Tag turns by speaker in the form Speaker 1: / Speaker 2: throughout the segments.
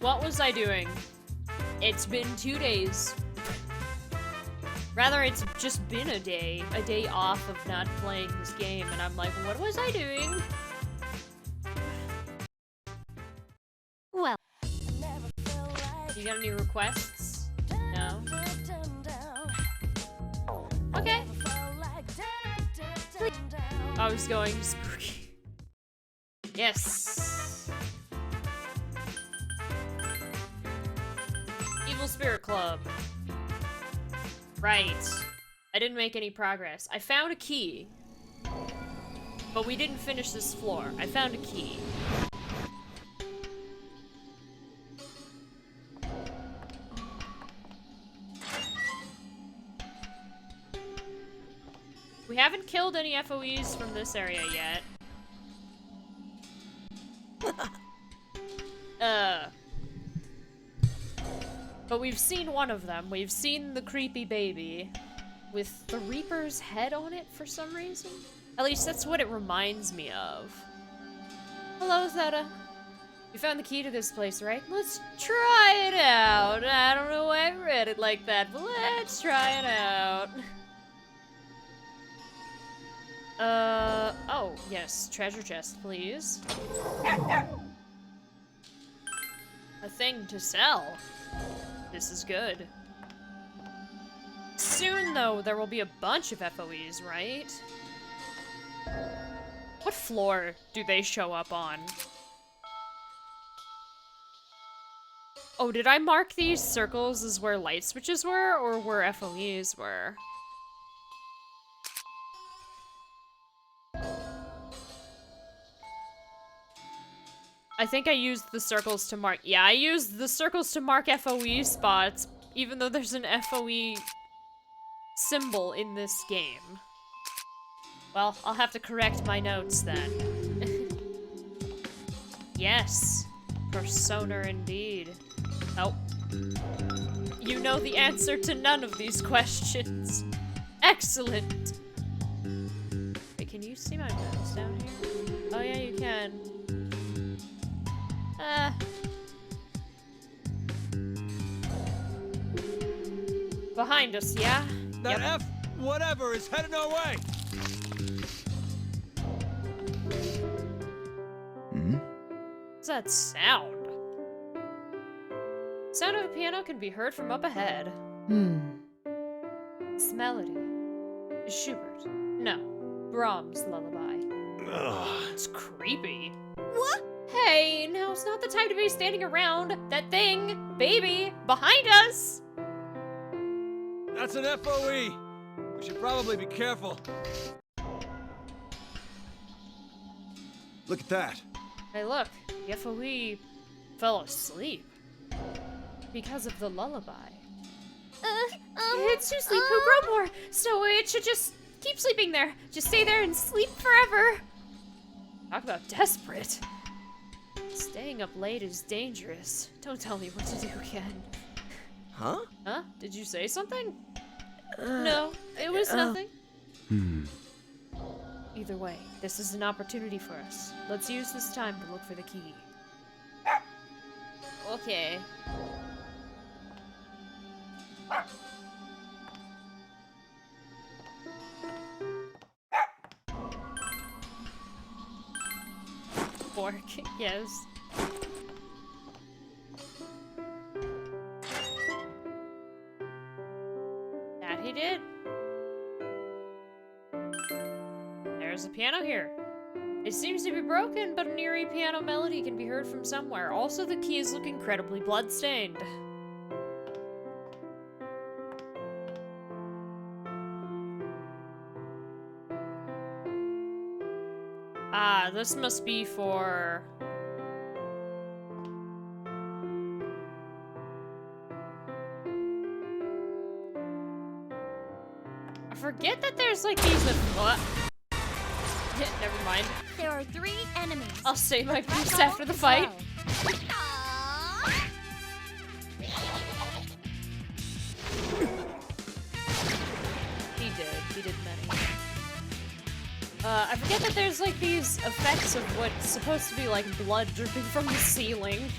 Speaker 1: What was I doing? It's been 2 days. Rather, it's just been a day off of not playing this game, and I'm like, what was I doing?
Speaker 2: Well.
Speaker 1: You got any requests? No? Okay. I was going spooky. Yes. Evil Spirit Club. Right. I didn't make any progress. I found a key. But we didn't finish this floor. I found a key. We haven't killed any FOEs from this area yet. But we've seen one of them. We've seen the creepy baby with the Reaper's head on it for some reason. At least that's what it reminds me of. Hello, Theta. You found the key to this place, right? Let's try it out. I don't know why I read it like that, but let's try it out. Oh, yes. Treasure chest, please. A thing to sell. This is good. Soon, though, there will be a bunch of FOEs, right? What floor do they show up on? Oh, did I mark these circles as where light switches were, or where FOEs were? I think I used the circles to mark- yeah, I used the circles to mark FOE spots, even though there's an FOE symbol in this game. Well, I'll have to correct my notes then. Yes. Persona indeed. Oh. You know the answer to none of these questions. Excellent. Wait, can you see my mouse down here? Oh yeah, you can. Behind us, yeah?
Speaker 3: That F whatever is heading our way.
Speaker 1: What's that sound? Sound of a piano can be heard from up ahead. This melody is Schubert. No, Brahms' lullaby.
Speaker 3: Ugh.
Speaker 1: It's creepy.
Speaker 2: What?
Speaker 1: Hey, now's not the time to be standing around. That thing, baby, behind us.
Speaker 3: That's an FOE. We should probably be careful. Look at that.
Speaker 1: Hey, look, the FOE fell asleep because of the lullaby. It's too sleep, who grow more, so it should just keep sleeping there. Just stay there and sleep forever. Talk about desperate. Staying up late is dangerous. Don't tell me what to do, Ken.
Speaker 3: Huh?
Speaker 1: Huh? Did you say something? No, it was nothing. Either way, this is an opportunity for us. Let's use this time to look for the key. Okay. Fork, yes. That he did. There's a piano here. It seems to be broken, but an eerie piano melody can be heard from somewhere. Also, the keys look incredibly bloodstained. Ah, this must be for... I forget that there's like these with what? Never mind.
Speaker 2: There are 3 enemies.
Speaker 1: I'll save my piece after the fight. He did many. I forget that there's like these effects of what's supposed to be like blood dripping from the ceiling.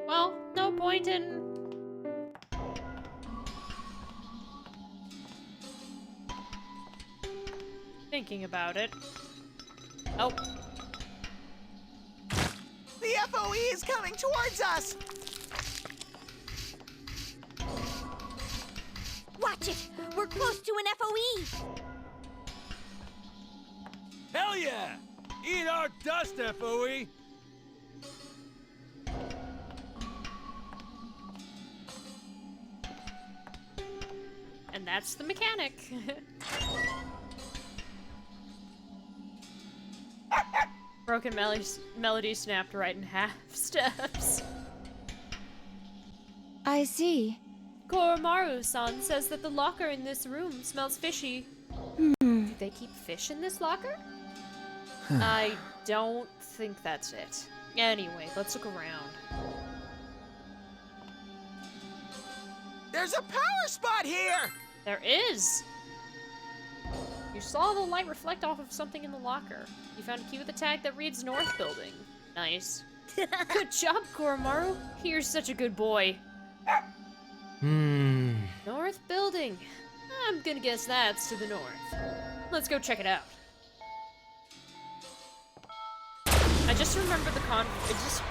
Speaker 1: Well, no point in thinking about it. Oh.
Speaker 4: The FOE is coming towards us!
Speaker 2: Watch it! We're close to an FOE!
Speaker 3: Hell yeah! Eat our dust, FOE!
Speaker 1: And that's the mechanic. Broken melody snapped right in half steps.
Speaker 5: I see.
Speaker 1: Koromaru-san says that the locker in this room smells fishy. Do they keep fish in this locker? I don't think that's it. Anyway, let's look around.
Speaker 4: There's a power spot here!
Speaker 1: There is! You saw the light reflect off of something in the locker. You found a key with a tag that reads North Building. Nice. Good job, Koromaru. You're such a good boy. North Building. I'm gonna guess that's to the north. Let's go check it out. I just remember the just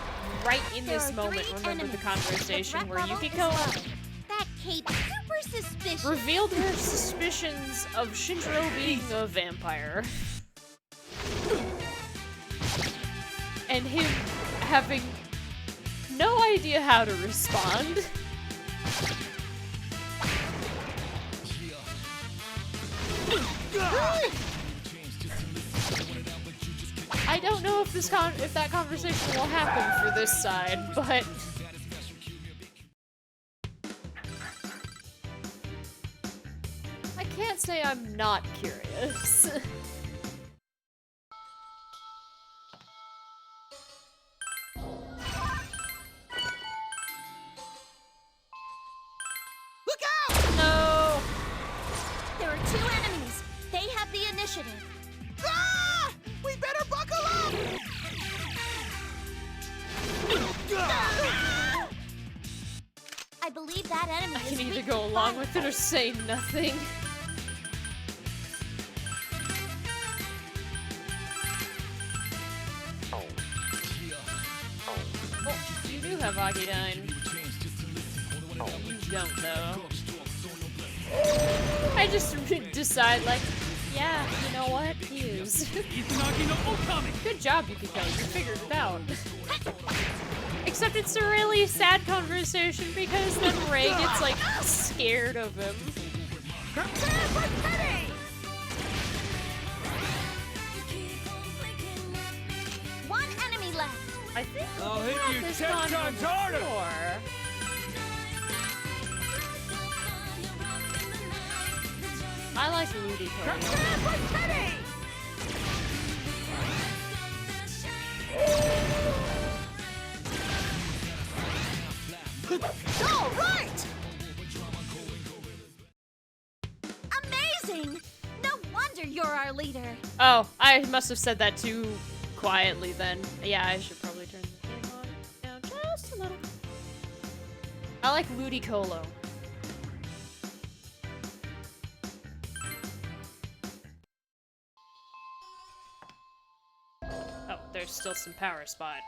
Speaker 1: right in
Speaker 2: There
Speaker 1: this
Speaker 2: are
Speaker 1: moment,
Speaker 2: 3
Speaker 1: remember the
Speaker 2: enemies.
Speaker 1: conversation
Speaker 2: The
Speaker 1: where
Speaker 2: threat level
Speaker 1: Yukiko
Speaker 2: is low. That cape super suspicious.
Speaker 1: revealed her suspicions of Shinjiro being a vampire. And him having no idea how to respond. I don't know if if that conversation will happen for this side, but I can't say I'm not curious.
Speaker 4: Look out!
Speaker 1: No!
Speaker 2: There are 2 enemies. They have the initiative.
Speaker 4: Ah! We better buckle up!
Speaker 2: I believe that enemy
Speaker 1: I
Speaker 2: is
Speaker 1: can either
Speaker 2: weak
Speaker 1: go
Speaker 2: to
Speaker 1: along
Speaker 2: fire.
Speaker 1: with it or say nothing. Oh, you do have Agidine. You don't, though. I just decide, like, yeah, you know what? He is. Good job, Yukiko. You figured it out. Except it's a really sad conversation because then Ray gets, like, scared of him.
Speaker 4: Prepare for petting!
Speaker 2: One enemy left.
Speaker 1: I think
Speaker 3: I'll
Speaker 1: we've
Speaker 3: hit
Speaker 1: had
Speaker 3: you
Speaker 1: this
Speaker 3: 10
Speaker 1: con
Speaker 3: times harder.
Speaker 1: before. I like Rudy
Speaker 4: Prepare
Speaker 1: Cody.
Speaker 4: for petting! All right!
Speaker 2: Amazing! No wonder you're our leader.
Speaker 1: Oh, I must have said that too quietly then. Yeah, I should probably turn the game on down just a little. I like Ludicolo. Oh, there's still some power spot.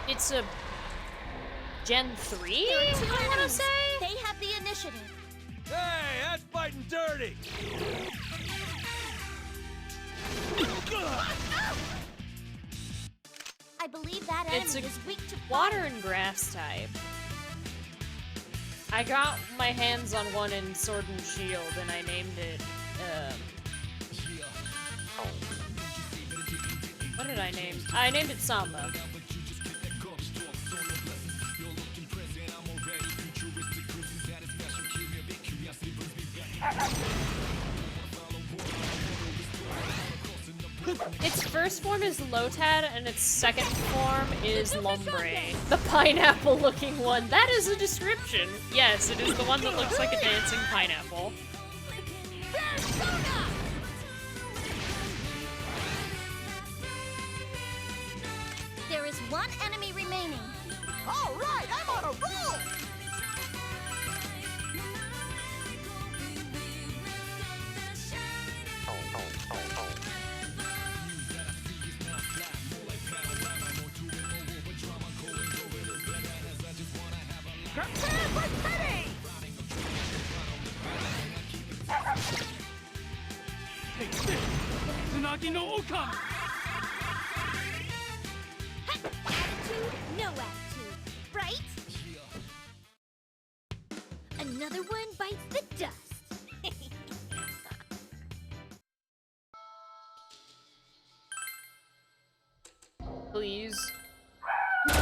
Speaker 1: It's a Gen 3,
Speaker 2: There are 2
Speaker 1: I want to
Speaker 2: enemies.
Speaker 1: say?
Speaker 2: They have the initiative.
Speaker 3: Hey, that's fighting dirty!
Speaker 2: I believe that enemy
Speaker 1: It's a
Speaker 2: is weak to
Speaker 1: water and grass type. I got my hands on one in Sword and Shield, and I named it, What did I name? I named it Samba. Its first form is Lotad, and its second form is Lumbre. The pineapple-looking one. That is a description. Yes, it is the one that looks like a dancing pineapple.
Speaker 2: There is one enemy remaining.
Speaker 4: All right, I'm on a roll! Prepare for pity!
Speaker 3: Tsunagi no Okami!
Speaker 2: Attitude, no attitude, right? Another one bites the dust.
Speaker 1: Please.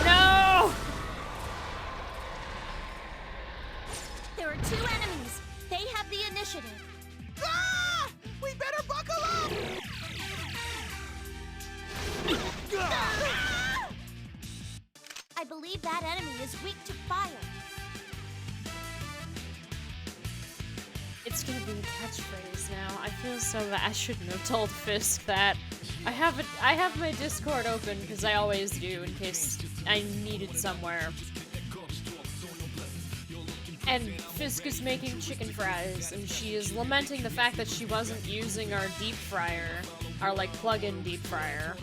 Speaker 1: No!
Speaker 2: There are two enemies. They have the initiative.
Speaker 4: Ah! We better buckle up!
Speaker 2: Ah! I believe that enemy is weak to fire.
Speaker 1: It's gonna be a catchphrase now. I feel so bad. I shouldn't have told Fisk that. I have my Discord open because I always do in case I needed somewhere. And Fisk is making chicken fries, and she is lamenting the fact that she wasn't using our deep fryer, our like plug-in deep fryer.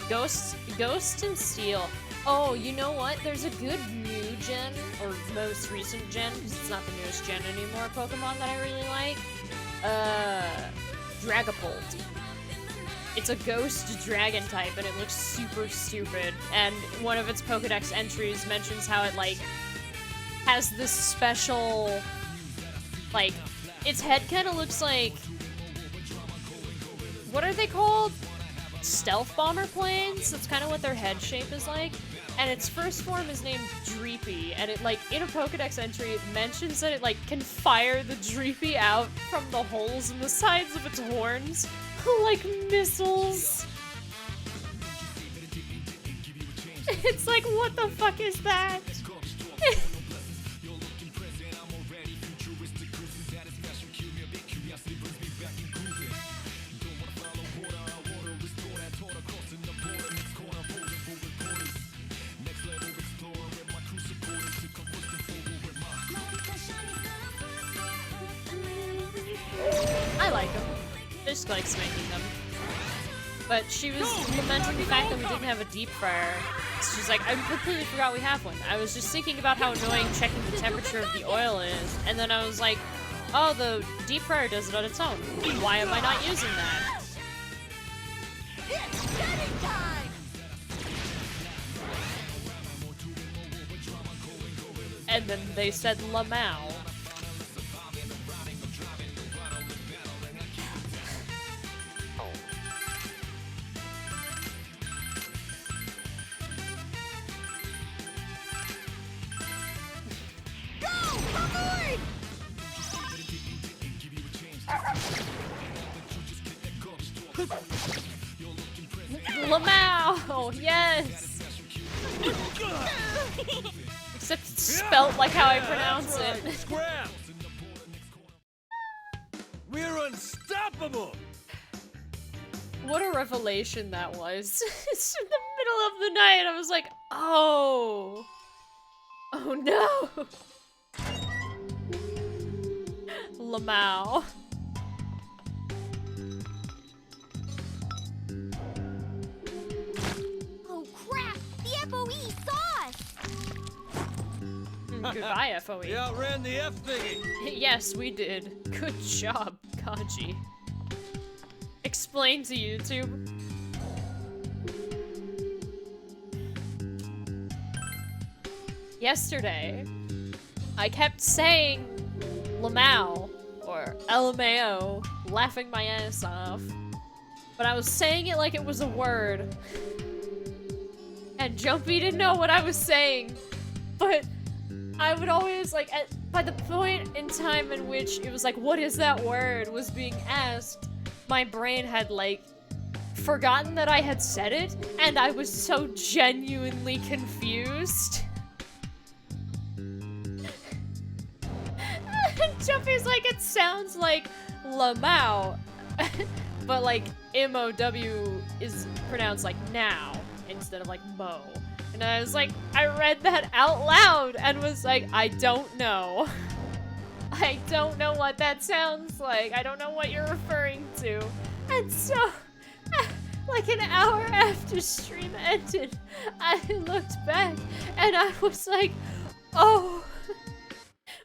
Speaker 1: Ghost and Steel. Oh, you know what? There's a good new gen, or most recent gen, because it's not the newest gen anymore, Pokemon that I really like. Dragapult. It's a ghost dragon type, and it looks super stupid. And one of its Pokedex entries mentions how it, like, has this special, like, its head kind of looks like, what are they called? Stealth bomber planes? That's kind of what their head shape is like. And its first form is named Dreepy, and it, like, in a Pokedex entry, it mentions that it, like, can fire the Dreepy out from the holes in the sides of its horns, like missiles. It's like, what the fuck is that? I like them. Fisk likes making them. But she was lamenting the fact that we didn't have a deep fryer. She's like, I completely forgot we have one. I was just thinking about how annoying checking the temperature of the oil is, and then I was like, oh, the deep fryer does it on its own. Why am I not using that?
Speaker 4: It's jetting time!
Speaker 1: And then they said Lamau. Lamau! Yes! Except it's spelt like how I pronounce
Speaker 3: That's right.
Speaker 1: it.
Speaker 3: Scram! We're unstoppable!
Speaker 1: What a revelation that was. It's in the middle of the night. I was like, oh. Oh no. Lamau.
Speaker 2: Oh crap! The FOE saw us!
Speaker 1: Goodbye, FOE.
Speaker 3: We outran the F thingy!
Speaker 1: Yes, we did. Good job, Kaji. Explain to YouTube. Yesterday, I kept saying Lamau or LMAO, laughing my ass off. But I was saying it like it was a word. And Jumpy didn't know what I was saying. But I would always, like, by the point in time in which it was like, what is that word, was being asked, my brain had, like, forgotten that I had said it, and I was so genuinely confused. Jumpy's like, it sounds like Lamau, but like M-O-W is pronounced like now instead of like mo. And I was like, I read that out loud and was like, I don't know. I don't know what that sounds like. I don't know what you're referring to. And so, like an hour after stream ended, I looked back and I was like, oh,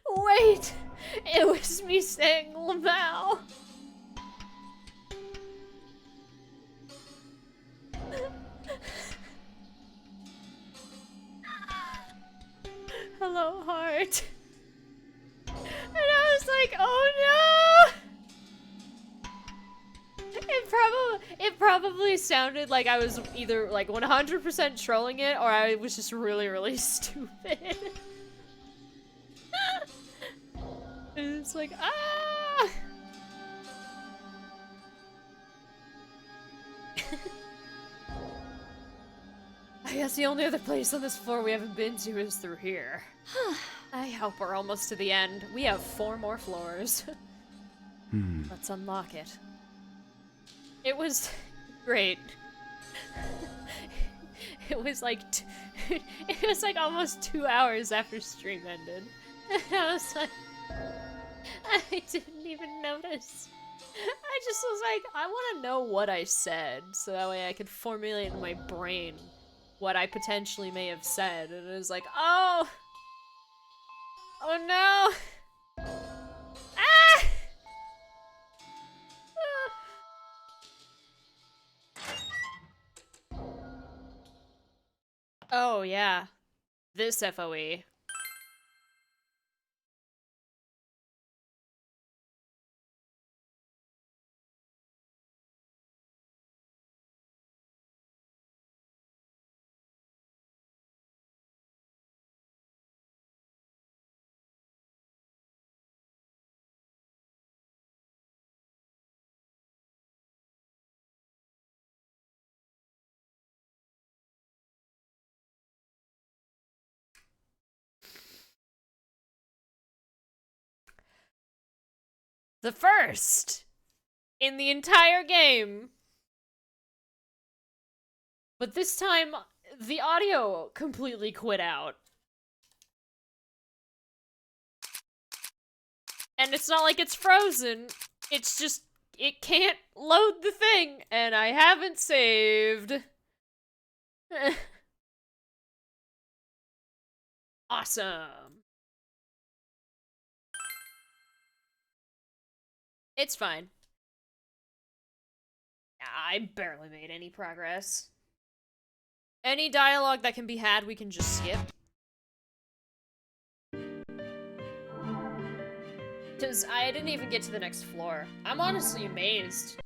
Speaker 1: wait, it was me saying Lamau. Hello, heart. And I was like, oh no! It probably sounded like I was either like 100% trolling it or I was just really, really stupid. And it's like, ah! I guess the only other place on this floor we haven't been to is through here. I hope we're almost to the end. We have 4 more floors. Let's unlock it. It was great. It was like almost 2 hours after stream ended. I was like, I didn't even notice. I just was like, I want to know what I said, so that way I could formulate in my brain what I potentially may have said. And it was like, oh! Oh no! Ah! Oh yeah. This FOE. The first in the entire game. But this time, the audio completely quit out. And it's not like it's frozen. It's just, it can't load the thing. And I haven't saved. Awesome. It's fine. I barely made any progress. Any dialogue that can be had, we can just skip. Because I didn't even get to the next floor. I'm honestly amazed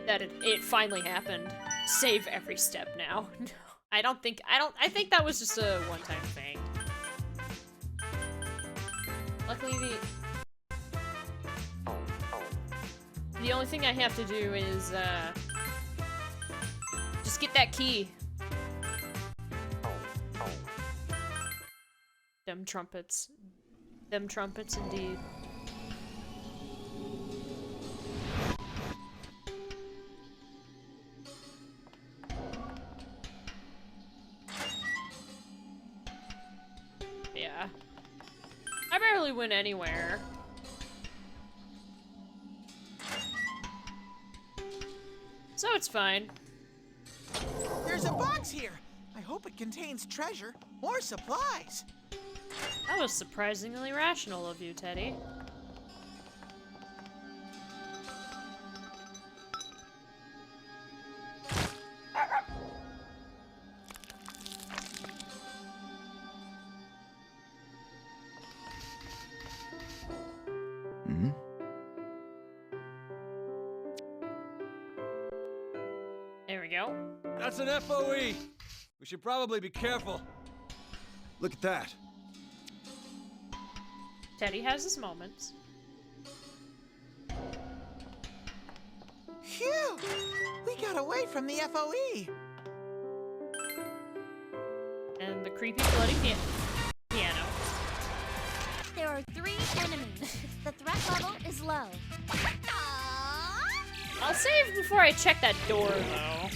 Speaker 1: that it finally happened. Save every step now. No, I think that was just a one-time thing. Luckily, the only thing I have to do is, just get that key. Them trumpets. Them trumpets, indeed. Yeah. I barely went anywhere. So it's fine.
Speaker 4: There's a box here. I hope it contains treasure or supplies.
Speaker 1: That was surprisingly rational of you, Teddy. go.
Speaker 3: That's an FOE. We should probably be careful. Look at that.
Speaker 1: Teddy has his moments.
Speaker 4: Phew! We got away from the FOE.
Speaker 1: And the creepy bloody piano.
Speaker 2: There are 3 enemies. The threat level is low.
Speaker 1: I'll save before I check that door, though.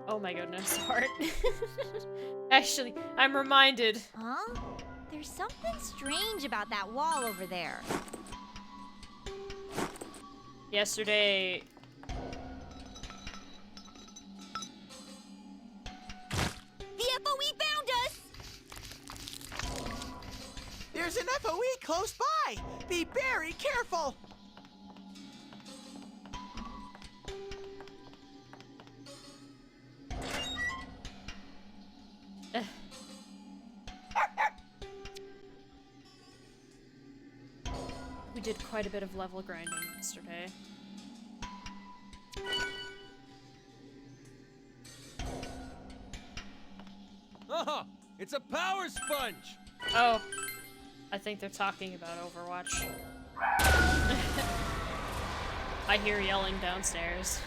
Speaker 1: Oh my goodness, heart. Actually, I'm reminded.
Speaker 2: Huh? There's something strange about that wall over there.
Speaker 1: Yesterday.
Speaker 2: The FOE found us!
Speaker 4: There's an FOE close by. Be very careful.
Speaker 1: We did quite a bit of level grinding yesterday.
Speaker 3: Oh, it's a power sponge.
Speaker 1: Oh, I think they're talking about Overwatch. I hear yelling downstairs.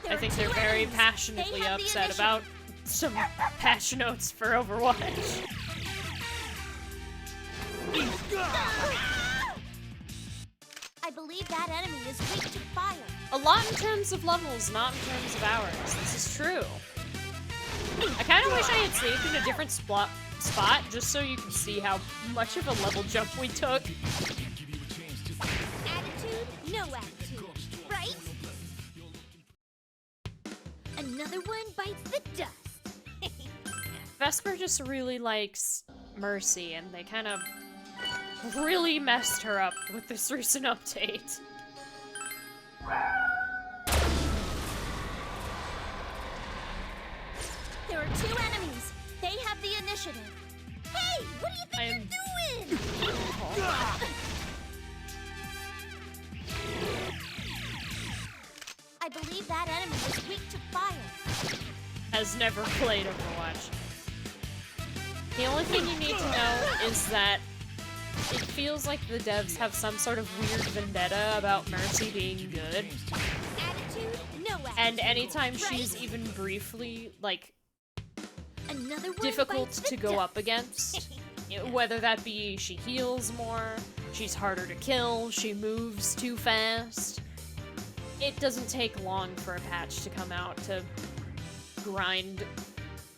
Speaker 1: I think they're very passionately upset about some patch notes for Overwatch.
Speaker 2: I believe that enemy is weak to fire.
Speaker 1: A lot in terms of levels, not in terms of hours. This is true. I kind of wish I had saved in a different spot just so you can see how much of a level jump we took.
Speaker 2: Attitude, no attitude, right? Another one bites the dust.
Speaker 1: Vesper just really likes Mercy, and they kind of really messed her up with this recent update.
Speaker 2: There are 2 enemies. They have the initiative. Hey, what do you think you're doing? I believe that enemy is weak to fire.
Speaker 1: Has never played Overwatch. The only thing you need to know is that it feels like the devs have some sort of weird vendetta about Mercy being good.
Speaker 2: Attitude, no attitude.
Speaker 1: And anytime
Speaker 2: right?
Speaker 1: she's even briefly, like,
Speaker 2: Another one
Speaker 1: difficult
Speaker 2: bites the
Speaker 1: to go
Speaker 2: dust.
Speaker 1: up against, whether that be she heals more, she's harder to kill, she moves too fast, it doesn't take long for a patch to come out to grind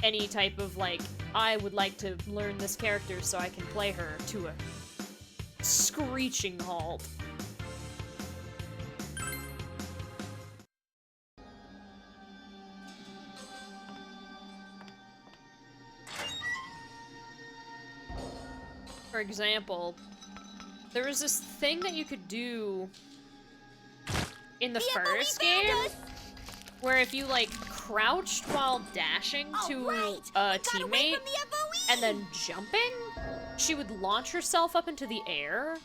Speaker 1: any type of, like, I would like to learn this character so I can play her to a screeching halt. For example, there was this thing that you could do in the first game where if you, like, crouched while dashing to a teammate and then jumping, she would launch herself up into the air,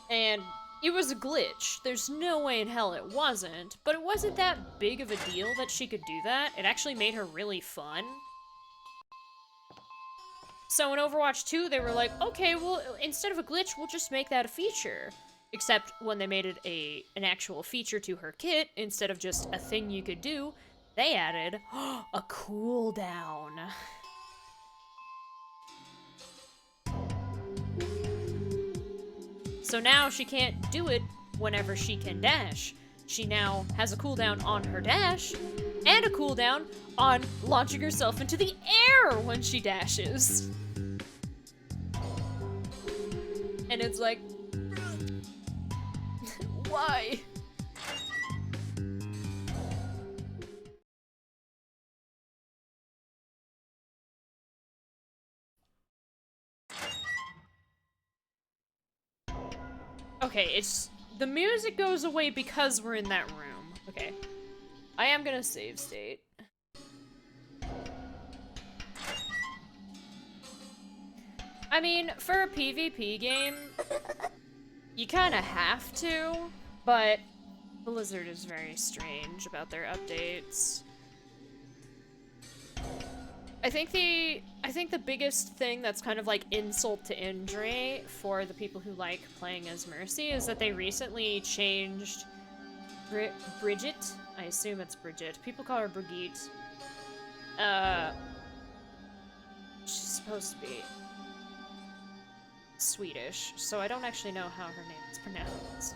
Speaker 1: and it was a glitch. There's no way in hell it wasn't, but it wasn't that big of a deal that she could do that. It actually made her really fun. So in Overwatch 2, they were like, okay, well, instead of a glitch, we'll just make that a feature. Except when they made it an actual feature to her kit, instead of just a thing you could do, they added a cooldown. So now she can't do it whenever she can dash. She now has a cooldown on her dash, and a cooldown on launching herself into the air when she dashes. And it's like, why? Okay, it's... The music goes away because we're in that room. Okay. I am gonna save state. I mean, for a PvP game, you kinda have to, but Blizzard is very strange about their updates. I think the biggest thing that's kind of like insult to injury for the people who like playing as Mercy is that they recently changed Bridget. I assume it's Bridget. People call her Brigitte. She's supposed to be Swedish, so I don't actually know how her name is pronounced.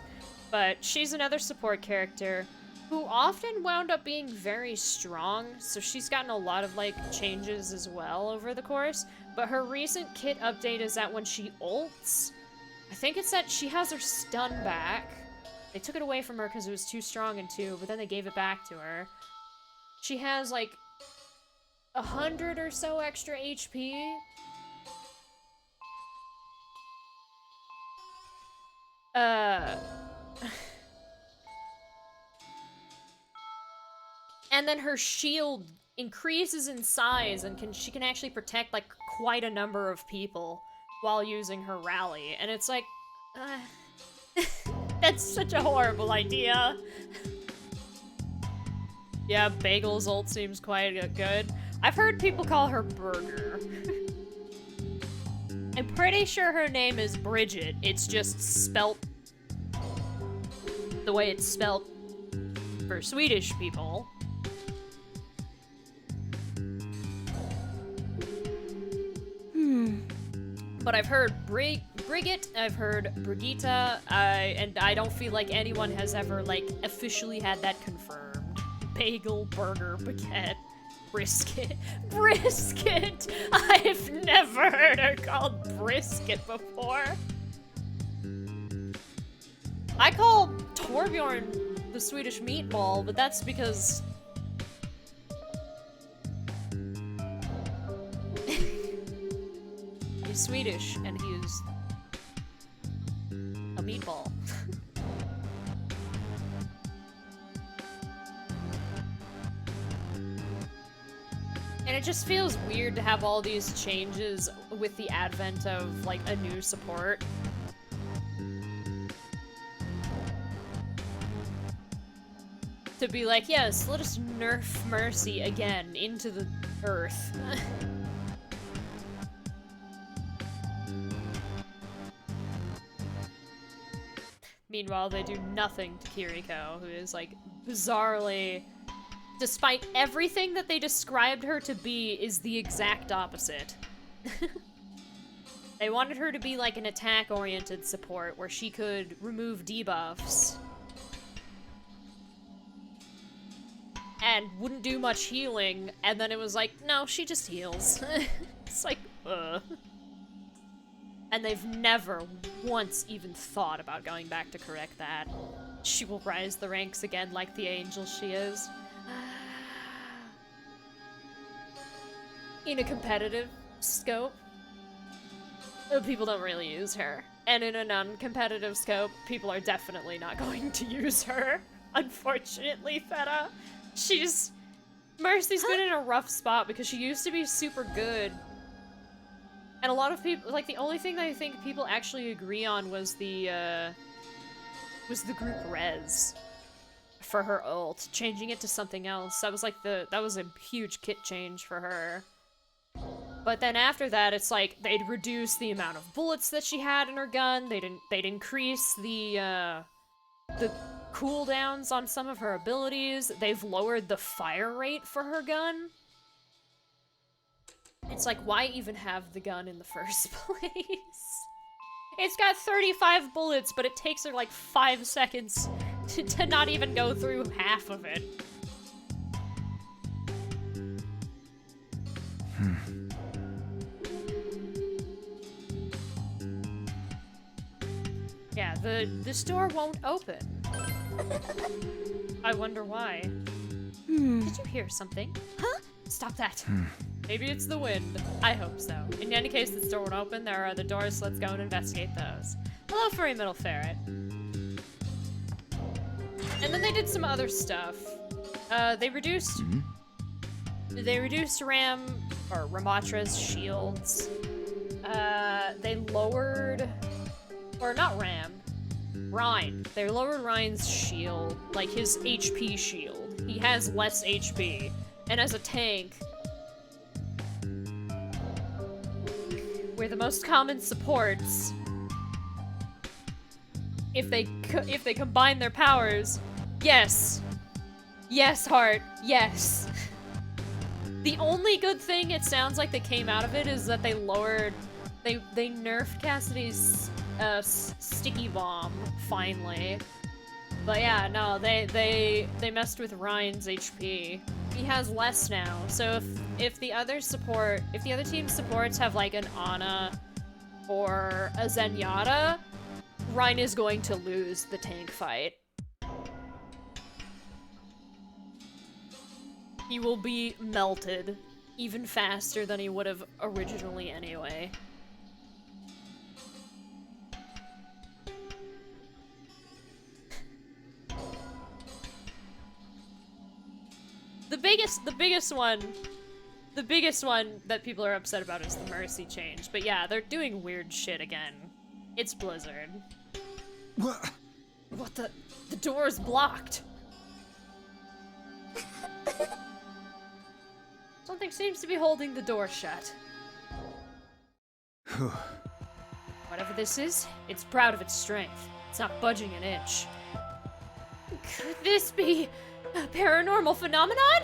Speaker 1: But she's another support character who often wound up being very strong, so she's gotten a lot of, like, changes as well over the course. But her recent kit update is that when she ults, I think it's that she has her stun back. They took it away from her because it was too strong in 2, but then they gave it back to her. She has, like, 100 or so extra HP. And then her shield increases in size and she can actually protect, like, quite a number of people while using her rally. And it's like, that's such a horrible idea. Yeah, Bagel's ult seems quite good. I've heard people call her Burger. I'm pretty sure her name is Bridget. It's just spelt the way it's spelt for Swedish people. But I've heard Brigitte, I've heard Brigitta, and I don't feel like anyone has ever, like, officially had that confirmed. Bagel, burger, baguette, brisket. Brisket! I've never heard her called brisket before. I call Torbjorn the Swedish meatball, but that's because... he's Swedish, and he is a meatball. And it just feels weird to have all these changes with the advent of, like, a new support. To be like, yes, let us nerf Mercy again into the earth. Meanwhile, they do nothing to Kiriko, who is, like, bizarrely, despite everything that they described her to be, is the exact opposite. They wanted her to be, like, an attack-oriented support, where she could remove debuffs. And wouldn't do much healing, and then it was like, no, she just heals. It's like, ugh. And they've never once even thought about going back to correct that. She will rise the ranks again like the angel she is. In a competitive scope, people don't really use her. And in a non-competitive scope, people are definitely not going to use her. Unfortunately, Feta. Mercy's been in a rough spot because she used to be super good. And a lot of people, like, the only thing that I think people actually agree on was the group res for her ult. Changing it to something else. That was like that was a huge kit change for her. But then after that, it's like, they'd reduce the amount of bullets that she had in her gun, they'd increase the cooldowns on some of her abilities, they've lowered the fire rate for her gun. It's like, why even have the gun in the first place? It's got 35 bullets, but it takes her like 5 seconds to not even go through half of it. Yeah, this door won't open. I wonder why. Did you hear something? Huh? Stop that. Maybe it's the wind. I hope so. In any case, this door won't open. There are other doors, so let's go and investigate those. Hello, furry metal ferret. And then they did some other stuff. They reduced Ram or Ramatra's shields. They lowered, or not Ram, Ryan. They lowered Ryan's shield, like his HP shield. He has less HP, and as a tank, we're the most common supports. If they combine their powers, yes, Heart, yes. The only good thing it sounds like that came out of it is that they nerfed Cassidy's sticky bomb finally. But yeah, no, they messed with Ryan's HP. He has less now, so if the other team supports have like an Ana or a Zenyatta, Ryan is going to lose the tank fight. He will be melted even faster than he would have originally anyway. The biggest one that people are upset about is the Mercy change. But yeah, they're doing weird shit again. It's Blizzard.
Speaker 3: What?
Speaker 1: What the? The door is blocked. Something seems to be holding the door shut. Whatever this is, it's proud of its strength. It's not budging an inch. Could this be a paranormal phenomenon?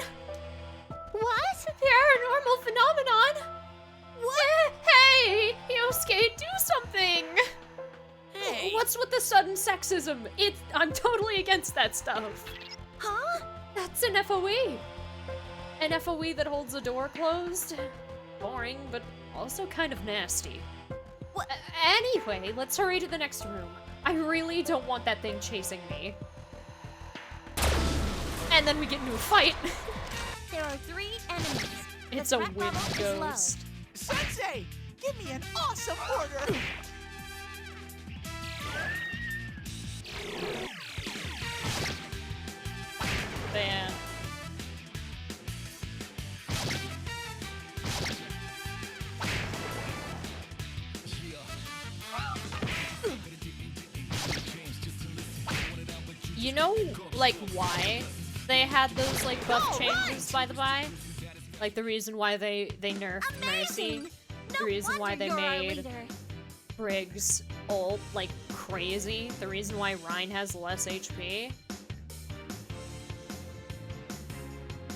Speaker 2: What?
Speaker 1: A paranormal phenomenon? What? Hey, Yosuke, do something!
Speaker 4: Hey.
Speaker 1: What's with the sudden sexism? I'm totally against that stuff.
Speaker 2: Huh?
Speaker 1: That's an FOE. An FOE that holds the door closed. Boring, but also kind of nasty.
Speaker 2: What?
Speaker 1: Anyway, let's hurry to the next room. I really don't want that thing chasing me. And then we get into a fight.
Speaker 2: There are 3 enemies.
Speaker 1: It's
Speaker 2: The
Speaker 1: a
Speaker 2: threat
Speaker 1: wind
Speaker 2: level is low.
Speaker 1: ghost.
Speaker 4: Sensei, give me an awesome order.
Speaker 1: Man. You know, like, why they had those, like, buff changes, by the by? Like, the reason why they nerfed Mercy,
Speaker 2: Amazing.
Speaker 1: the
Speaker 2: No
Speaker 1: reason why
Speaker 2: wonder
Speaker 1: they
Speaker 2: you're our
Speaker 1: made
Speaker 2: leader.
Speaker 1: Briggs ult, like, crazy, the reason why Ryan has less HP.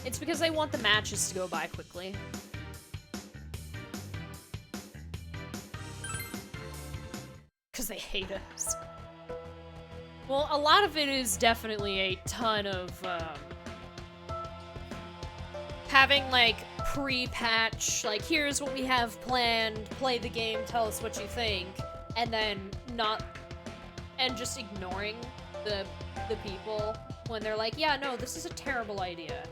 Speaker 1: It's because they want the matches to go by quickly. Because they hate us. Well, a lot of it is definitely a ton of, having, like, pre-patch, like, here's what we have planned, play the game, tell us what you think, and then just ignoring the people when they're like, yeah, no, this is a terrible idea.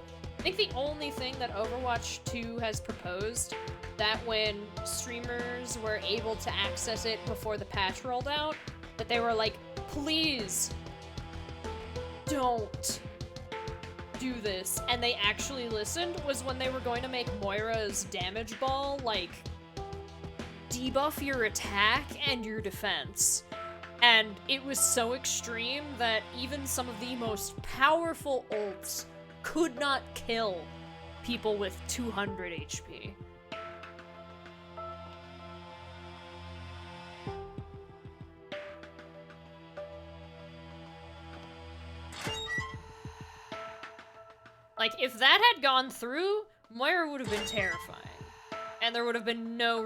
Speaker 1: I think the only thing that Overwatch 2 has proposed, that when streamers were able to access it before the patch rolled out, that they were like, please don't do this, and they actually listened, was when they were going to make Moira's damage ball, like, debuff your attack and your defense. And it was so extreme that even some of the most powerful ults could not kill people with 200 HP. Like, if that had gone through, Moira would have been terrifying. And there would have been no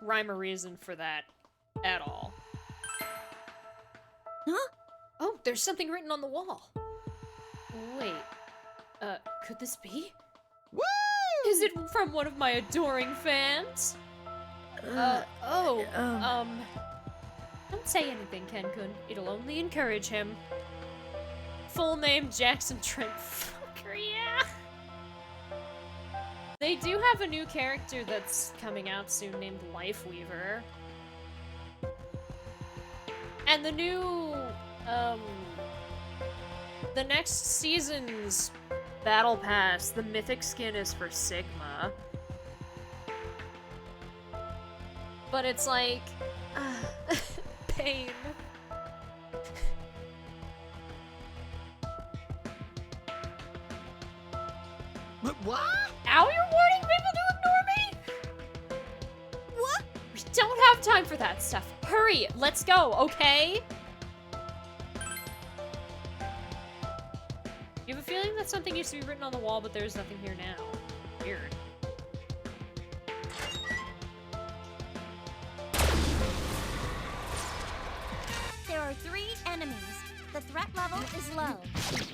Speaker 1: rhyme or reason for that at all.
Speaker 2: Huh?
Speaker 1: Oh, there's something written on the wall. Wait, could this be?
Speaker 4: Woo!
Speaker 1: Is it from one of my adoring fans? Don't say anything, Ken-kun. It'll only encourage him. Full name, Jackson Trent. Fucker, yeah! They do have a new character that's coming out soon named Lifeweaver. And the new, the next season's battle pass, the mythic skin is for Sigma. But it's like, pain.
Speaker 4: But what?
Speaker 1: Now you're warning people to ignore me?
Speaker 2: What?
Speaker 1: We don't have time for that stuff. Hurry, let's go, okay? You have a feeling that something used to be written on the wall, but there's nothing here now. Weird.
Speaker 2: There are 3 enemies. The threat level is low.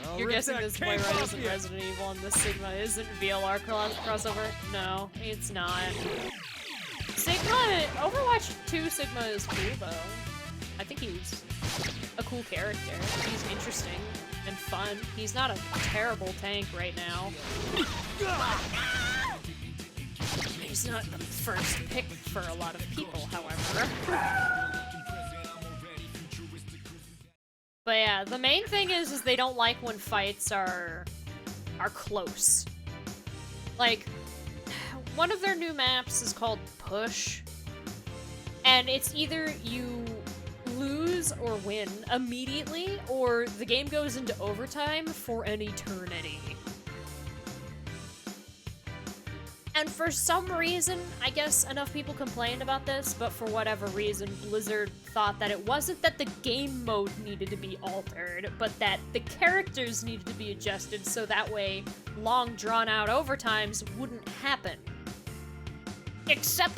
Speaker 3: I'll
Speaker 1: You're
Speaker 3: rip
Speaker 1: guessing
Speaker 3: that
Speaker 1: this
Speaker 3: cape
Speaker 1: Moira
Speaker 3: off
Speaker 1: isn't
Speaker 3: you.
Speaker 1: Resident Evil and this Sigma isn't VLR crossover? No, it's not. Sigma, Overwatch 2 Sigma is cool though. I think he's a cool character. He's interesting and fun. He's not a terrible tank right now. He's not the first pick for a lot of people, however. But yeah, the main thing is they don't like when fights are close. Like, one of their new maps is called Push, and it's either you lose or win immediately, or the game goes into overtime for an eternity. And for some reason, I guess enough people complained about this, but for whatever reason, Blizzard thought that it wasn't that the game mode needed to be altered, but that the characters needed to be adjusted so that way long drawn-out overtimes wouldn't happen. Except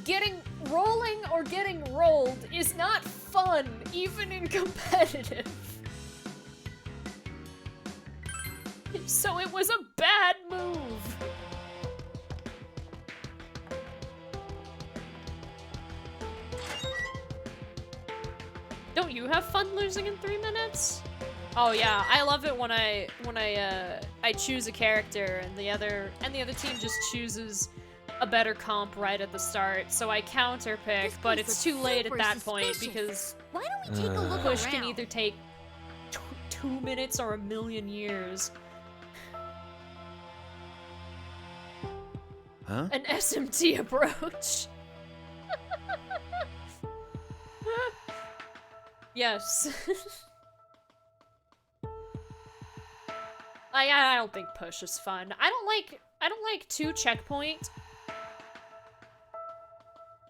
Speaker 1: getting rolling or getting rolled is not fun, even in competitive. So it was a bad move. Don't you have fun losing in 3 minutes? Oh yeah, I love it when I choose a character and the other team just chooses a better comp right at the start, so I counter pick, but it's too late at that point because
Speaker 2: Why don't we take a look
Speaker 1: push
Speaker 2: around?
Speaker 1: can either take 2 minutes or a million years.
Speaker 3: Huh?
Speaker 1: An SMT approach. Yes. I don't think push is fun. I don't like 2 checkpoint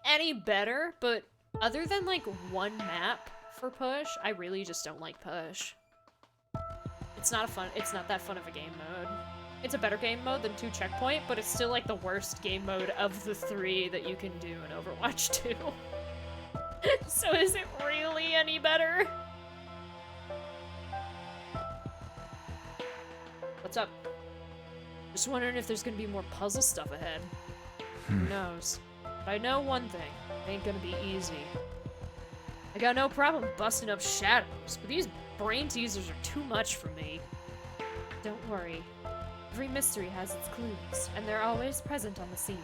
Speaker 1: any better, but other than like 1 map for push, I really just don't like push. It's not that fun of a game mode. It's a better game mode than 2 checkpoint, but it's still like the worst game mode of the 3 that you can do in Overwatch 2. So is it really any better? What's up? Just wondering if there's gonna be more puzzle stuff ahead. Who knows? But I know one thing. It ain't gonna be easy. I got no problem busting up shadows, but these brain teasers are too much for me. Don't worry. Every mystery has its clues, and they're always present on the scene.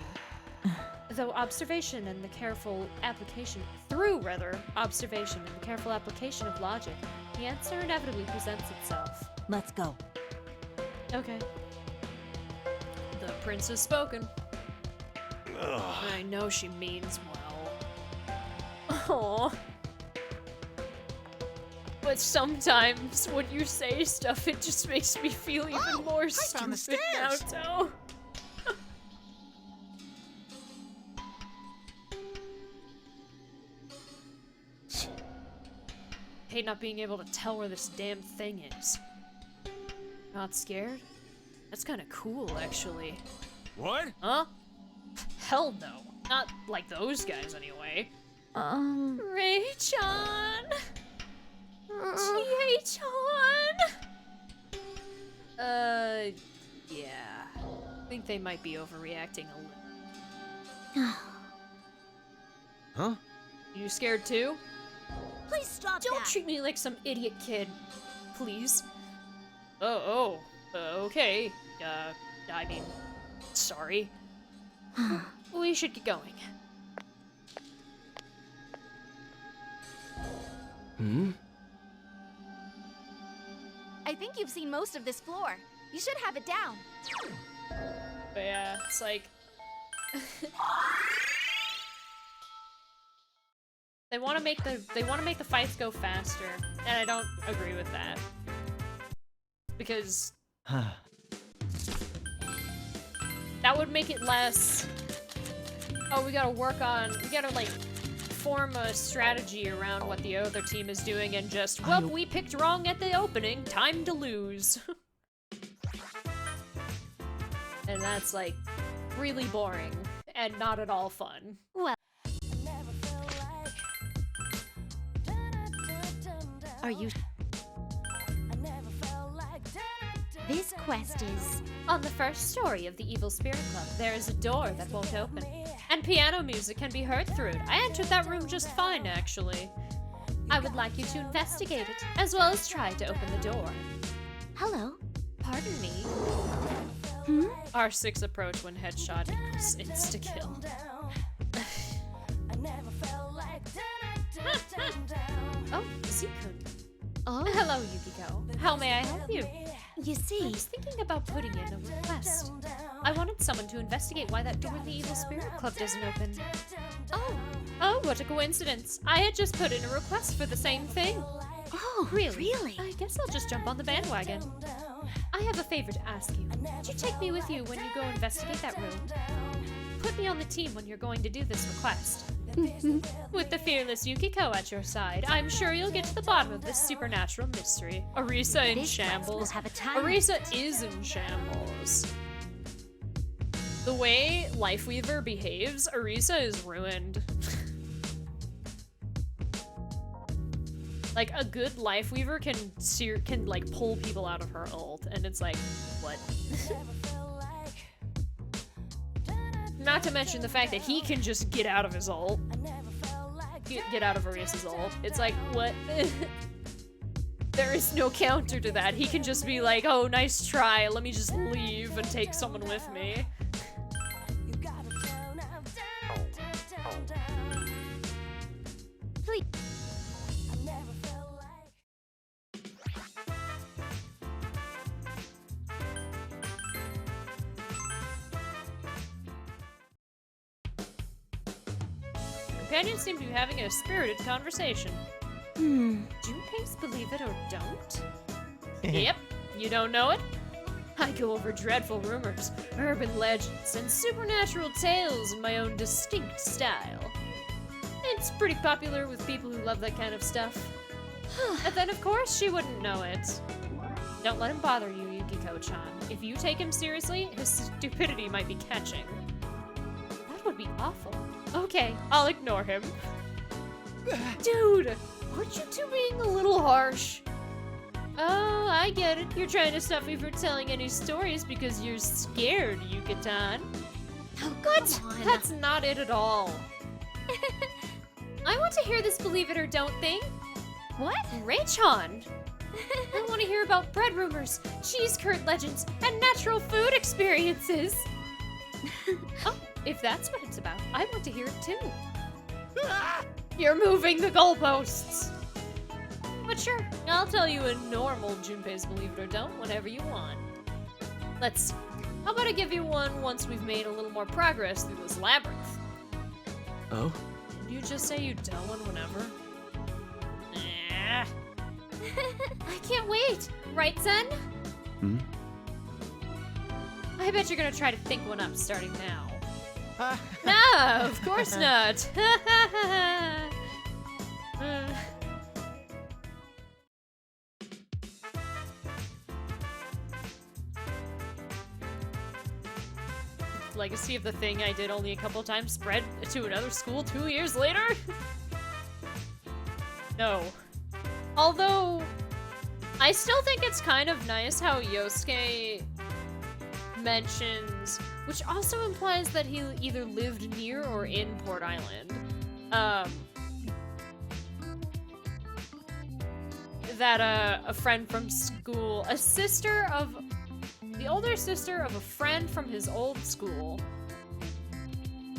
Speaker 1: Through observation and the careful application of logic, the answer inevitably presents itself.
Speaker 2: Let's go.
Speaker 1: Okay. The prince has spoken.
Speaker 3: Ugh.
Speaker 1: I know she means well. Aww. But sometimes when you say stuff, it just makes me feel even more
Speaker 4: I found the
Speaker 1: stupid,
Speaker 4: stairs.
Speaker 1: Naoto. Hate not being able to tell where this damn thing is. Not scared? That's kind of cool, actually.
Speaker 3: What?
Speaker 1: Huh? Hell no. Not like those guys, anyway. Ray-chan! Chie-chan! Yeah. I think they might be overreacting a little.
Speaker 3: Huh?
Speaker 1: You scared too?
Speaker 2: Please stop
Speaker 1: Don't
Speaker 2: that.
Speaker 1: treat me like some idiot kid, please. Okay. I mean, sorry. We should get going.
Speaker 5: Hmm?
Speaker 2: I think you've seen most of this floor. You should have it down.
Speaker 1: But yeah, it's like... They want to make the fights go faster, and I don't agree with that. Because that would make it less, oh, we gotta like form a strategy around what the other team is doing and just, well, we picked wrong at the opening, time to lose. And that's like really boring and not at all fun.
Speaker 2: Well, are you? This quest is...
Speaker 1: On the first story of the Evil Spirit Club, there is a door that won't open, and piano music can be heard through it. I entered that room just fine, actually. I would like you to investigate it, as well as try to open the door.
Speaker 2: Hello?
Speaker 1: Pardon me? R6 approach when headshot equals insta-kill. Oh, Zee-kun.
Speaker 2: Oh.
Speaker 1: Hello, Yukiko. How may I help you?
Speaker 2: You see...
Speaker 1: I was thinking about putting in a request. I wanted someone to investigate why that door in the Evil Spirit Club doesn't open. Oh, what a coincidence. I had just put in a request for the same thing.
Speaker 2: Oh,
Speaker 1: Really? I guess I'll just jump on the bandwagon. I have a favor to ask you. Would you take me with you when you go investigate that room? Put me on the team when you're going to do this request. With the fearless Yukiko at your side, I'm sure you'll get to the bottom of this supernatural mystery. Arisa in
Speaker 2: This quest will
Speaker 1: shambles.
Speaker 2: have a time.
Speaker 1: Arisa is in shambles. The way Lifeweaver behaves, Arisa is ruined. Like, a good Lifeweaver can like pull people out of her ult, and it's like, what? Not to mention the fact that he can just get out of his ult. Get out of Arisa's ult. It's like, what? There is no counter to that. He can just be like, oh, nice try, let me just leave and take someone with me.
Speaker 2: Please.
Speaker 1: Companions seem to be having a spirited conversation. Junpei's Believe It or Don't? Yep, you don't know it? I go over dreadful rumors, urban legends, and supernatural tales in my own distinct style. It's pretty popular with people who love that kind of stuff. And then of course she wouldn't know it. Don't let him bother you, Yukiko-chan. If you take him seriously, his stupidity might be catching. That would be awful. Okay, I'll ignore him. Dude, aren't you two being a little harsh? Oh, I get it. You're trying to stop me from telling any stories because you're scared, Yucatan.
Speaker 2: Oh,
Speaker 1: What?
Speaker 2: come on.
Speaker 1: That's not it at all. I want to hear this Believe It or Don't thing.
Speaker 2: What?
Speaker 1: Raychan! I want to hear about bread rumors, cheese curd legends, and natural food experiences. Oh, if that's what it's about, I want to hear it too. You're moving the goalposts. But sure, I'll tell you a normal Junpei's Believe It or Don't whenever you want. Let's see. How about I give you one once we've made a little more progress through this labyrinth?
Speaker 5: Oh?
Speaker 1: Did you just say you'd tell one whenever? Nah. I can't wait! Right, Zen?
Speaker 5: Hmm?
Speaker 1: I bet you're gonna try to think one up starting now. No, of course not. Legacy of the thing I did only a couple times spread to another school 2 years later? No. Although, I still think it's kind of nice how Yosuke mentions, which also implies that he either lived near or in Port Island, that a friend from school, the older sister of a friend from his old school,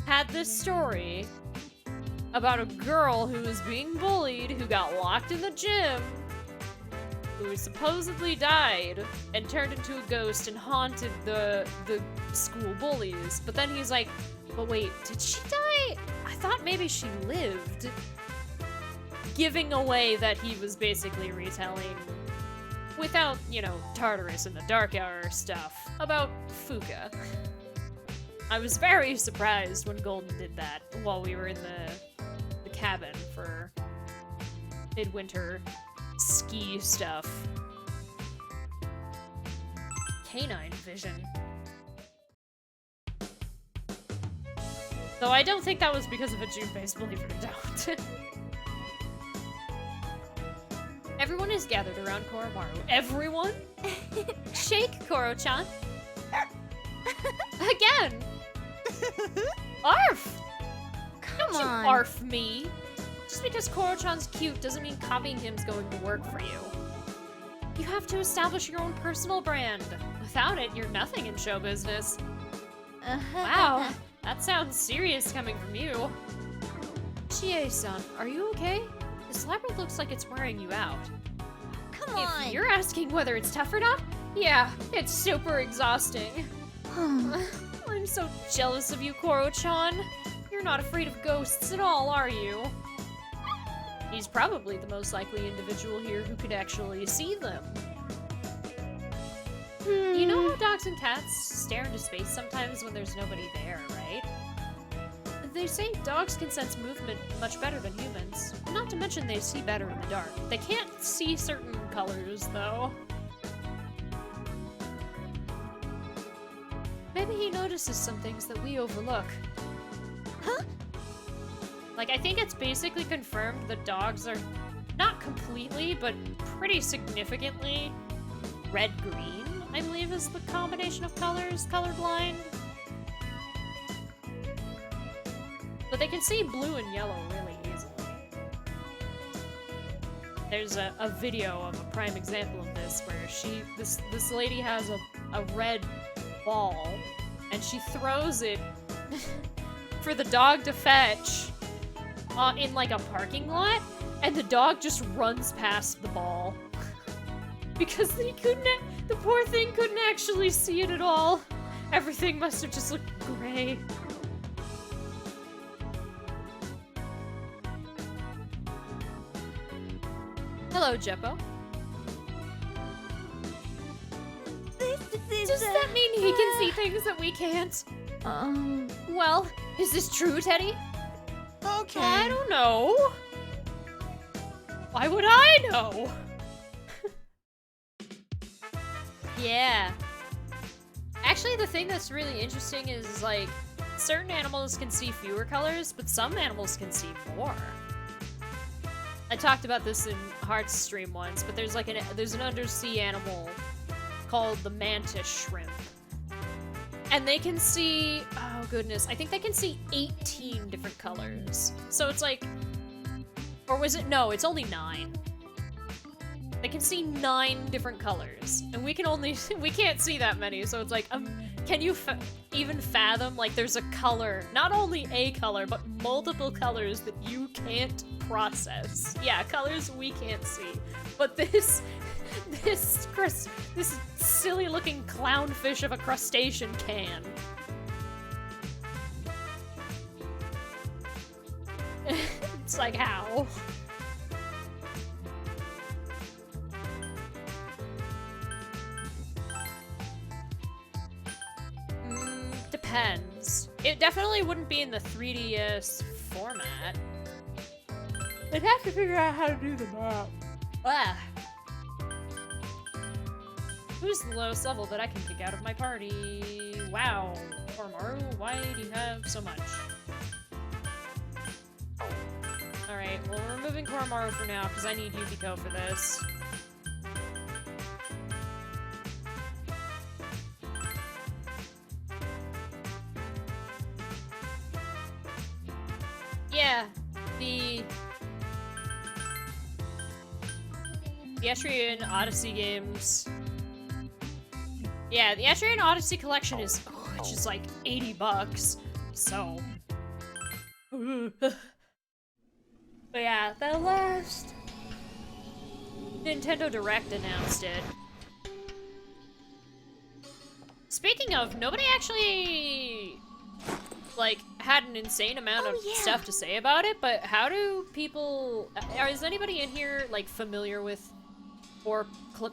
Speaker 1: had this story about a girl who was being bullied, who got locked in the gym, who supposedly died and turned into a ghost and haunted the school bullies. But then he's like, but wait, did she die? I thought maybe she lived. Giving away that he was basically retelling, without, you know, Tartarus and the Dark Hour stuff, about Fuka. I was very surprised when Golden did that while we were in the cabin for midwinter ski stuff. Canine vision. Though I don't think that was because of a June-based, believe it or don't. Everyone is gathered around Koromaru. Everyone? Shake, Koro-chan. Again! Arf!
Speaker 2: Come
Speaker 1: Don't
Speaker 2: on.
Speaker 1: you arf me. Just because Koro-chan's cute doesn't mean copying him's going to work for you. You have to establish your own personal brand. Without it, you're nothing in show business. Wow, that sounds serious coming from you. Chie-san, are you okay? This labyrinth looks like it's wearing you out.
Speaker 2: Come on.
Speaker 1: If you're asking whether it's tough or not, yeah, it's super exhausting. I'm so jealous of you, Koro-chan. You're not afraid of ghosts at all, are you? He's probably the most likely individual here who could actually see them. You know how dogs and cats stare into space sometimes when there's nobody there, right? They say dogs can sense movement much better than humans. Not to mention they see better in the dark. They can't see certain colors, though. Maybe he notices some things that we overlook.
Speaker 2: Huh?
Speaker 1: Like, I think it's basically confirmed that dogs are not completely, but pretty significantly red-green, I believe is the combination of colors, colorblind. But they can see blue and yellow really easily. There's a video of a prime example of this where this lady has a red ball and she throws it for the dog to fetch in like a parking lot, and the dog just runs past the ball because the poor thing couldn't actually see it at all. Everything must have just looked gray. Hello, Jeppo. Does that mean he can see things that we can't? Well, is this true, Teddy?
Speaker 4: Okay.
Speaker 1: I don't know. Why would I know? Yeah. Actually, the thing that's really interesting is, like, certain animals can see fewer colors, but some animals can see more. I talked about this in Heart's stream once, but there's like there's an undersea animal called the mantis shrimp. And they can see, oh goodness, I think they can see 18 different colors. So it's like, or was it, no, it's only 9. They can see 9 different colors, and we can't see that many, so it's like, can you even fathom, like, there's a color, not only a color, but multiple colors that you can't process. Yeah, colors we can't see. But this silly-looking clownfish of a crustacean can. It's like, how? Depends. It definitely wouldn't be in the 3DS format. They'd have to figure out how to do the map. Ah. Who's the lowest level that I can kick out of my party? Wow. Koromaru, why do you have so much? Alright, well, we're removing Koromaru for now, because I need Yukiko for this. Yeah, the Etrian Odyssey games. Yeah, the Etrian Odyssey collection is, it's just like $80, so. But yeah, the last Nintendo Direct announced it. Speaking of, nobody actually, like, had an insane amount of stuff to say about it, but how do people... Is anybody in here, like, familiar with or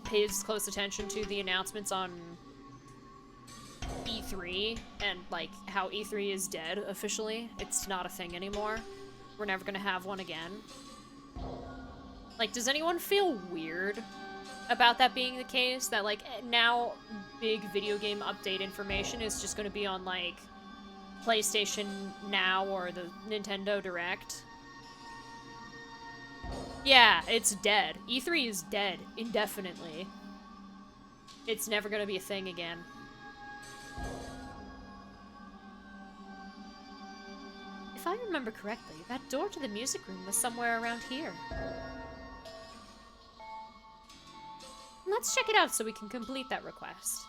Speaker 1: pays close attention to the announcements on E3 and, like, how E3 is dead officially? It's not a thing anymore. We're never gonna have one again. Like, does anyone feel weird about that being the case? That, like, now big video game update information is just gonna be on, like, PlayStation Now or the Nintendo Direct? Yeah, it's dead. E3 is dead indefinitely. It's never gonna be a thing again. If I remember correctly, that door to the music room was somewhere around here. Let's check it out so we can complete that request.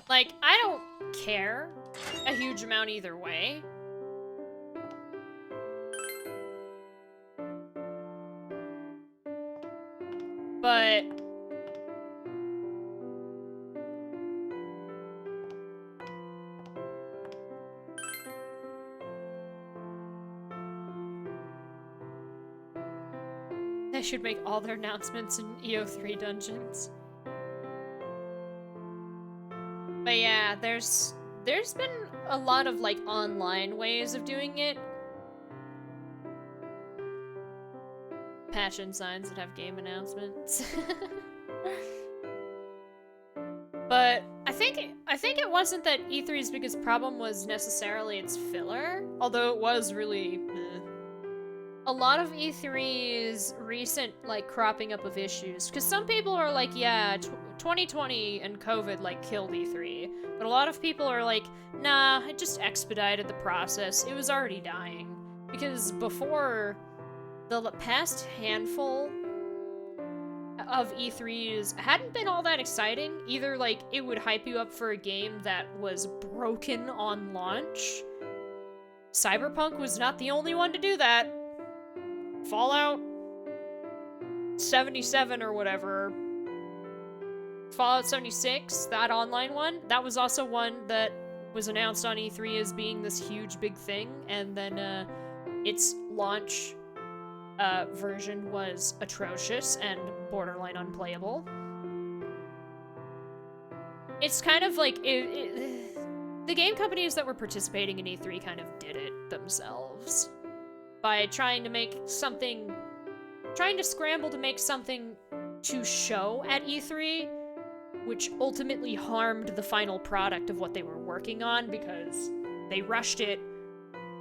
Speaker 1: Like, I don't care a huge amount either way. But they should make all their announcements in EO3 dungeons. But yeah, there's been a lot of, like, online ways of doing it. Passion signs that have game announcements. But I think it wasn't that E3's biggest problem was necessarily its filler, although it was really a lot of E3's recent, like, cropping up of issues, because some people are like, yeah, 2020 and COVID, like, killed E3, but a lot of people are like, nah, it just expedited the process. It was already dying, because before, the past handful of E3s hadn't been all that exciting. Either, like, it would hype you up for a game that was broken on launch. Cyberpunk was not the only one to do that. Fallout 77 or whatever. Fallout 76, that online one, that was also one that was announced on E3 as being this huge big thing, and then its launch version was atrocious and borderline unplayable. It's kind of like, the game companies that were participating in E3 kind of did it themselves. By trying to scramble to make something to show at E3, which ultimately harmed the final product of what they were working on because they rushed it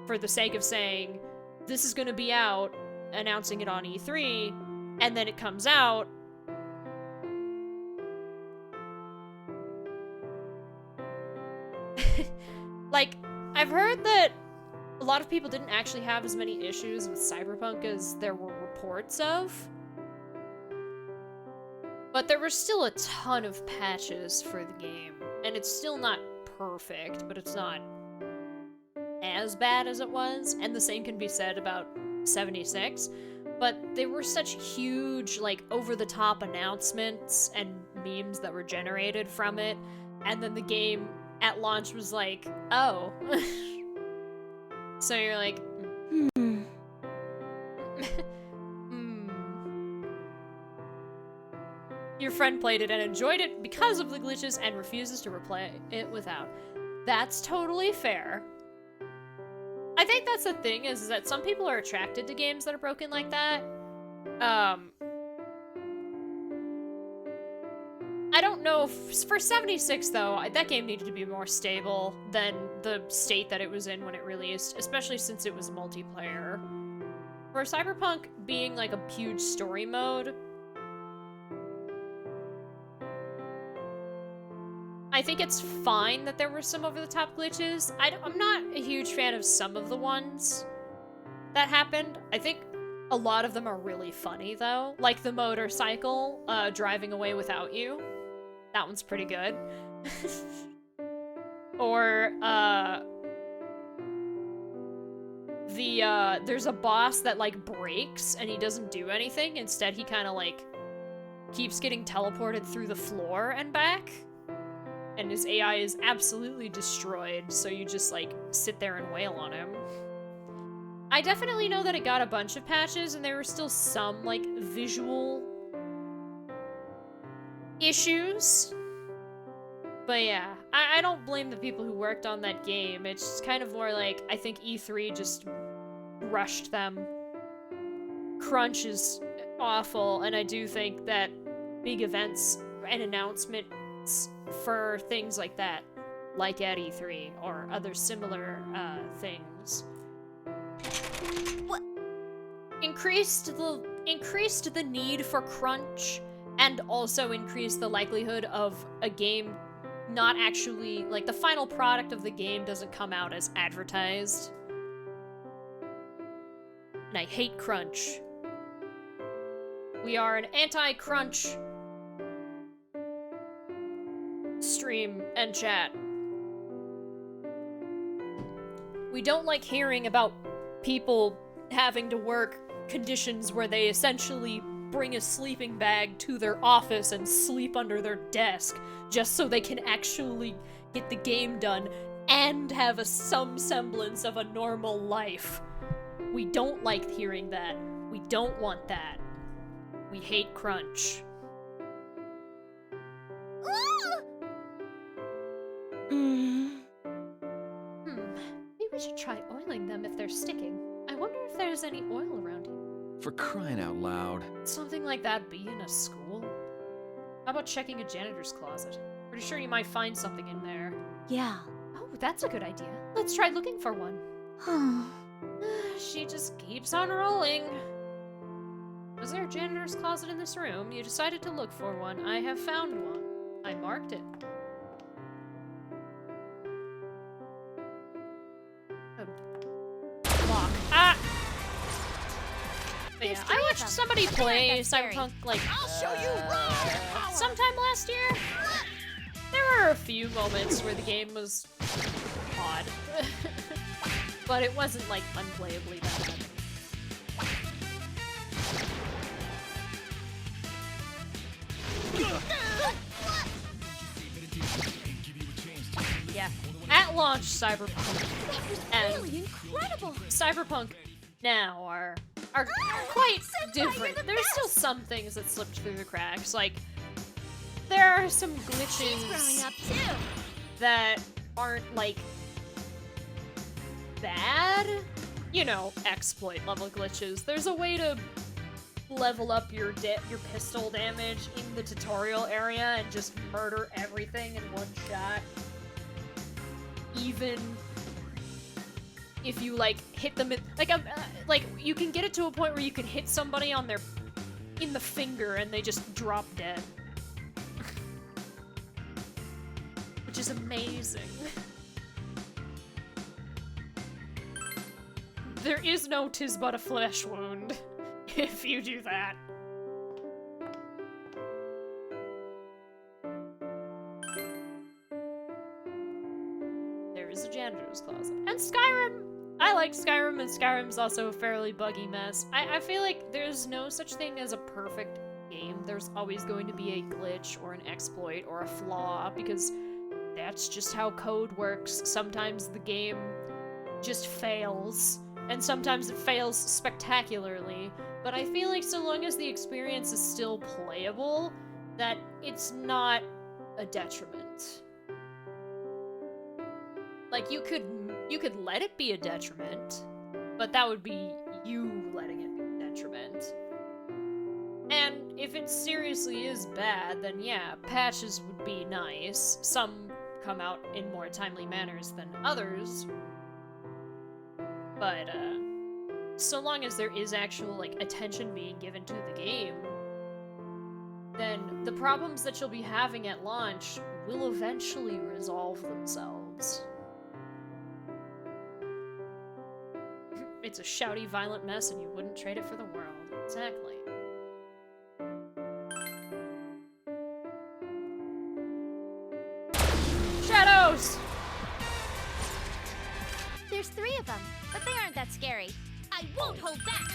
Speaker 1: for the sake of saying, this is gonna be out, announcing it on E3, and then it comes out. Like, I've heard that a lot of people didn't actually have as many issues with Cyberpunk as there were reports of. But there were still a ton of patches for the game, and it's still not perfect, but it's not as bad as it was, and the same can be said about 76, but they were such huge, like, over-the-top announcements and memes that were generated from it, and then the game at launch was like, oh. So you're like, Your friend played it and enjoyed it because of the glitches and refuses to replay it without. That's totally fair. I think that's the thing, is that some people are attracted to games that are broken like that. I don't know if, for 76 though, that game needed to be more stable than the state that it was in when it released, especially since it was multiplayer. For Cyberpunk being like a huge story mode, I think it's fine that there were some over-the-top glitches. I'm not a huge fan of some of the ones that happened. I think a lot of them are really funny, though. Like the motorcycle driving away without you. That one's pretty good. Or, there's a boss that, like, breaks and he doesn't do anything. Instead, he kind of, like, keeps getting teleported through the floor and back. And his AI is absolutely destroyed, so you just, like, sit there and wail on him. I definitely know that it got a bunch of patches, and there were still some, like, visual issues. But yeah, I don't blame the people who worked on that game. It's just kind of more like, I think E3 just rushed them. Crunch is awful, and I do think that big events and announcements for things like that, like at E3 or other similar things, increased the need for crunch, and also increased the likelihood of a game not actually, like, the final product of the game doesn't come out as advertised. And I hate crunch. We are an anti-crunch stream and chat. We don't like hearing about people having to work conditions where they essentially bring a sleeping bag to their office and sleep under their desk just so they can actually get the game done and have some semblance of a normal life. We don't like hearing that. We don't want that. We hate crunch. Maybe we should try oiling them if they're sticking. I wonder if there's any oil around here.
Speaker 5: For crying out loud.
Speaker 1: Something like that be in a school? How about checking a janitor's closet? Pretty sure you might find something in there.
Speaker 2: Yeah.
Speaker 1: Oh, that's a good idea. Let's try looking for one. She just keeps on rolling. Was there a janitor's closet in this room? You decided to look for one. I have found one. I marked it. Lock. Ah! But yeah, I watched somebody play Cyberpunk, like,
Speaker 4: I'll show you raw power.
Speaker 1: sometime last year. There were a few moments where the game was odd. But it wasn't, like, unplayably bad. Yeah. At launch, Cyberpunk and
Speaker 2: Really incredible.
Speaker 1: Cyberpunk now are quite different. There's still some things that slipped through the cracks. Like, there are some
Speaker 2: She's growing
Speaker 1: glitches
Speaker 2: up too.
Speaker 1: that aren't, like, bad. You know, exploit level glitches. There's a way to level up your pistol damage in the tutorial area and just murder everything in one shot. Even if you, like, hit them like, you can get it to a point where you can hit somebody in the finger and they just drop dead. Which is amazing. There is no 'tis but a flesh wound if you do that. There is a janitor's closet. And Skyrim! I like Skyrim, and Skyrim's also a fairly buggy mess. I feel like there's no such thing as a perfect game. There's always going to be a glitch or an exploit or a flaw, because that's just how code works. Sometimes the game just fails, and sometimes it fails spectacularly. But I feel like so long as the experience is still playable, that it's not a detriment. Like, you could let it be a detriment, but that would be you letting it be a detriment. And if it seriously is bad, then yeah, patches would be nice. Some come out in more timely manners than others. But, so long as there is actual, like, attention being given to the game, then the problems that you'll be having at launch will eventually resolve themselves. It's a shouty, violent mess, and you wouldn't trade it for the world. Exactly. Shadows!
Speaker 2: There's 3 of them, but they aren't that scary. I won't hold back!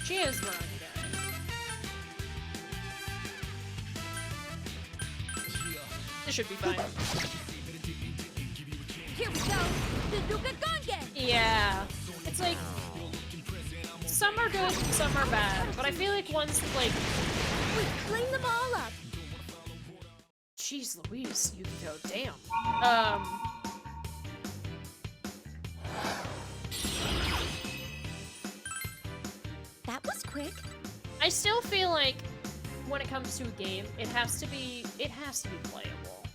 Speaker 1: She is running guy. This should be fine.
Speaker 2: Here we go! The Nuka Gongen!
Speaker 1: Yeah. It's like, some are good, some are bad, but I feel like one's like...
Speaker 2: We clean them all up!
Speaker 1: Jeez Louise, Yukiko, damn.
Speaker 2: That was quick.
Speaker 1: I still feel like when it comes to a game, it has to be playable.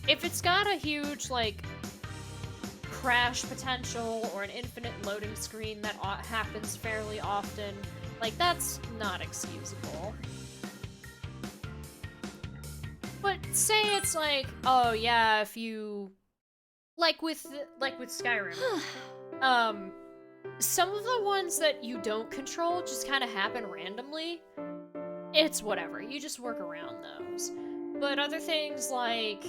Speaker 1: If it's got a huge, like, crash potential or an infinite loading screen that happens fairly often, like, that's not excusable. But say it's like, oh yeah, if you... Like with Skyrim. Some of the ones that you don't control just kind of happen randomly. It's whatever, you just work around those. But other things like,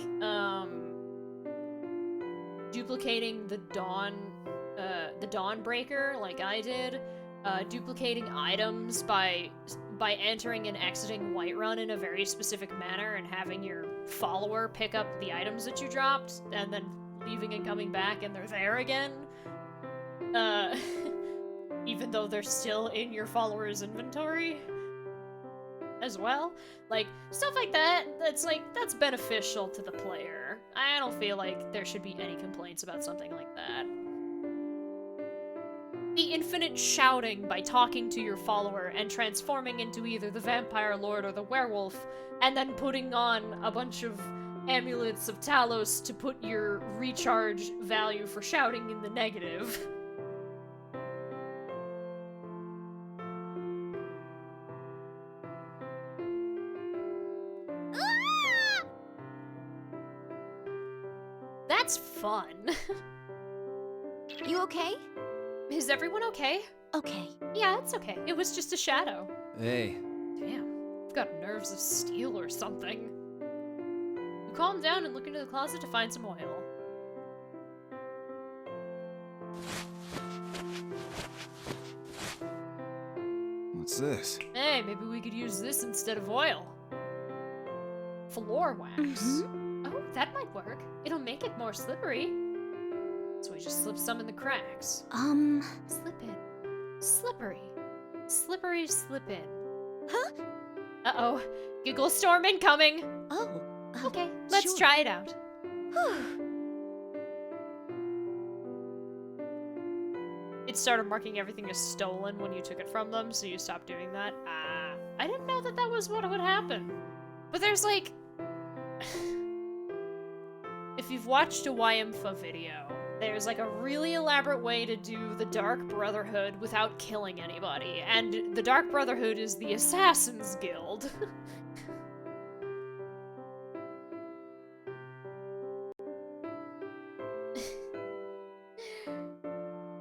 Speaker 1: duplicating the Dawnbreaker, like I did, duplicating items by entering and exiting Whiterun in a very specific manner and having your follower pick up the items that you dropped, and then leaving and coming back and they're there again. Even though they're still in your follower's inventory as well. Like, stuff like that, that's beneficial to the player. I don't feel like there should be any complaints about something like that. The infinite shouting by talking to your follower and transforming into either the vampire lord or the werewolf, and then putting on a bunch of amulets of Talos to put your recharge value for shouting in the negative. That's fun.
Speaker 2: You okay?
Speaker 1: Is everyone okay?
Speaker 2: Okay.
Speaker 1: Yeah, it's okay. It was just a shadow.
Speaker 5: Hey.
Speaker 1: Damn, I've got nerves of steel or something. You calm down and look into the closet to find some oil.
Speaker 3: What's this?
Speaker 1: Hey, maybe we could use this instead of oil. Floor wax.
Speaker 2: Mm-hmm.
Speaker 1: Oh, that might work. It'll make it more slippery. So we just slip some in the cracks. Slip in. Slippery. Slippery slip in.
Speaker 2: Huh?
Speaker 1: Uh-oh. Giggle storm incoming!
Speaker 2: Oh.
Speaker 1: Okay, let's
Speaker 2: sure.
Speaker 1: try it out. It started marking everything as stolen when you took it from them, so you stopped doing that. I didn't know that that was what would happen. But there's like... If you've watched a YMFA video, there's like a really elaborate way to do the Dark Brotherhood without killing anybody, and the Dark Brotherhood is the Assassin's Guild.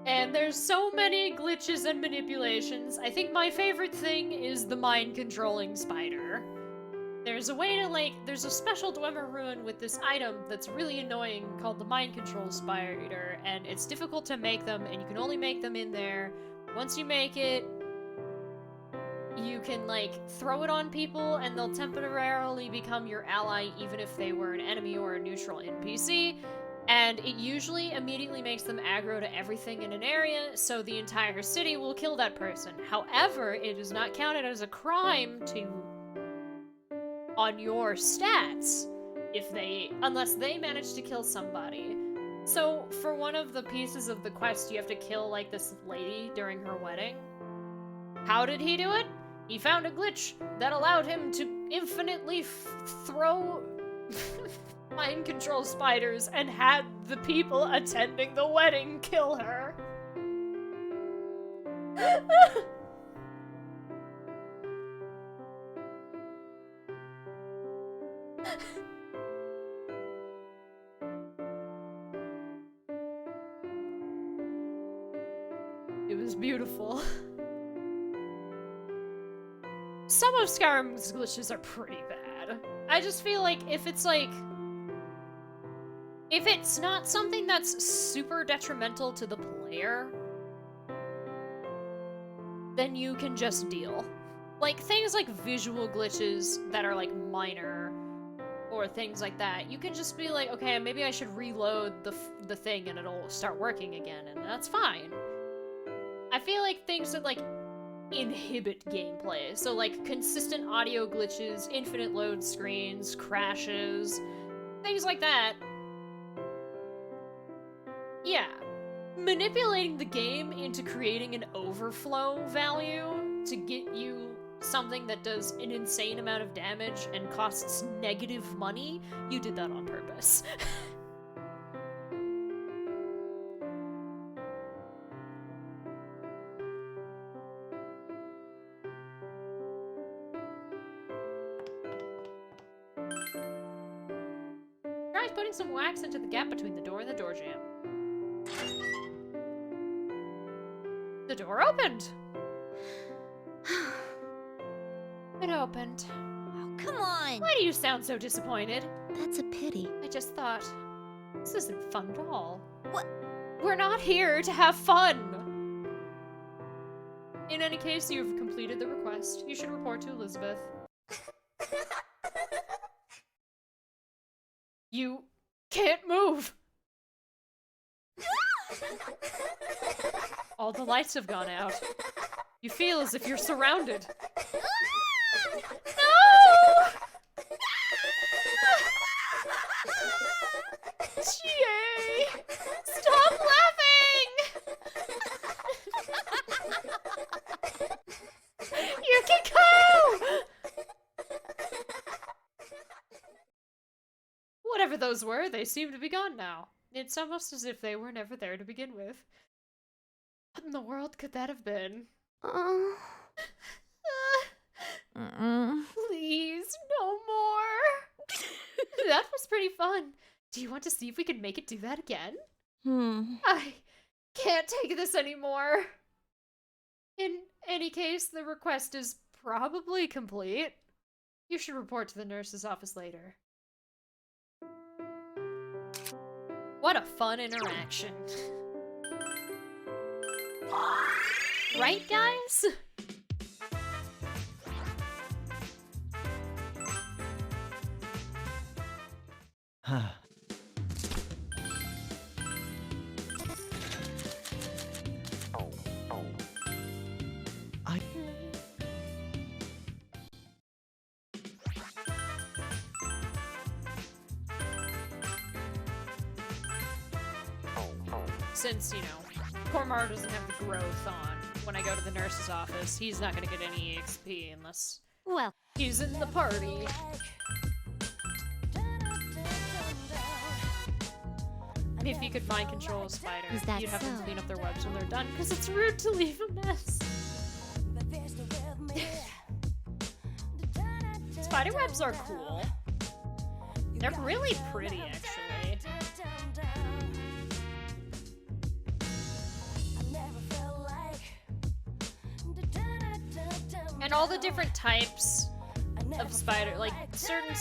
Speaker 1: And there's so many glitches and manipulations. I think my favorite thing is the mind-controlling spider. There's a way to, like, there's a special Dwemer rune with this item that's really annoying called the Mind Control Spider, and it's difficult to make them, and you can only make them in there. Once you make it, you can, like, throw it on people, and they'll temporarily become your ally even if they were an enemy or a neutral NPC, and it usually immediately makes them aggro to everything in an area, so the entire city will kill that person. However, it is not counted as a crime to... on your stats unless they manage to kill somebody. So for one of the pieces of the quest, you have to kill like this lady during her wedding. How did he do it? He found a glitch that allowed him to infinitely throw mind control spiders and had the people attending the wedding kill her. It was beautiful. Some of Skyrim's glitches are pretty bad. I just feel like if it's not something that's super detrimental to the player, then you can just deal. Like, things like visual glitches that are, like, minor, or things like that, you can just be like, okay, maybe I should reload the thing and it'll start working again, and that's fine. I feel like things that, like, inhibit gameplay, so, like, consistent audio glitches, infinite load screens, crashes, things like that. Yeah. Manipulating the game into creating an overflow value to get you something that does an insane amount of damage and costs negative money, you did that on purpose. Try putting some wax into the gap between the door and the door jamb. The door opened! It opened.
Speaker 2: Oh, come on!
Speaker 1: Why do you sound so disappointed?
Speaker 2: That's a pity.
Speaker 1: I just thought, this isn't fun at all.
Speaker 2: What?
Speaker 1: We're not here to have fun! In any case, you've completed the request. You should report to Elizabeth. You can't move! All the lights have gone out. You feel as if you're surrounded. No! Jay! Stop laughing! Yukiko! Whatever those were, they seem to be gone now. It's almost as if they were never there to begin with. What in the world could that have been? Please, no more. That was pretty fun. Do you want to see if we can make it do that again? I can't take this anymore. In any case, the request is probably complete. You should report to the nurse's office later. What a fun interaction. Right, guys? Since, you know, Cormar doesn't have the growth on when I go to the nurse's office, he's not gonna get any EXP unless
Speaker 2: Well,
Speaker 1: he's in the party. If you could find control of Spider,
Speaker 2: Is that
Speaker 1: you'd have them
Speaker 2: so?
Speaker 1: clean up their webs when they're done, because it's rude to leave a mess. Spider webs are cool. They're really pretty, actually. And all the different types of spider, like certain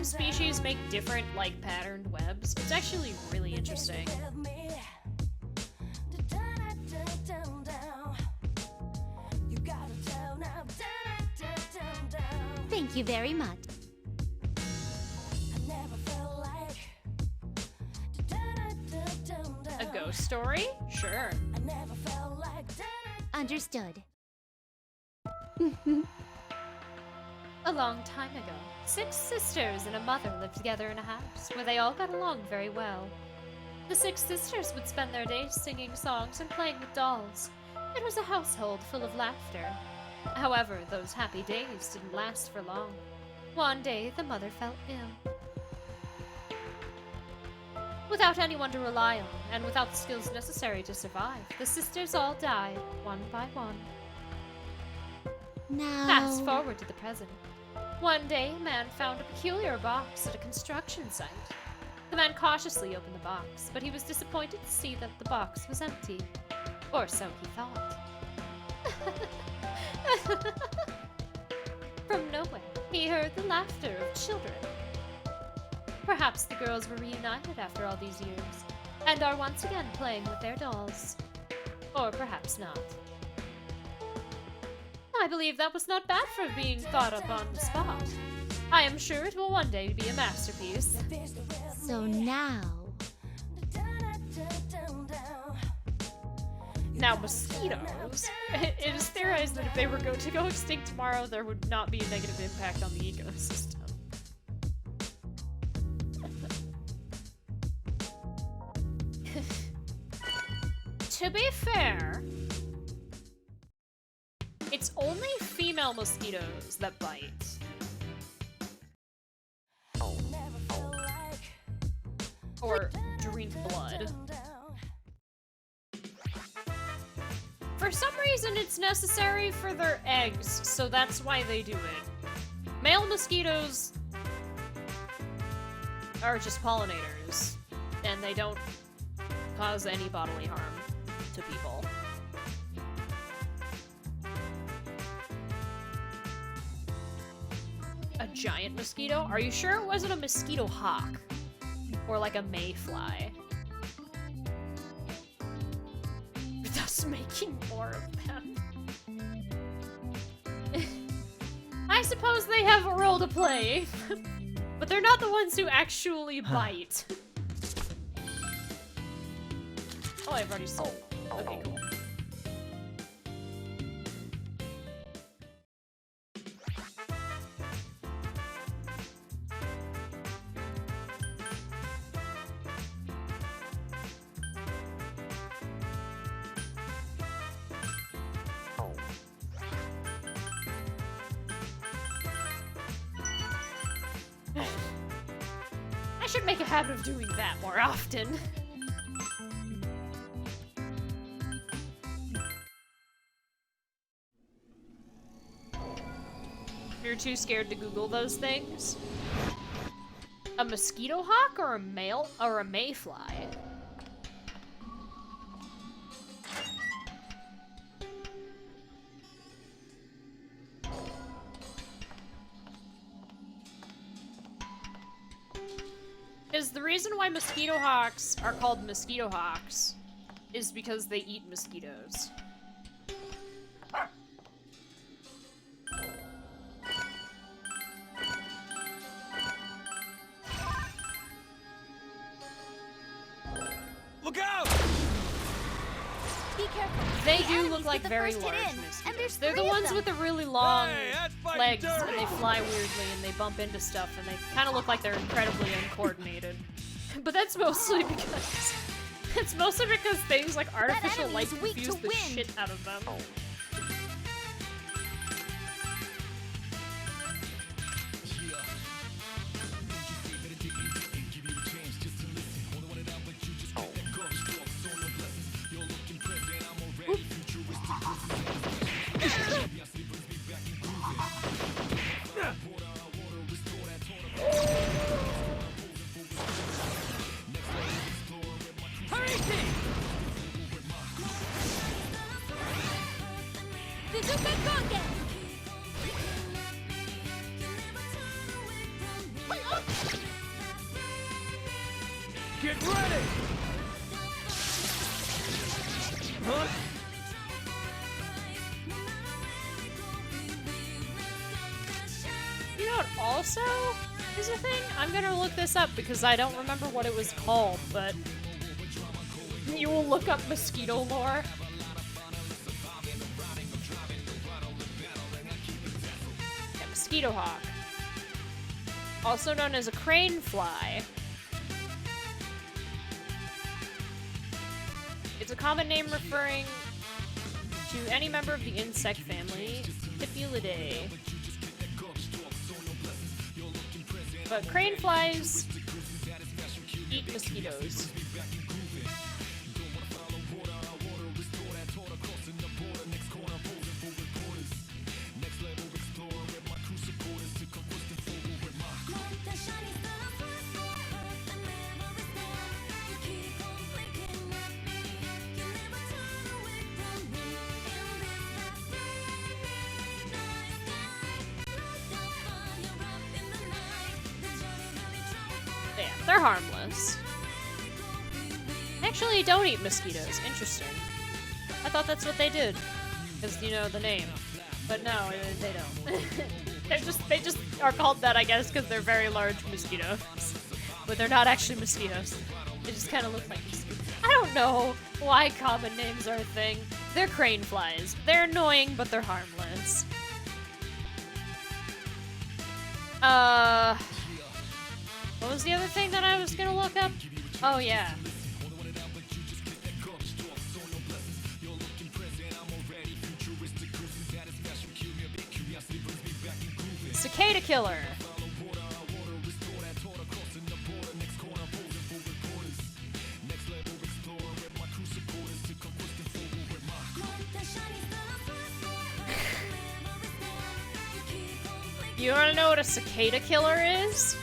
Speaker 1: species make different like patterned webs. It's actually really interesting.
Speaker 2: thank you very much.
Speaker 1: A ghost story? Sure.
Speaker 2: Understood.
Speaker 1: A long time ago, 6 sisters and a mother lived together in a house where they all got along very well. The 6 sisters would spend their days singing songs and playing with dolls. It was a household full of laughter. However, those happy days didn't last for long. One day, the mother fell ill. Without anyone to rely on, and without the skills necessary to survive, the sisters all died, one by one.
Speaker 2: Now...
Speaker 1: Fast forward to the present. One day, a man found a peculiar box at a construction site. The man cautiously opened the box, but he was disappointed to see that the box was empty. Or so he thought. From nowhere, he heard the laughter of children. Perhaps the girls were reunited after all these years, and are once again playing with their dolls. Or perhaps not. I believe that was not bad for being thought up on the spot. I am sure it will one day be a masterpiece.
Speaker 2: So now...
Speaker 1: Now, mosquitoes. It is theorized that if they were to go extinct tomorrow, there would not be a negative impact on the ecosystem. To be fair, it's only female mosquitoes that bite. Or drink blood. For some reason, it's necessary for their eggs, so that's why they do it. Male mosquitoes are just pollinators, and they don't cause any bodily harm to people. A giant mosquito? Are you sure it wasn't a mosquito hawk? Or like a mayfly? Thus making more of them. I suppose they have a role to play. But they're not the ones who actually bite. Oh, I've already sold. Okay, cool. I should make a habit of doing that more often. You're too scared to Google those things? A mosquito hawk or a male or a mayfly? Is the reason why mosquito hawks are called mosquito hawks is because they eat mosquitoes.
Speaker 3: Look out!
Speaker 2: Be careful.
Speaker 1: They
Speaker 2: The
Speaker 1: do
Speaker 2: enemies
Speaker 1: look like
Speaker 2: get the
Speaker 1: very
Speaker 2: first
Speaker 1: large
Speaker 2: hit in,
Speaker 1: mosquitoes.
Speaker 2: and there's
Speaker 1: They're the
Speaker 2: three of
Speaker 1: ones
Speaker 2: them.
Speaker 1: with the really long
Speaker 3: Hey, that's fighting
Speaker 1: legs,
Speaker 3: dirty.
Speaker 1: and they fly weirdly, and they bump into stuff, and they kind of look like they're incredibly uncoordinated. But that's mostly because... It's mostly because things like artificial
Speaker 2: enemy
Speaker 1: light
Speaker 2: is weak
Speaker 1: confuse
Speaker 2: to
Speaker 1: the
Speaker 2: wind.
Speaker 1: shit out of them.
Speaker 3: Get ready! Huh?
Speaker 1: You know what also is a thing? I'm gonna look this up because I don't remember what it was called, but you will look up mosquito lore. Yeah, mosquito hawk. Also known as a crane fly. It's a common name referring to any member of the insect family, Tipulidae. But crane flies eat mosquitoes. They're harmless. Actually, don't eat mosquitoes. Interesting. I thought that's what they did. Because, you know, the name. But no, they don't. they just are called that, I guess, because they're very large mosquitoes. But they're not actually mosquitoes. They just kind of look like mosquitoes. I don't know why common names are a thing. They're crane flies. They're annoying, but they're harmless. What was the other thing that I was gonna look up? Oh, yeah. Cicada killer. You wanna know what a cicada killer is?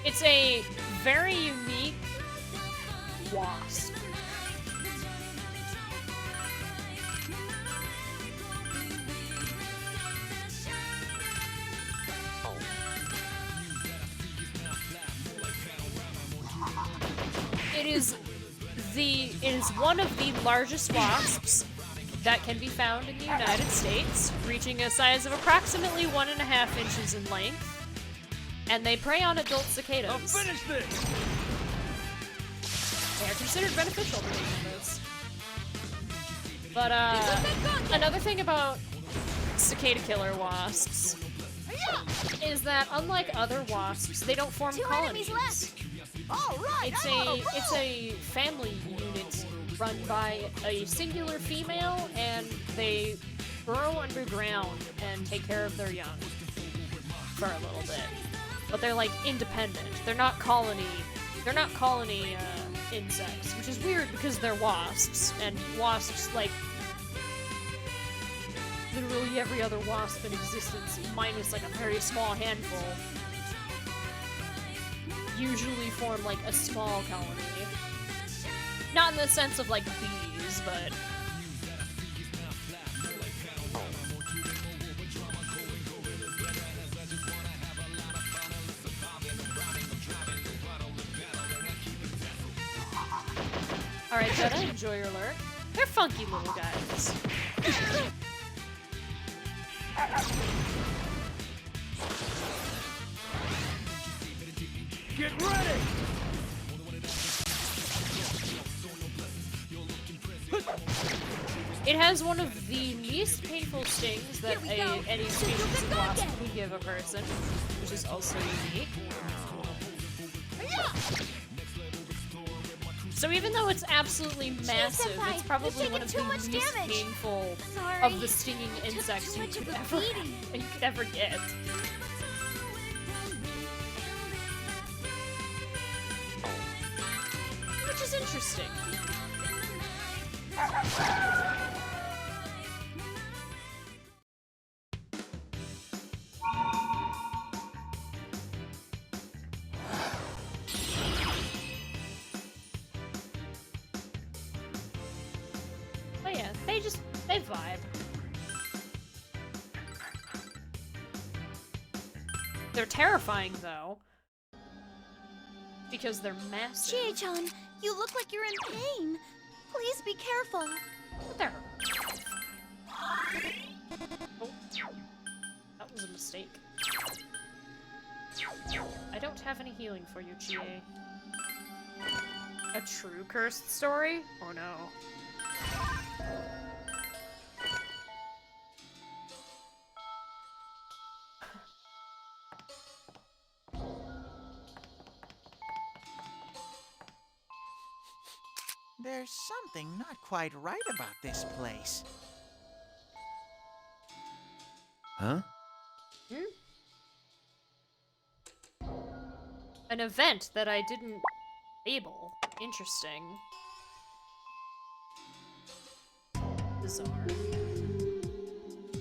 Speaker 1: It's a very unique wasp. It is one of the largest wasps that can be found in the United States, reaching a size of approximately 1.5 inches in length, and they prey on adult cicadas.
Speaker 3: I'll finish this.
Speaker 1: They are considered beneficial to humans. But another thing about cicada killer wasps is that unlike other wasps, they don't form colonies.
Speaker 4: All right,
Speaker 1: It's a family unit run by a singular female, and they burrow underground and take care of their young for a little bit. But they're like independent. They're not colony insects, which is weird because they're wasps, and wasps, like, literally every other wasp in existence, minus like a very small handful, usually form like a small colony. Not in the sense of like bees, but alright, Jetta, enjoy your lurk. They're funky little guys.
Speaker 3: Get ready!
Speaker 1: It has one of the least painful stings that any species of wasp can give a person, which is also unique. So even though it's absolutely massive, it's probably one of the least painful of the stinging insects you could ever get. Which is interesting. But yeah, they vibe. They're terrifying though, because they're massive.
Speaker 2: Chie-chan, you look like you're in pain. Please be careful.
Speaker 1: What the hell? Oh, that was a mistake. I don't have any healing for you, Chie. A true cursed story? Oh no.
Speaker 4: There's something not quite right about this place.
Speaker 5: Huh?
Speaker 1: An event that I didn't label. Interesting. Bizarre.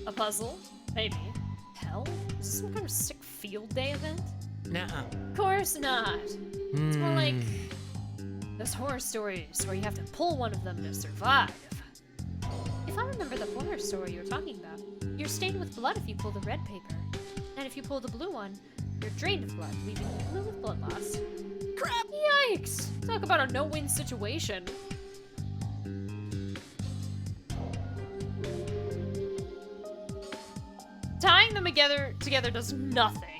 Speaker 1: A puzzle? Maybe. Hell? Is this some kind of sick field day event?
Speaker 4: Nuh-uh.
Speaker 1: Of course not. It's more like those horror stories where you have to pull one of them to survive. If I remember the horror story you're talking about, you're stained with blood if you pull the red paper. And if you pull the blue one, You're drained of blood, leaving you blue with blood loss.
Speaker 4: Crap!
Speaker 1: Yikes! Talk about a no-win situation. Tying them together does nothing.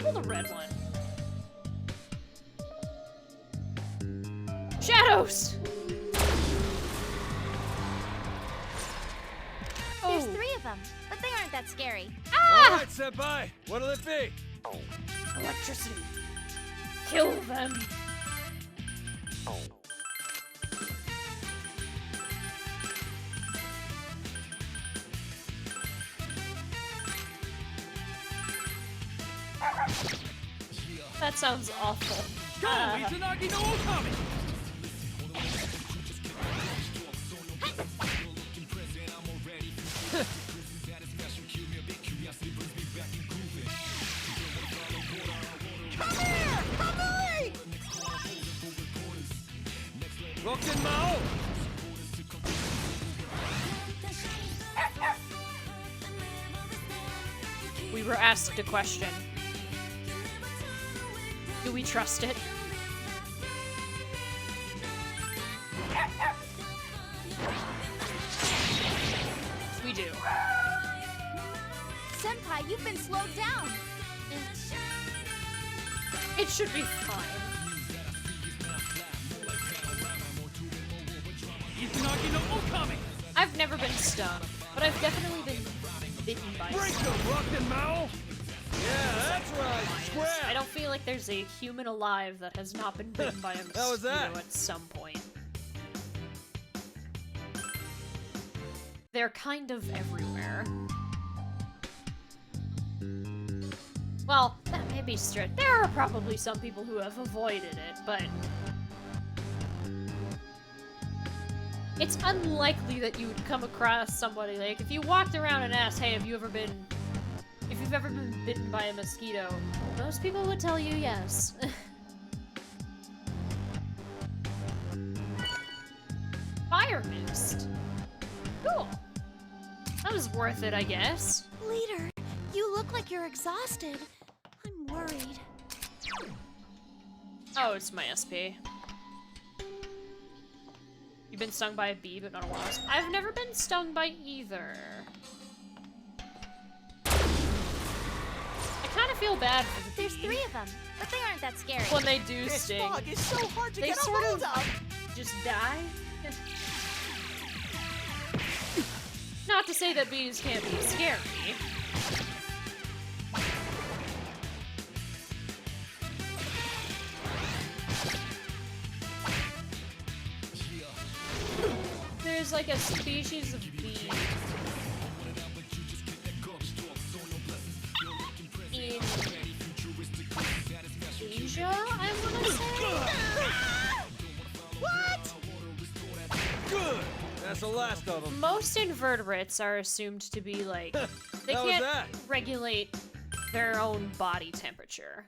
Speaker 1: Pull the red one. Shadows!
Speaker 2: There's 3 of them, but they aren't that scary.
Speaker 1: Ah!
Speaker 3: All right, Senpai. What'll it be?
Speaker 1: Electricity. Kill them. That sounds awful.
Speaker 3: Go, Izanagi no Okami! Rockin' Mao!
Speaker 1: We were asked a question. Do we trust it? We do.
Speaker 2: Senpai, you've been slowed down.
Speaker 1: It should be fine.
Speaker 3: Izanagi no Okami!
Speaker 1: I've never been stung, but I've definitely been bitten by
Speaker 3: Break
Speaker 1: something.
Speaker 3: them, Rockin' Mao! Yeah, that's right. Square!
Speaker 1: I don't feel like there's a human alive that has not been bitten by a
Speaker 3: How was
Speaker 1: mosquito
Speaker 3: that?
Speaker 1: at some point. They're kind of everywhere. Well, that may be strict. There are probably some people who have avoided it, but it's unlikely that you would come across somebody, like, if you walked around and asked, hey, if you've ever been bitten by a mosquito, most people would tell you yes. Fire mist. Cool. That was worth it, I guess.
Speaker 2: Leader, you look like you're exhausted. I'm worried.
Speaker 1: Oh, it's my SP. You've been stung by a bee, but not a wasp. I've never been stung by either. I kind of feel bad for the
Speaker 2: There's
Speaker 1: bee.
Speaker 2: 3 of them, but they aren't that scary.
Speaker 1: When they do
Speaker 4: This
Speaker 1: sting,
Speaker 4: fog is so hard to
Speaker 1: they
Speaker 4: get a
Speaker 1: sort
Speaker 4: hold
Speaker 1: of
Speaker 4: of.
Speaker 1: just die. Not to say that bees can't be scary. There's like a species of bee in Asia, I wanna say?
Speaker 4: What?
Speaker 3: Good! That's the last of them.
Speaker 1: Most invertebrates are assumed to be like, they
Speaker 3: How was
Speaker 1: can't
Speaker 3: that?
Speaker 1: regulate their own body temperature.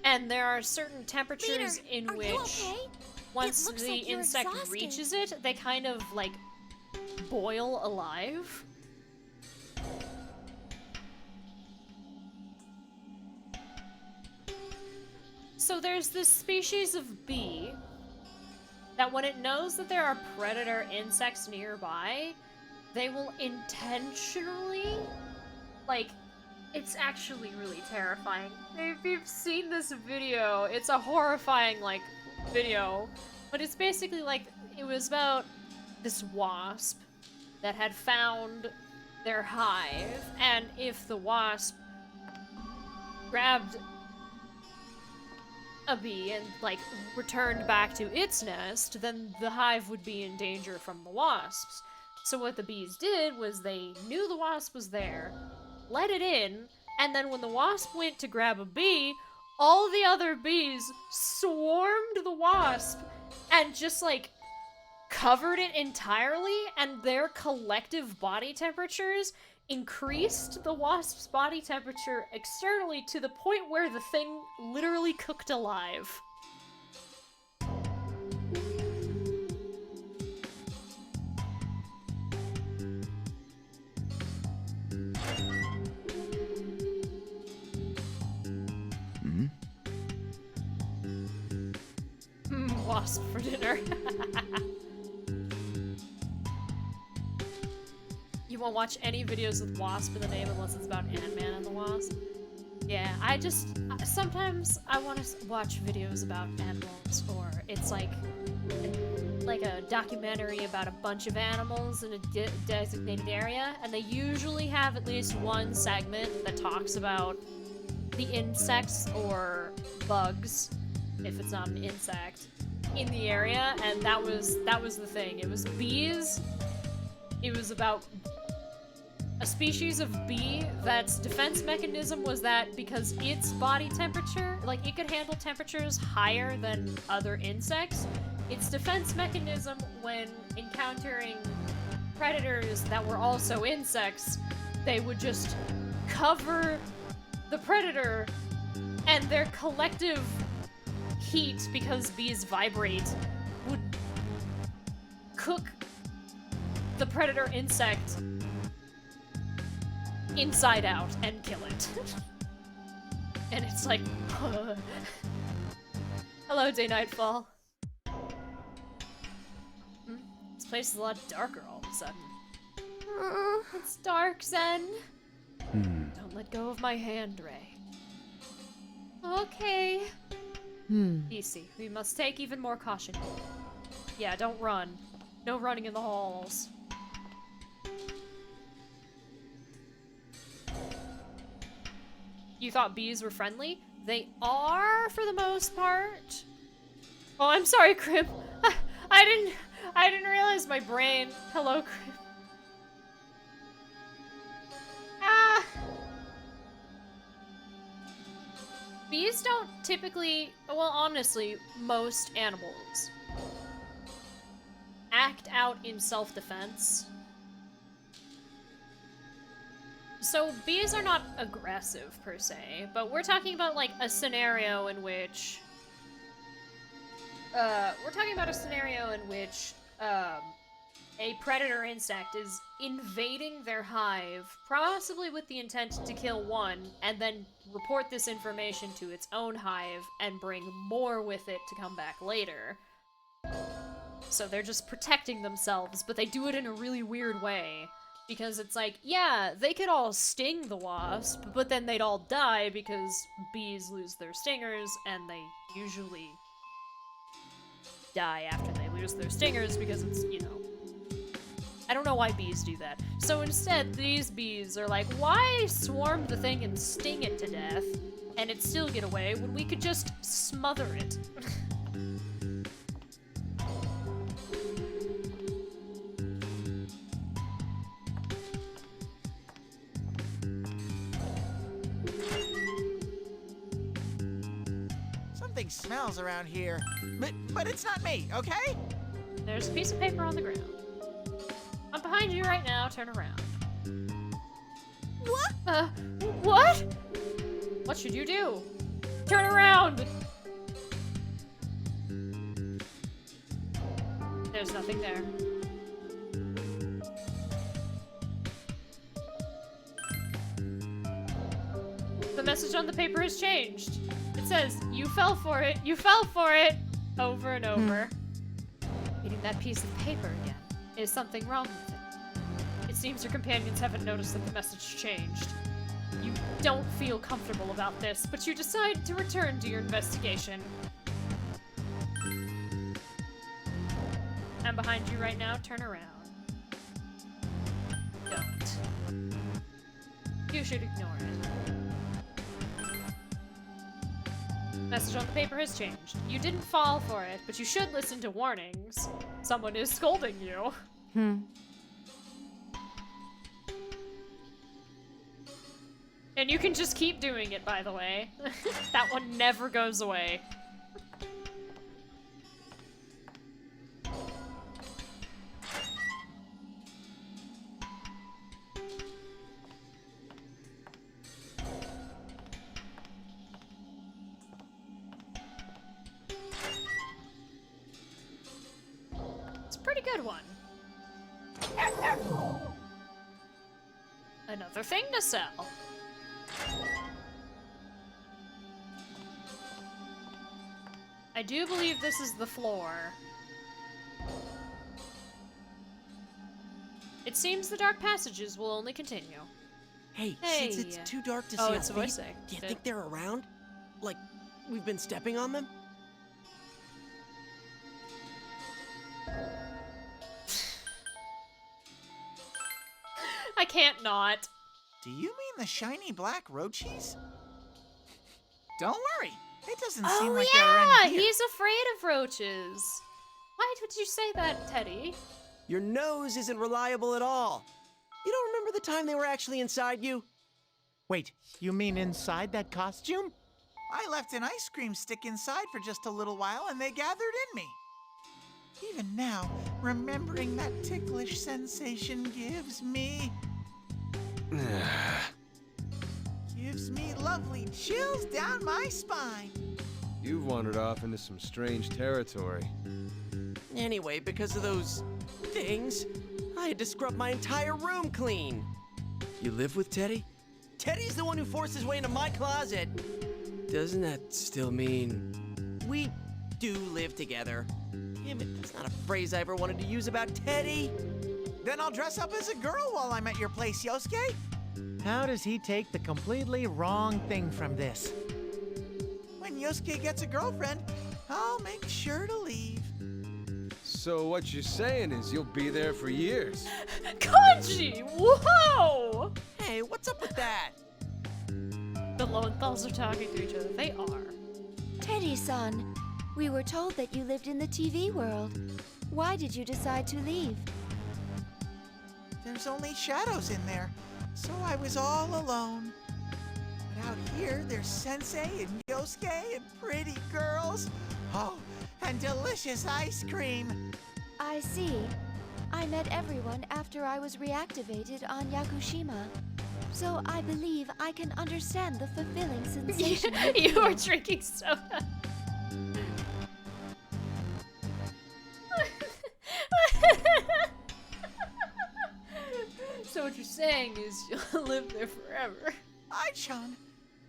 Speaker 1: And there are certain temperatures
Speaker 2: Leader,
Speaker 1: in
Speaker 2: are
Speaker 1: which
Speaker 2: you okay?
Speaker 1: once
Speaker 2: looks
Speaker 1: the
Speaker 2: like you're
Speaker 1: insect
Speaker 2: exhausted.
Speaker 1: reaches it, they kind of like boil alive. So there's this species of bee that when it knows that there are predator insects nearby, they will intentionally, like, it's actually really terrifying. If you've seen this video, it's a horrifying, like, video. But it's basically like, it was about this wasp that had found their hive, and if the wasp grabbed a bee and, like, returned back to its nest, then the hive would be in danger from the wasps. So what the bees did was they knew the wasp was there, let it in, and then when the wasp went to grab a bee, all the other bees swarmed the wasp and just, like, covered it entirely, and their collective body temperatures increased the wasp's body temperature externally to the point where the thing literally cooked alive. wasp for dinner. You won't watch any videos with wasp in the name unless it's about Ant-Man and the Wasp. Yeah, sometimes I want to watch videos about animals, or it's like a documentary about a bunch of animals in a designated area, and they usually have at least one segment that talks about the insects or bugs, if it's not an insect, in the area, and that was the thing. It was bees. It was about a species of bee that's defense mechanism was that because its body temperature, like it could handle temperatures higher than other insects, its defense mechanism when encountering predators that were also insects, they would just cover the predator, and their collective heat, because bees vibrate, would cook the predator insect inside out and kill it. And it's like, hello, Day Nightfall. This place is a lot darker all of a sudden. It's dark, Zen. Don't let go of my hand, Ray. Okay. Easy. We must take even more caution. Yeah, don't run. No running in the halls. You thought bees were friendly? They are, for the most part. Oh, I'm sorry, Crib. I didn't realize my brain. Hello, Crib. Bees don't typically, well, honestly, most animals act out in self-defense. So bees are not aggressive per se, but we're talking about like a scenario in which a predator insect is invading their hive, possibly with the intent to kill one, and then report this information to its own hive and bring more with it to come back later. So they're just protecting themselves, but they do it in a really weird way. Because it's like, yeah, they could all sting the wasp, but then they'd all die because bees lose their stingers, and they usually die after they lose their stingers because it's, you know, I don't know why bees do that. So instead, these bees are like, why swarm the thing and sting it to death, and it still get away when we could just smother it?
Speaker 4: Something smells around here, but it's not me, okay?
Speaker 1: There's a piece of paper on the ground. I'm behind you right now, turn around.
Speaker 2: What?
Speaker 1: What? What should you do? Turn around! There's nothing there. The message on the paper has changed. It says, you fell for it, over and over. Reading that piece of paper again. Is something wrong with it? It seems your companions haven't noticed that the message changed. You don't feel comfortable about this, but you decide to return to your investigation. I'm behind you right now, turn around. Don't. You should ignore it. Message on the paper has changed. You didn't fall for it, but you should listen to warnings. Someone is scolding you. And you can just keep doing it, by the way. That one never goes away. Pretty good one. Another thing to sell. I do believe this is the floor. It seems the dark passages will only continue.
Speaker 6: Hey,
Speaker 1: Hey.
Speaker 6: since it's too dark to
Speaker 1: Oh,
Speaker 6: see
Speaker 1: it's
Speaker 6: our
Speaker 1: voice
Speaker 6: feet,
Speaker 1: acting.
Speaker 6: do you think they're around? Like, we've been stepping on them?
Speaker 1: I can't not.
Speaker 4: Do you mean the shiny black roaches? Don't worry. It doesn't seem
Speaker 1: Oh
Speaker 4: like there are
Speaker 1: yeah,
Speaker 4: any here.
Speaker 1: he's afraid of roaches. Why would you say that, Teddy?
Speaker 6: Your nose isn't reliable at all. You don't remember the time they were actually inside you?
Speaker 7: Wait, you mean inside that costume?
Speaker 4: I left an ice cream stick inside for just a little while and they gathered in me. Even now, remembering that ticklish sensation gives me lovely chills down my spine.
Speaker 3: You've wandered off into some strange territory.
Speaker 6: Anyway, because of those things, I had to scrub my entire room clean. You live with Teddy? Teddy's the one who forced his way into my closet. Doesn't that still mean we do live together? Damn it, that's not a phrase I ever wanted to use about Teddy.
Speaker 4: Then I'll dress up as a girl while I'm at your place, Yosuke.
Speaker 7: How does he take the completely wrong thing from this?
Speaker 4: When Yosuke gets a girlfriend, I'll make sure to leave.
Speaker 3: So what you're saying is you'll be there for years.
Speaker 1: Kanji! Whoa!
Speaker 6: Hey, what's up with that?
Speaker 1: The Lowenthal's are talking to each other. They are.
Speaker 2: Teddy-san, we were told that you lived in the TV world. Why did you decide to leave?
Speaker 4: There's only shadows in there, so I was all alone. But out here, there's Sensei and Yosuke and pretty girls. Oh, and delicious ice cream.
Speaker 2: I see. I met everyone after I was reactivated on Yakushima. So I believe I can understand the fulfilling sensation.
Speaker 1: You are drinking soda. So what you're saying is you'll live there forever.
Speaker 4: Ai-chan,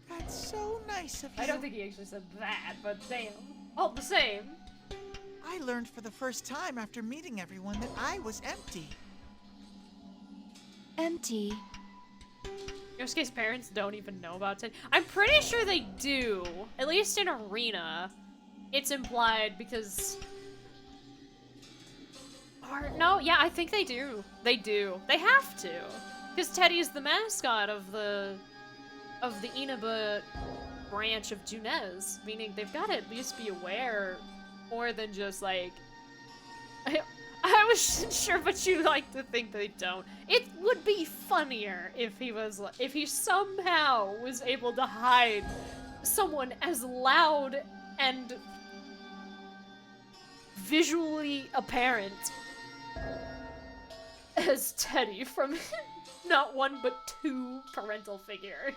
Speaker 4: that's so nice of you.
Speaker 1: I don't think he actually said that, but damn. All the same.
Speaker 4: I learned for the first time after meeting everyone that I was empty.
Speaker 2: Empty.
Speaker 1: Yosuke's parents don't even know about Teddy. I'm pretty sure they do. At least in Arena. It's implied because... Or, no, yeah, I think they do. They do. They have to. Because Teddy's the mascot of the Inaba branch of Junez. Meaning they've got to at least be aware more than just like... I wasn't sure, but you like to think they don't. It would be funnier if he somehow was able to hide someone as loud and visually apparent as Teddy from not one but two parental figures.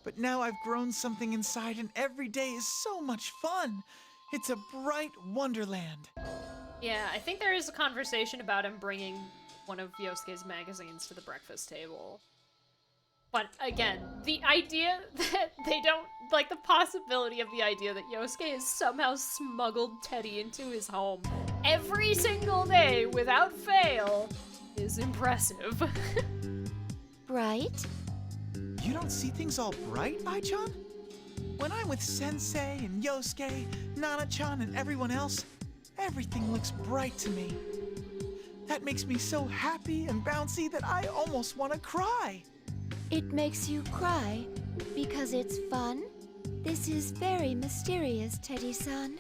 Speaker 4: But now I've grown something inside and every day is so much fun. It's a bright wonderland.
Speaker 1: Yeah, I think there is a conversation about him bringing one of Yosuke's magazines to the breakfast table. But again, the idea that they don't, like the possibility of the idea that Yosuke has somehow smuggled Teddy into his home every single day without fail is impressive.
Speaker 2: Bright?
Speaker 4: You don't see things all bright, Ai-chan? When I'm with Sensei and Yosuke, Nana-chan and everyone else, everything looks bright to me. That makes me so happy and bouncy that I almost want to cry.
Speaker 2: It makes you cry because it's fun? This is very mysterious, Teddy-san.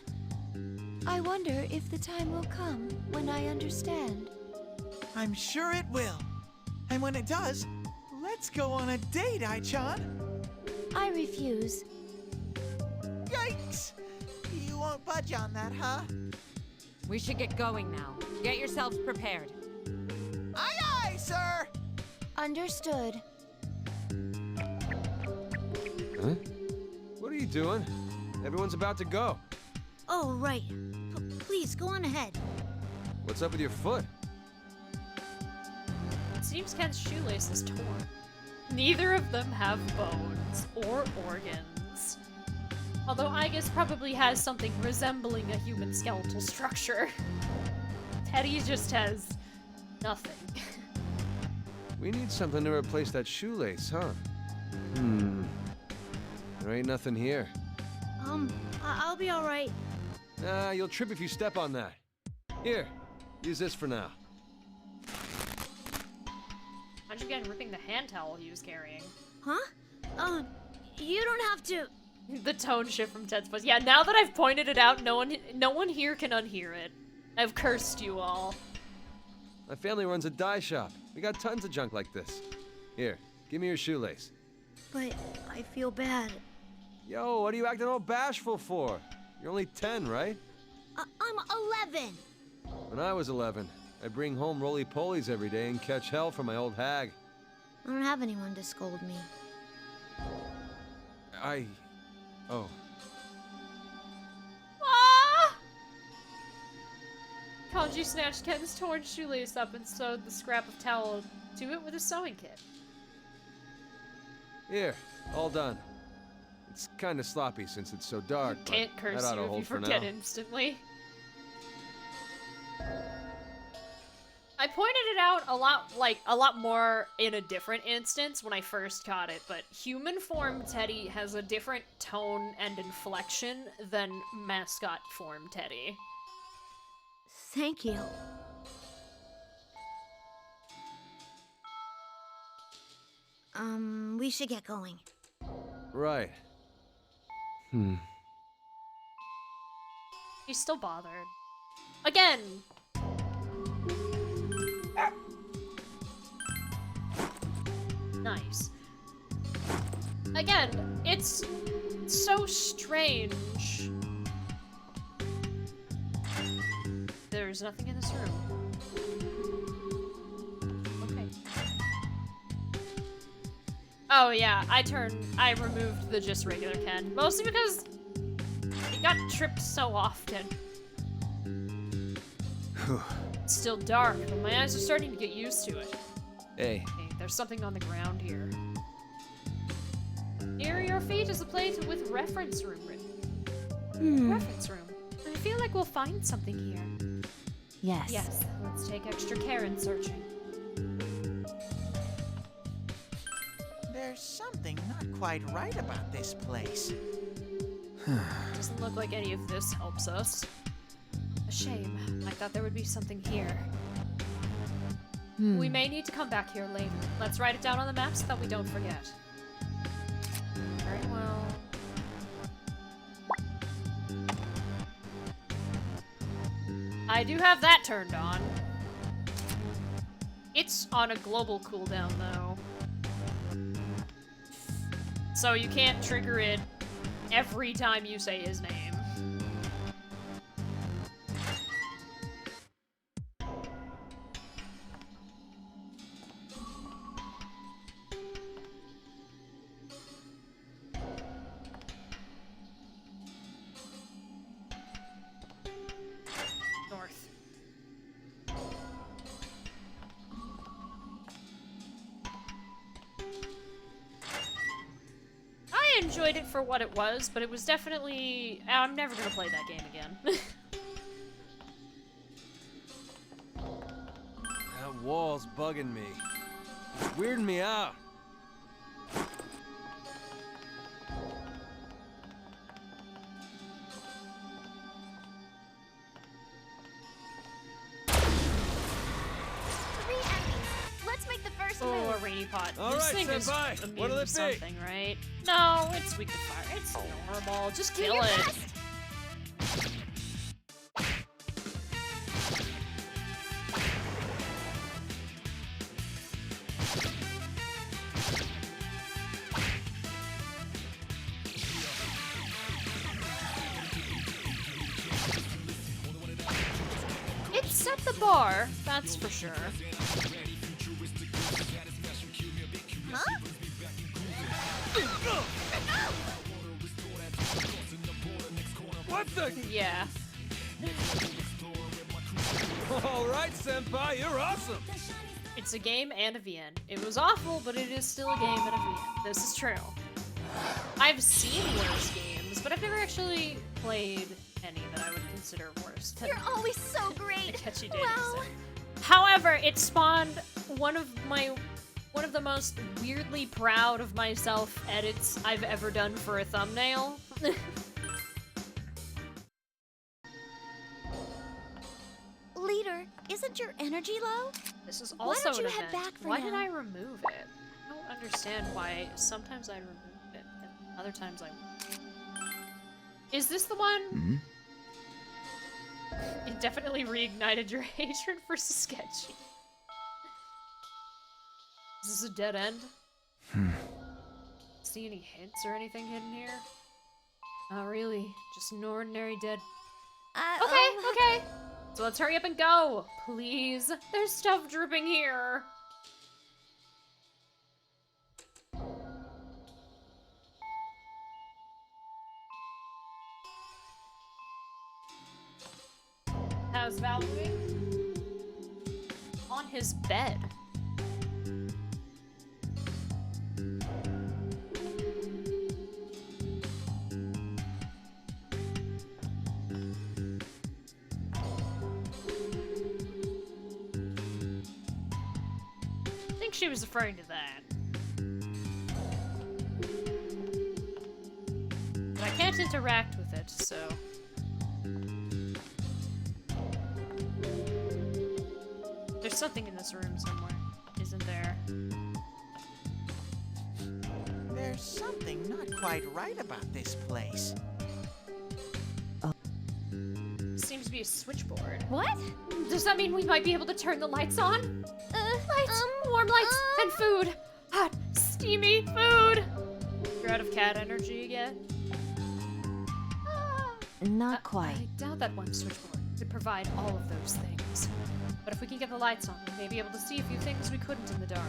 Speaker 2: I wonder if the time will come when I understand.
Speaker 4: I'm sure it will. And when it does, let's go on a date, Ai-chan.
Speaker 2: I refuse.
Speaker 4: Yikes! You won't budge on that, huh?
Speaker 8: We should get going now. Get yourselves prepared.
Speaker 4: Aye, aye, sir!
Speaker 2: Understood.
Speaker 3: Huh? What are you doing? Everyone's about to go.
Speaker 9: Oh, right. Please, go on ahead.
Speaker 3: What's up with your foot?
Speaker 1: It seems Ken's shoelace is torn. Neither of them have bones or organs. Although Aigis probably has something resembling a human skeletal structure. Teddy just has nothing.
Speaker 3: We need something to replace that shoelace, huh? There ain't nothing here.
Speaker 9: I'll be alright.
Speaker 3: Nah, you'll trip if you step on that. Here, use this for now.
Speaker 1: How'd you get ripping the hand towel he was carrying?
Speaker 9: Huh? You don't have to.
Speaker 1: The tone shift from Ted's voice. Yeah, now that I've pointed it out, no one here can unhear it. I've cursed you all.
Speaker 3: My family runs a dye shop. We got tons of junk like this. Here, give me your shoelace.
Speaker 9: But I feel bad.
Speaker 3: Yo, what are you acting all bashful for? You're only 10, right?
Speaker 9: I'm 11.
Speaker 3: When I was 11, I'd bring home roly-polies every day and catch hell from my old hag.
Speaker 9: I don't have anyone to scold me.
Speaker 3: Oh.
Speaker 1: Ah! Kanji snatched Ken's torn shoelace up and sewed the scrap of towel to it with a sewing kit.
Speaker 3: Here, all done. It's kind of sloppy since it's so dark.
Speaker 1: You can't
Speaker 3: but
Speaker 1: curse
Speaker 3: that oughta
Speaker 1: you if you
Speaker 3: hold for
Speaker 1: forget
Speaker 3: now.
Speaker 1: instantly. I pointed it out a lot more in a different instance when I first caught it, but human form Teddy has a different tone and inflection than mascot form Teddy.
Speaker 9: Thank you. We should get going.
Speaker 3: Right.
Speaker 1: He's still bothered. Again! Nice. Again, it's so strange. There's nothing in this room. Okay. Oh yeah, I removed the just regular Ken. Mostly because he got tripped so often. It's still dark, but my eyes are starting to get used to it.
Speaker 3: Hey.
Speaker 1: Okay, there's something on the ground here. Near your feet is a plate with reference room written. Reference room. I feel like we'll find something here.
Speaker 2: Yes.
Speaker 1: Yes, let's take extra care in searching.
Speaker 4: There's something not quite right about this place.
Speaker 1: Doesn't look like any of this helps us. A shame. I thought there would be something here. We may need to come back here later. Let's write it down on the map so that we don't forget. Very well. I do have that turned on. It's on a global cooldown, though. So you can't trigger it every time you say his name. North. I enjoyed it for what it was, but it was definitely... I'm never gonna play that game again.
Speaker 3: That wall's bugging me. It's weirding me out.
Speaker 2: Let's make the first
Speaker 1: Oh,
Speaker 2: move.
Speaker 1: a rainy pot.
Speaker 3: All
Speaker 1: This
Speaker 3: right,
Speaker 1: thing is
Speaker 3: senpai.
Speaker 1: immune
Speaker 3: What'll
Speaker 1: to
Speaker 3: it be?
Speaker 1: something, right? No, it's weak to fire. It's normal. Just
Speaker 2: Do
Speaker 1: kill
Speaker 2: your
Speaker 1: it.
Speaker 2: best.
Speaker 1: It set the bar, that's for sure.
Speaker 2: Huh?
Speaker 3: What the?
Speaker 1: Yeah.
Speaker 3: All right, senpai, you're awesome.
Speaker 1: It's a game and a VN. It was awful, but it is still a game and a VN. This is true. I've seen worse games, games, but I've never actually played any that I would consider worse than
Speaker 2: You're always so great.
Speaker 1: Catchy Dating
Speaker 2: Wow.
Speaker 1: Sim. However, it spawned one of the most weirdly proud of myself edits I've ever done for a thumbnail.
Speaker 2: Leader, isn't your energy low?
Speaker 1: This is
Speaker 2: Why
Speaker 1: also
Speaker 2: don't you
Speaker 1: an
Speaker 2: head
Speaker 1: event.
Speaker 2: back for
Speaker 1: Why did
Speaker 2: now?
Speaker 1: I remove it? I don't understand why sometimes I remove it and other times I won't. Is this the one?
Speaker 5: Hmm?
Speaker 1: It definitely reignited your hatred for Sketchy. Is this a dead end? See any hints or anything hidden here? Not really. Just an ordinary dead. Okay. So let's hurry up and go, please. There's stuff dripping here. How's Val doing? On his bed. I think she was referring to that. But I can't interact with it, so... There's something in this room somewhere, isn't there?
Speaker 4: There's something not quite right about this place.
Speaker 1: Seems to be a switchboard.
Speaker 2: What?
Speaker 1: Does that mean we might be able to turn the lights on? Lights, warm lights, and food. Hot, steamy food. You're out of cat energy again?
Speaker 2: Not quite.
Speaker 1: I doubt that one switchboard could provide all of those things. But if we can get the lights on, we may be able to see a few things we couldn't in the dark.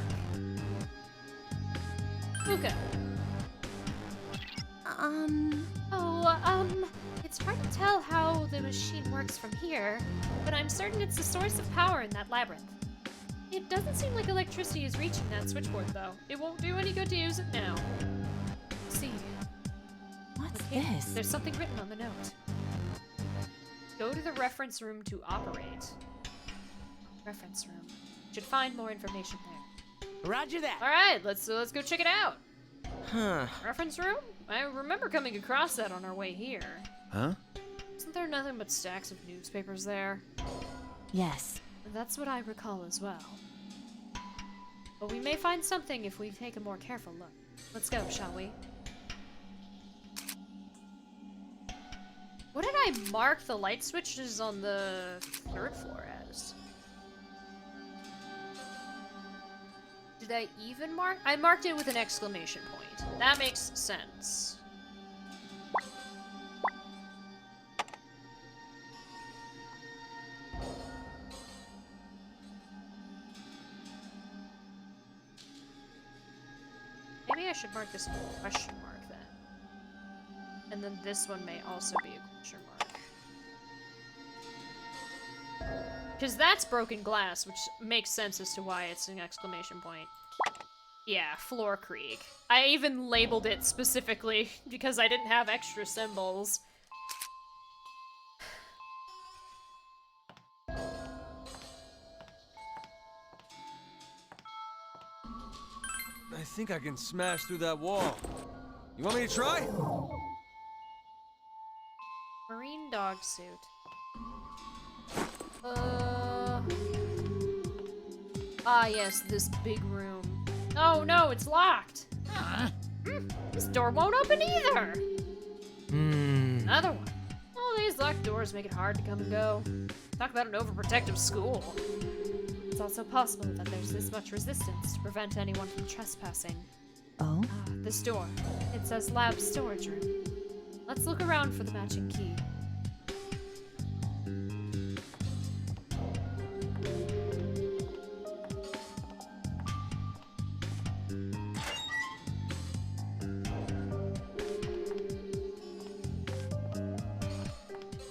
Speaker 1: Luca. It's hard to tell how the machine works from here, but I'm certain it's the source of power in that labyrinth. It doesn't seem like electricity is reaching that switchboard, though. It won't do any good to use it now. Let's see.
Speaker 2: What's
Speaker 1: Okay,
Speaker 2: this?
Speaker 1: there's something written on the note. Go to the reference room to operate. Reference room. Should find more information there.
Speaker 6: Roger that.
Speaker 1: All right, let's go check it out.
Speaker 6: Huh.
Speaker 1: Reference room? I remember coming across that on our way here.
Speaker 5: Huh?
Speaker 1: Isn't there nothing but stacks of newspapers there?
Speaker 2: Yes.
Speaker 1: That's what I recall as well. But we may find something if we take a more careful look. Let's go, shall we? What did I mark the light switches on the 3rd floor as? Did I even mark? I marked it with an exclamation point. That makes sense. Maybe I should mark this question mark then. And then this one may also be a question mark. Because that's broken glass, which makes sense as to why it's an exclamation point. Yeah, Floor Creek. I even labeled it specifically because I didn't have extra symbols.
Speaker 3: I think I can smash through that wall. You want me to try?
Speaker 1: Marine dog suit. Ah, yes, this big room. Oh no, it's locked. This door won't open either. Another one. All these locked doors make it hard to come and go. Talk about an overprotective school. It's also possible that there's this much resistance to prevent anyone from trespassing.
Speaker 2: Oh?
Speaker 1: Ah, this door. It says lab storage room. Let's look around for the matching key.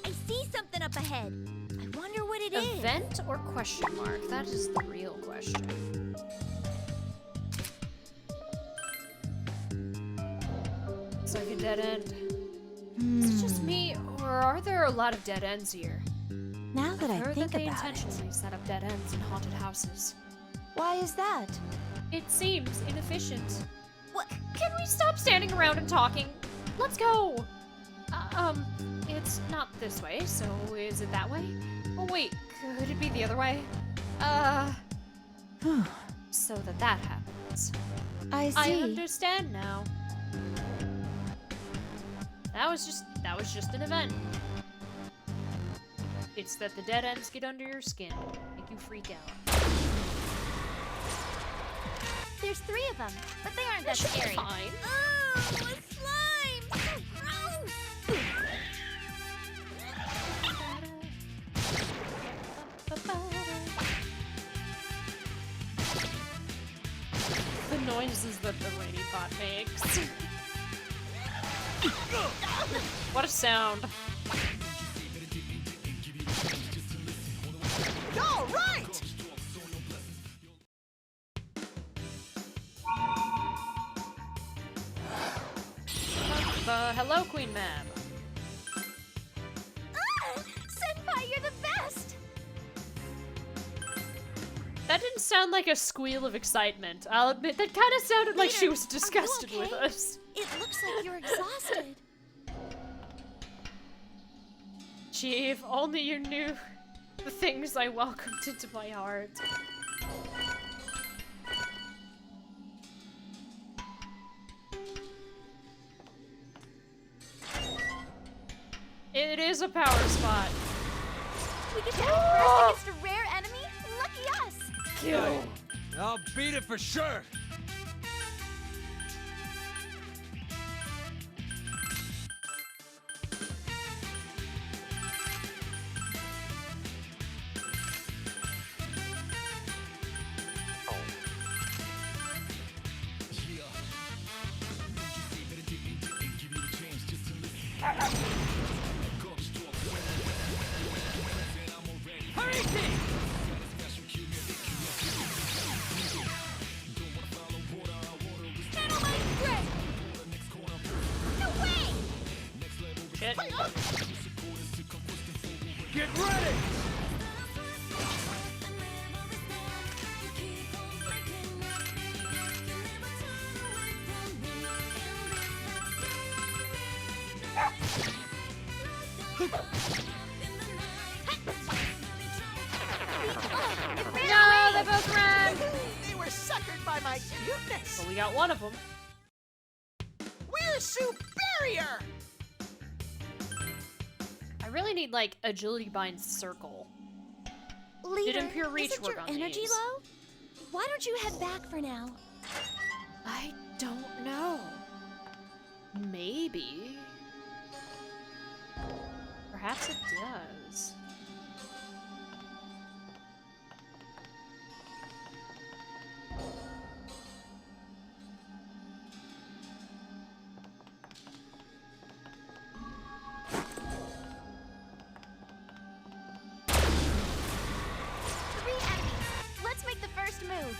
Speaker 2: I see something up ahead. I wonder what it is.
Speaker 1: Event or question mark? That is the real question. Looks like a dead end. Is it just me, or are there a lot of dead ends here?
Speaker 2: Now that I
Speaker 1: Or
Speaker 2: think
Speaker 1: that they
Speaker 2: about it,
Speaker 1: intentionally set up dead ends in haunted houses?
Speaker 2: why is that?
Speaker 1: It seems inefficient. What? Can we stop standing around and talking? Let's go! It's not this way, so is it that way? Oh wait, could it be the other way? So that happens.
Speaker 2: I
Speaker 1: I
Speaker 2: see.
Speaker 1: understand now. That was just an event. It's that the dead ends get under your skin, make you freak out.
Speaker 2: There's 3 of them, but they aren't that
Speaker 1: Should be
Speaker 2: scary.
Speaker 1: fine.
Speaker 2: Oh, a slime! So gross!
Speaker 1: The noises that the rainy pot makes. What a sound.
Speaker 4: All right!
Speaker 1: Hello, Queen Mab.
Speaker 2: Senpai, you're the best!
Speaker 1: That didn't sound like a squeal of excitement. I'll admit, that kind of sounded like she
Speaker 2: Leader,
Speaker 1: was
Speaker 2: are you
Speaker 1: disgusted with
Speaker 2: okay?
Speaker 1: us.
Speaker 2: It looks like you're exhausted.
Speaker 1: Gee, if only you knew the things I welcomed into my heart. It is a power spot.
Speaker 2: We get to out first against a rare enemy? Lucky us!
Speaker 1: Kill.
Speaker 3: I'll beat it for sure.
Speaker 1: Shit.
Speaker 3: Get ready!
Speaker 1: No, they both ran!
Speaker 4: They were suckered by my cuteness.
Speaker 1: But we got one of them.
Speaker 4: We're superior.
Speaker 1: I really need, like, agility bind circle.
Speaker 2: Leader,
Speaker 1: Did Impure Reach
Speaker 2: isn't
Speaker 1: work
Speaker 2: your
Speaker 1: on
Speaker 2: energy
Speaker 1: these?
Speaker 2: low? Why don't you head back for now?
Speaker 1: I don't know. Maybe. Perhaps it does.
Speaker 2: move.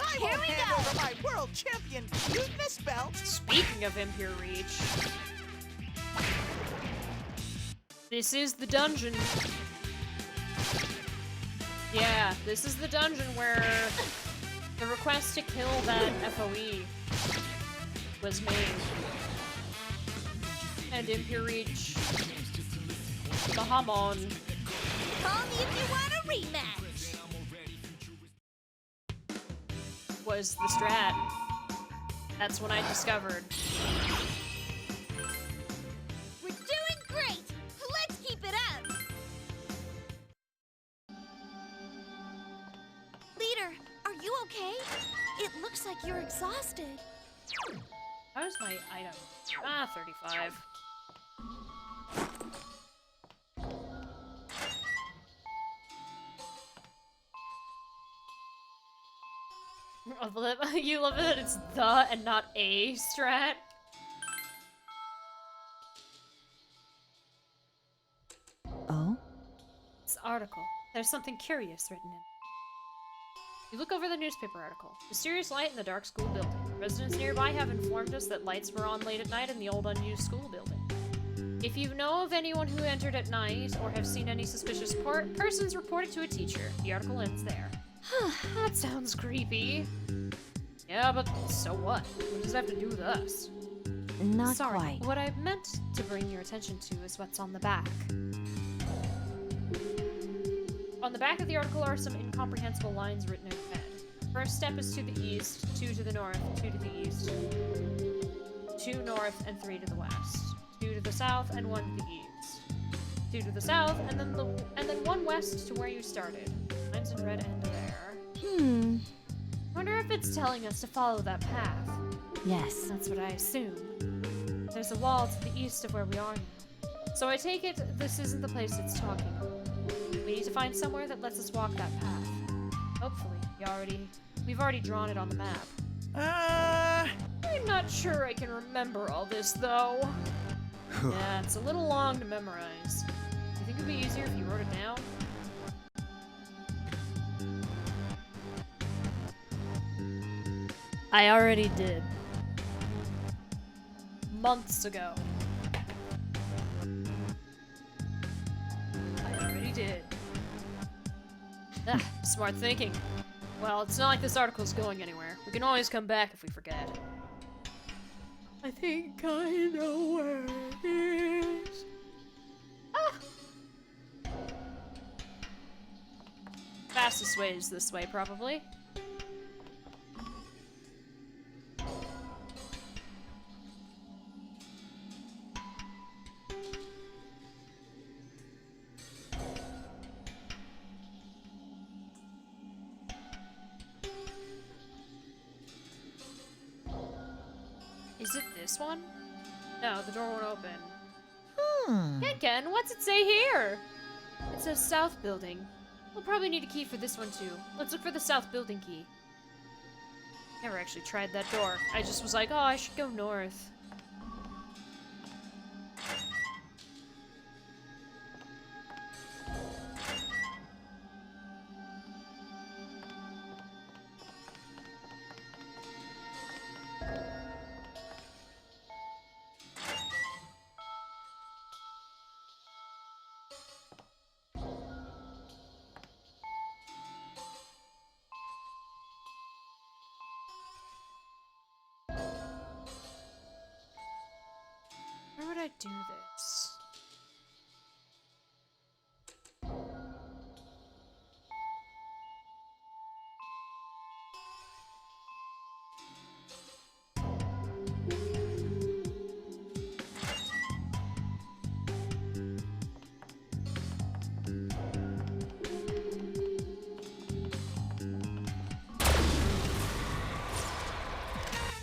Speaker 4: I
Speaker 2: Here
Speaker 4: won't
Speaker 2: we
Speaker 4: hand
Speaker 2: go.
Speaker 4: over my world champion cuteness belt.
Speaker 1: Speaking of Impure Reach, this is the dungeon. Yeah, this is the dungeon where the request to kill that FOE was made. And Impure Reach, Bahamon,
Speaker 2: Call me if you want a rematch.
Speaker 1: was the strat. That's when I discovered.
Speaker 2: We're doing great. Let's keep it up. Leader, are you okay? It looks like you're exhausted.
Speaker 1: How's my item? Ah, 35. You love it that it's the and not a strat?
Speaker 2: Oh?
Speaker 1: This article. There's something curious written in it. You look over the newspaper article. Mysterious light in the dark school building. Residents nearby have informed us that lights were on late at night in the old unused school building. If you know of anyone who entered at night or have seen any suspicious persons, report it to a teacher. The article ends there. That sounds creepy. Yeah, but so what? What does that have to do with us?
Speaker 2: Not
Speaker 1: Sorry,
Speaker 2: quite.
Speaker 1: what I meant to bring your attention to is what's on the back. On the back of the article are some incomprehensible lines written in red. First step is to the east, 2 to the north, 2 to the east, 2 north, and 3 to the west. 2 to the south, and 1 to the east. 2 to the south, and then 1 west to where you started. Lines in red end there. Wonder if it's telling us to follow that path.
Speaker 2: Yes.
Speaker 1: That's what I assume. There's a wall to the east of where we are now. So I take it this isn't the place it's talking about. We need to find somewhere that lets us walk that path. Hopefully, we've already drawn it on the map. I'm not sure I can remember all this, though. Yeah, it's a little long to memorize. Do you think it'd be easier if you wrote it down? I already did. Months ago. I already did. Smart thinking. Well, it's not like this article's going anywhere. We can always come back if we forget. I think I know where it is. Fastest way is this way, probably. Is it this one? No, the door won't open. Ken, what's it say here? It says south building. We'll probably need a key for this one too. Let's look for the south building key. Never actually tried that door. I just was like, oh, I should go north. Where would I do this?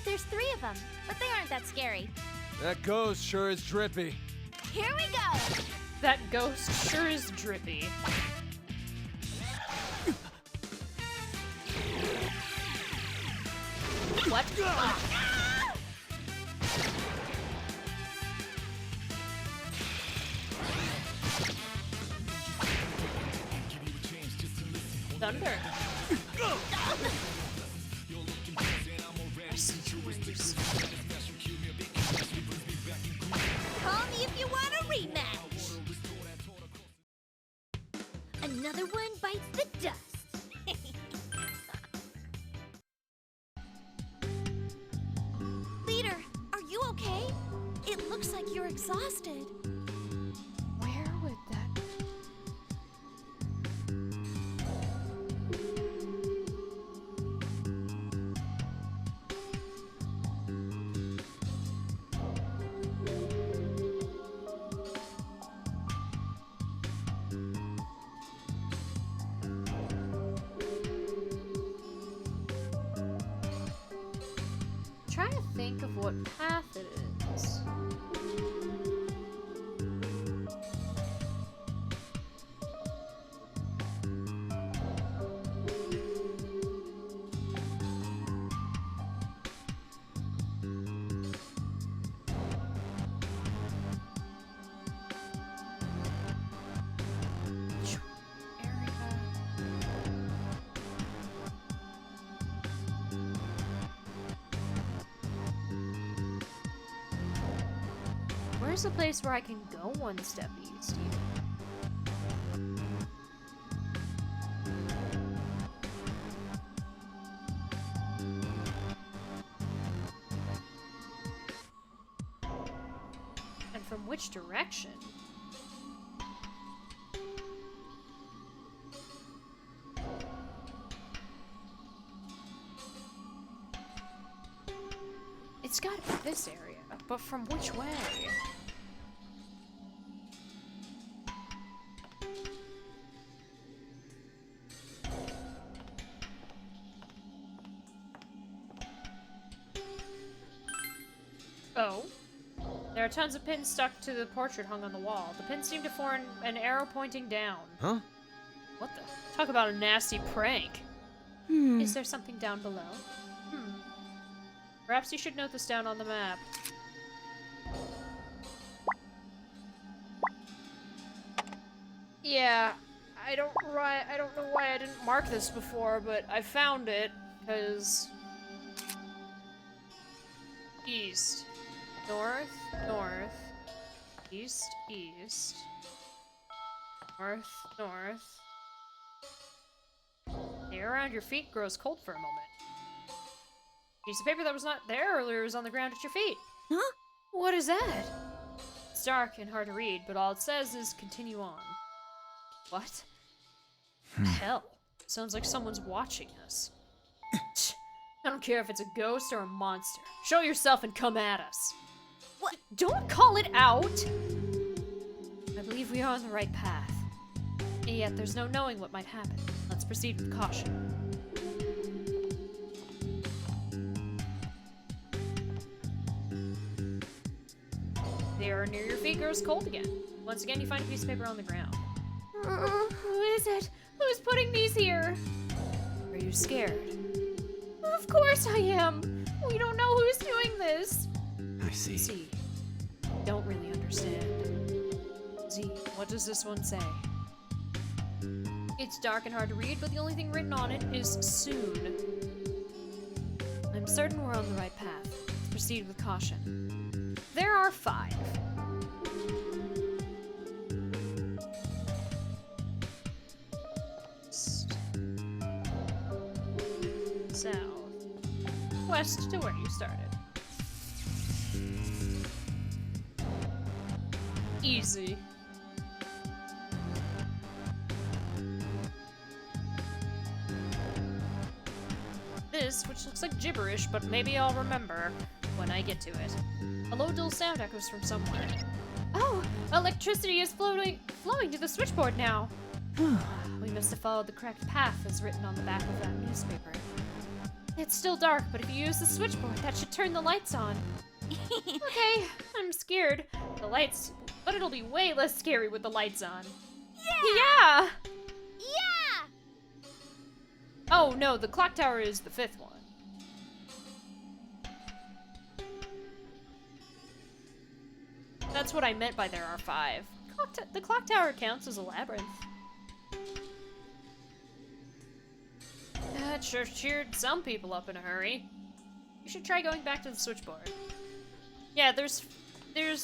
Speaker 10: There's 3 of them, but they aren't that scary.
Speaker 3: That ghost sure is drippy.
Speaker 10: Here we go!
Speaker 1: That ghost sure is drippy. What? Thunder. I see your ways.
Speaker 10: Call me if you want a rematch! Another one bites the dust. Leader, are you okay? It looks like you're exhausted.
Speaker 1: Where would that... Trying to think of what path it is. Where's the place where I can go one step east? And from which direction? It's gotta be this area, but from which way? Oh. There are tons of pins stuck to the portrait hung on the wall. The pins seem to form an arrow pointing down.
Speaker 3: Huh?
Speaker 1: What the? Talk about a nasty prank. Is there something down below? Perhaps you should note this down on the map. Yeah, I don't know why I didn't mark this before, but I found it because east, north, north, east, east, north, north. The air around your feet grows cold for a moment. Piece of paper that was not there earlier is on the ground at your feet.
Speaker 9: Huh?
Speaker 1: What is that? It's dark and hard to read, but all it says is continue on. What? Hell. Sounds like someone's watching us. I don't care if it's a ghost or a monster. Show yourself and come at us.
Speaker 10: What?
Speaker 1: Don't call it out! I believe we are on the right path. And yet there's no knowing what might happen. Let's proceed with caution. The air near your feet grows cold again. Once again, you find a piece of paper on the ground. Who is it? Who's putting these here? Are you scared? Of course I am. We don't know who's doing this.
Speaker 5: I see.
Speaker 1: Z, don't really understand. Z, what does this one say? It's dark and hard to read, but the only thing written on it is soon. I'm certain we're on the right path. Let's proceed with caution. There are 5. East. South. West to where you started. Easy. This, which looks like gibberish, but maybe I'll remember when I get to it. A low dull sound echoes from somewhere. Oh, electricity is flowing to the switchboard now. We must have followed the correct path as written on the back of that newspaper. It's still dark, but if you use the switchboard, that should turn the lights on. Okay, I'm scared. But it'll be way less scary with the lights on. Yeah!
Speaker 10: Yeah!
Speaker 1: Oh no, the clock tower is the 5th one. That's what I meant by there are 5. The clock tower counts as a labyrinth. That sure cheered some people up in a hurry. You should try going back to the switchboard. Yeah, there's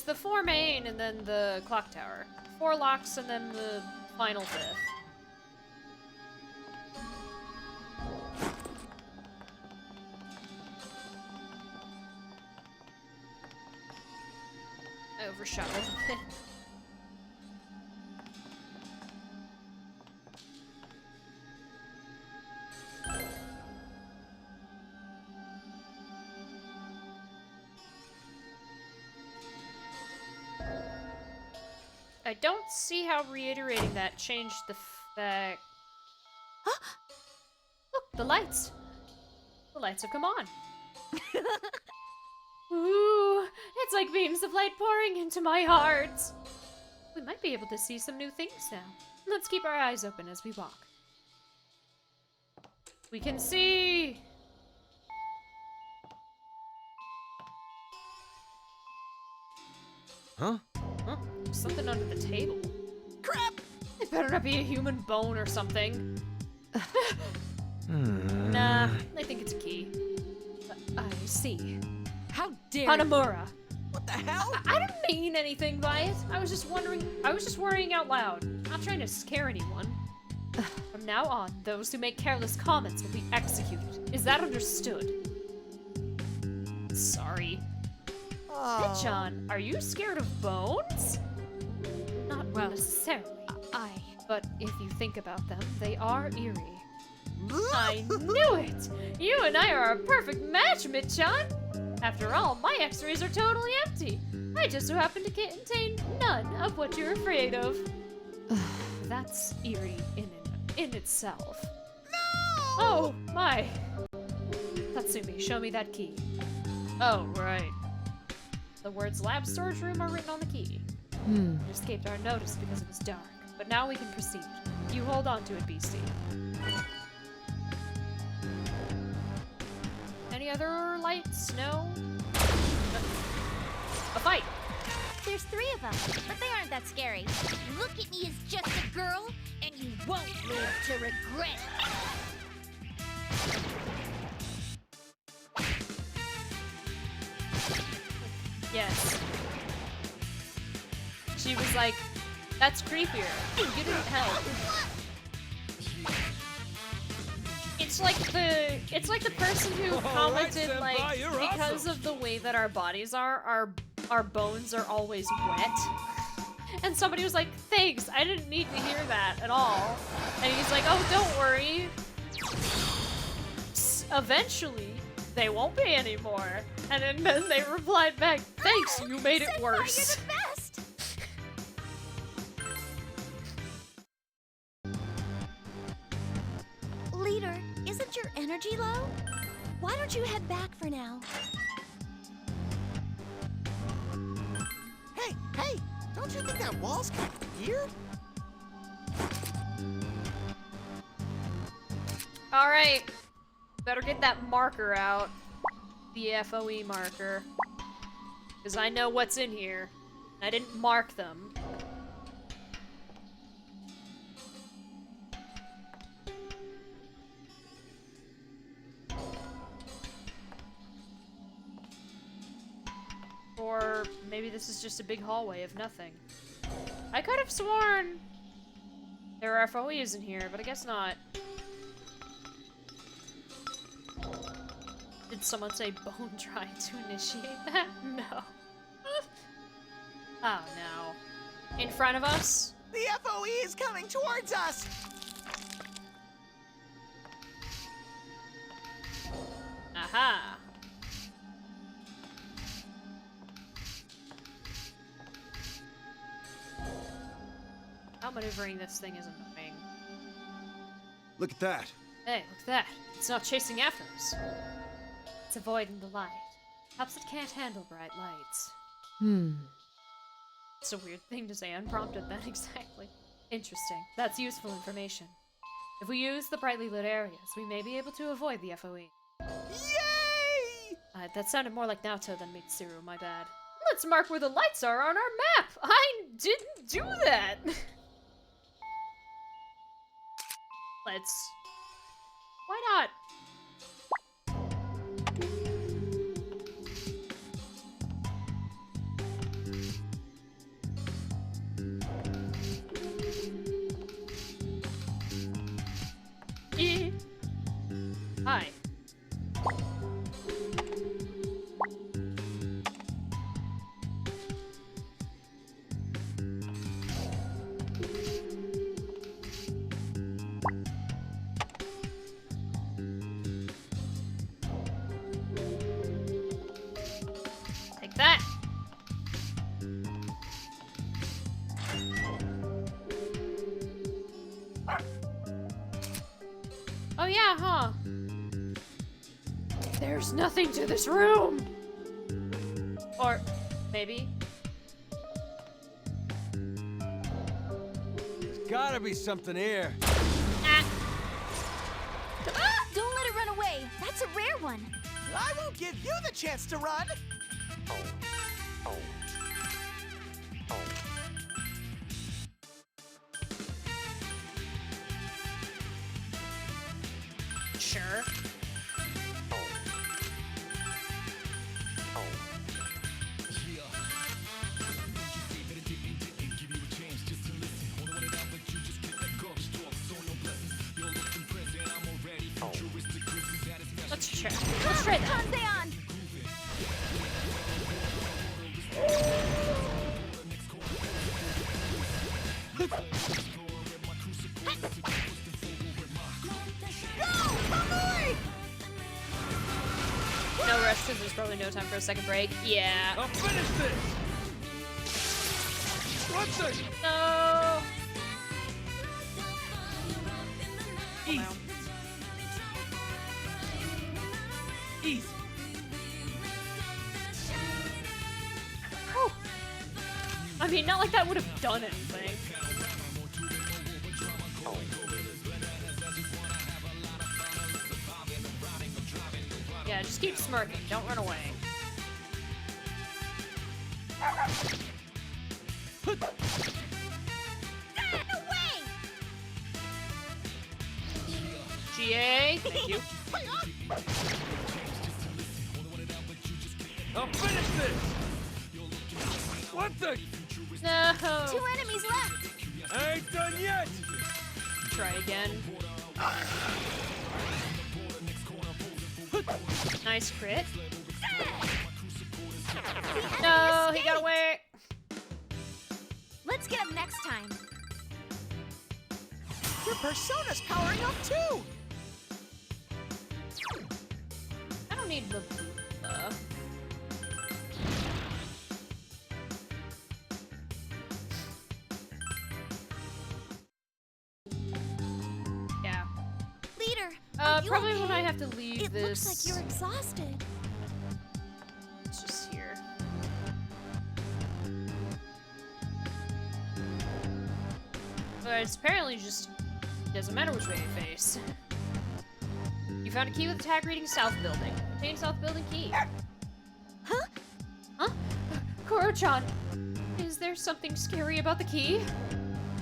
Speaker 1: the 4 main and then the clock tower. 4 locks and then the final 5th. I overshot a little bit. I don't see how reiterating that changed the fact. Look, the lights. The lights have come on. Ooh, it's like beams of light pouring into my heart. We might be able to see some new things now. Let's keep our eyes open as we walk. We can see.
Speaker 3: Huh?
Speaker 1: Huh? Something under the table.
Speaker 6: Crap!
Speaker 1: It better not be a human bone or something. Nah, I think it's a key. I see.
Speaker 8: How dare you?
Speaker 1: Hanamura,
Speaker 6: What the hell?
Speaker 1: I didn't mean anything by it. I was just worrying out loud. Not trying to scare anyone. From now on, those who make careless comments will be executed. Is that understood? Sorry. Pitchan, are you scared of bones? Not necessarily. But if you think about them, they are eerie. I knew it! You and I are a perfect match, Mitchan! After all, my x-rays are totally empty. I just so happen to contain none of what you're afraid of. That's eerie in itself.
Speaker 4: No!
Speaker 1: Oh, my. Tatsumi, show me that key. Oh, right. The words lab storage room are written on the key. It escaped our notice because it was dark, but now we can proceed. You hold on to it, Beastie. Any other lights? No? A fight!
Speaker 10: There's 3 of them, but they aren't that scary. Look at me as just a girl, and you won't live to regret it.
Speaker 1: Yes. She was like, that's creepier. You didn't help. It's like the person who commented like, because of the way that our bodies are, our bones are always wet. And somebody was like, thanks, I didn't need to hear that at all. And he's like, oh, don't worry. Eventually, they won't be anymore. And then they replied back, thanks, you made it worse.
Speaker 10: You're the best! Leader, isn't your energy low? Why don't you head back for now?
Speaker 4: Hey! Don't you think that wall's kind of weird?
Speaker 1: Alright. Better get that marker out. The FOE marker. Because I know what's in here. I didn't mark them. Or maybe this is just a big hallway of nothing. I could have sworn there are FOEs in here, but I guess not. Did someone say bone dry to initiate that? No. Oh no. In front of us?
Speaker 4: The FOE is coming towards us!
Speaker 1: Aha. Outmaneuvering this thing is annoying.
Speaker 3: Look at that.
Speaker 1: Hey, look at that. It's not chasing after us. It's avoiding the light. Perhaps it can't handle bright lights. It's a weird thing to say unprompted then, exactly. Interesting. That's useful information. If we use the brightly lit areas, we may be able to avoid the FOE.
Speaker 4: Yay!
Speaker 1: That sounded more like Naoto than Mitsuru, my bad. Let's mark where the lights are on our map! I didn't do that! Let's... Why not? Hi. Take that. Oh yeah, huh? There's nothing to this room! Or maybe?
Speaker 3: There's gotta be something here.
Speaker 1: Ah.
Speaker 10: Don't let it run away. That's a rare one.
Speaker 4: I won't give you the chance to run!
Speaker 1: Sure. Let's try that.
Speaker 10: Pantheon!
Speaker 1: No rush, because there's probably no time for a second break. Yeah.
Speaker 3: I'll finish this! What the?
Speaker 1: No.
Speaker 4: Easy. Easy.
Speaker 1: Whew. I mean, not like that would have done anything. Yeah, just keep smirking. Don't run away.
Speaker 10: No way!
Speaker 1: GA, thank you.
Speaker 3: I'll finish this! What the?
Speaker 1: No.
Speaker 10: 2 enemies left!
Speaker 3: I ain't done yet!
Speaker 1: Try again. Nice crit. No, he got away.
Speaker 10: Let's get him next time.
Speaker 4: Your persona's powering up too!
Speaker 1: I don't need the yeah.
Speaker 10: Leader, are you
Speaker 1: Probably
Speaker 10: okay?
Speaker 1: when I have to leave
Speaker 10: It
Speaker 1: this.
Speaker 10: looks like you're exhausted.
Speaker 1: It's just here. But it's apparently just doesn't matter which way you face. You found a key with a tag reading South Building. Obtain South Building key.
Speaker 10: Huh?
Speaker 1: Huh? Koro-chan, is there something scary about the key?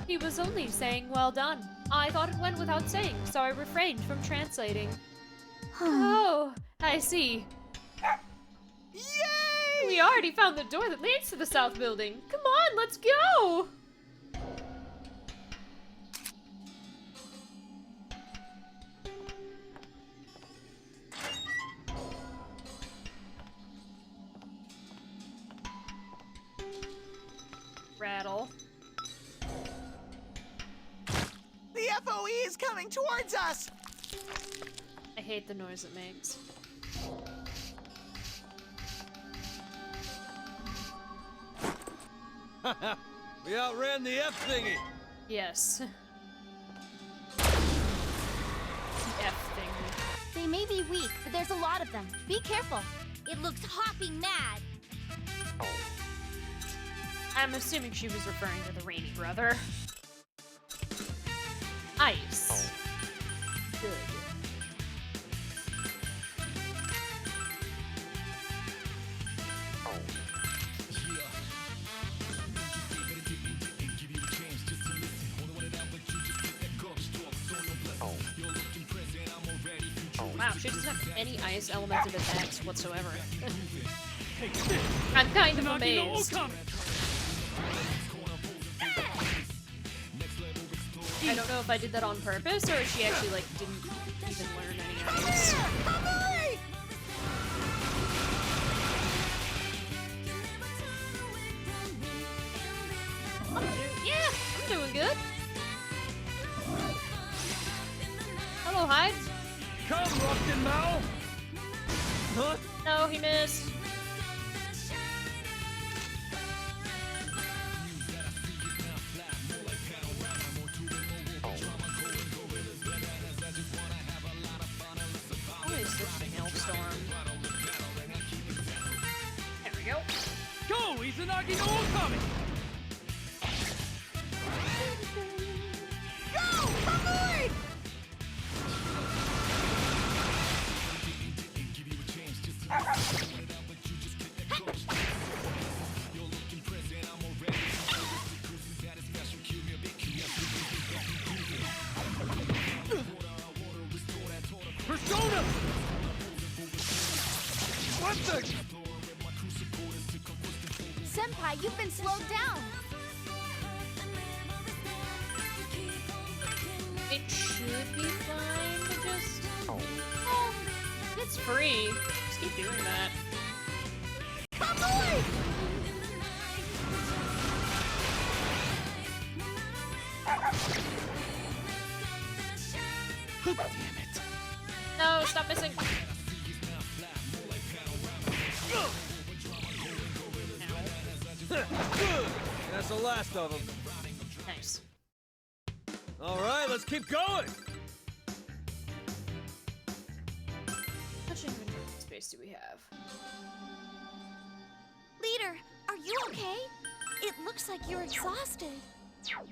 Speaker 1: He was only saying well done. I thought it went without saying, so I refrained from translating. Oh, I see.
Speaker 4: Yay!
Speaker 1: We already found the door that leads to the South Building. Come on, let's go! Rattle.
Speaker 4: The FOE is coming towards us!
Speaker 1: I hate the noise it makes.
Speaker 3: We outran the F thingy!
Speaker 1: Yes. F thing.
Speaker 10: They may be weak, but there's a lot of them. Be careful. It looks hopping mad.
Speaker 1: I'm assuming she was referring to the Rainy Brother. Ice. Good. Wow, she doesn't have any ice elemented attacks whatsoever. I'm kind of amazed. I don't know if I did that on purpose or if she actually like didn't even learn any ice. Yeah, I'm doing good. Hello, Hyde.
Speaker 3: Come, Rockton Mao! Huh?
Speaker 1: No, he missed. What is this thing, Hellstorm? There we go.
Speaker 3: Go, Izanagi no Okami!
Speaker 4: Go! Avoid!
Speaker 3: Persona! What the?
Speaker 10: Senpai, you've been slowed down.
Speaker 1: It should be fine to just... Oh, it's free. Just keep doing that.
Speaker 5: Damn it.
Speaker 1: No, stop missing.
Speaker 3: That's the last of them.
Speaker 1: Nice.
Speaker 3: All right, let's keep going.
Speaker 1: How much inventory space do we have?
Speaker 2: Leader, are you okay? It looks like you're exhausted.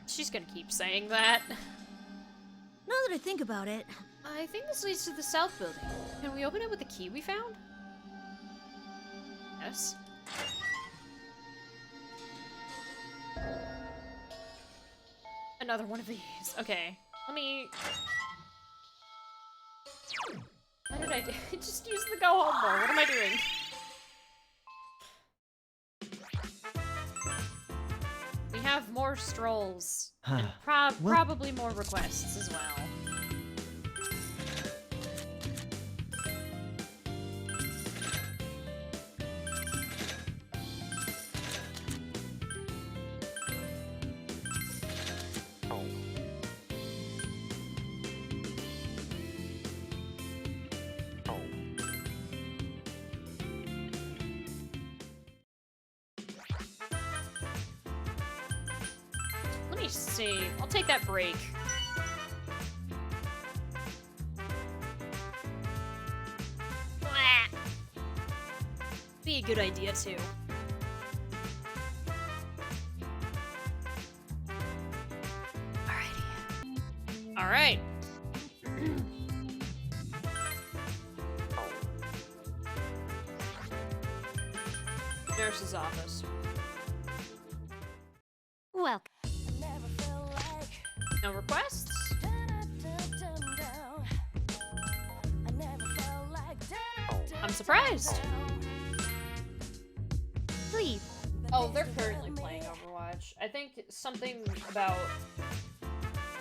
Speaker 1: She's gonna keep saying that.
Speaker 9: Now that I think about it,
Speaker 1: I think this leads to the south building. Can we open it with the key we found? Yes. Another one of these. Okay. Let me... What did I do? Just use the go home bar. What am I doing? We have more strolls. And probably more requests as well. Let me see. I'll take that break. Blah. Be a good idea too. Alrighty. Alright. Nurse's office.
Speaker 2: Welcome.
Speaker 1: No requests? I'm surprised.
Speaker 2: Please.
Speaker 1: Oh, they're currently playing Overwatch. I think something about...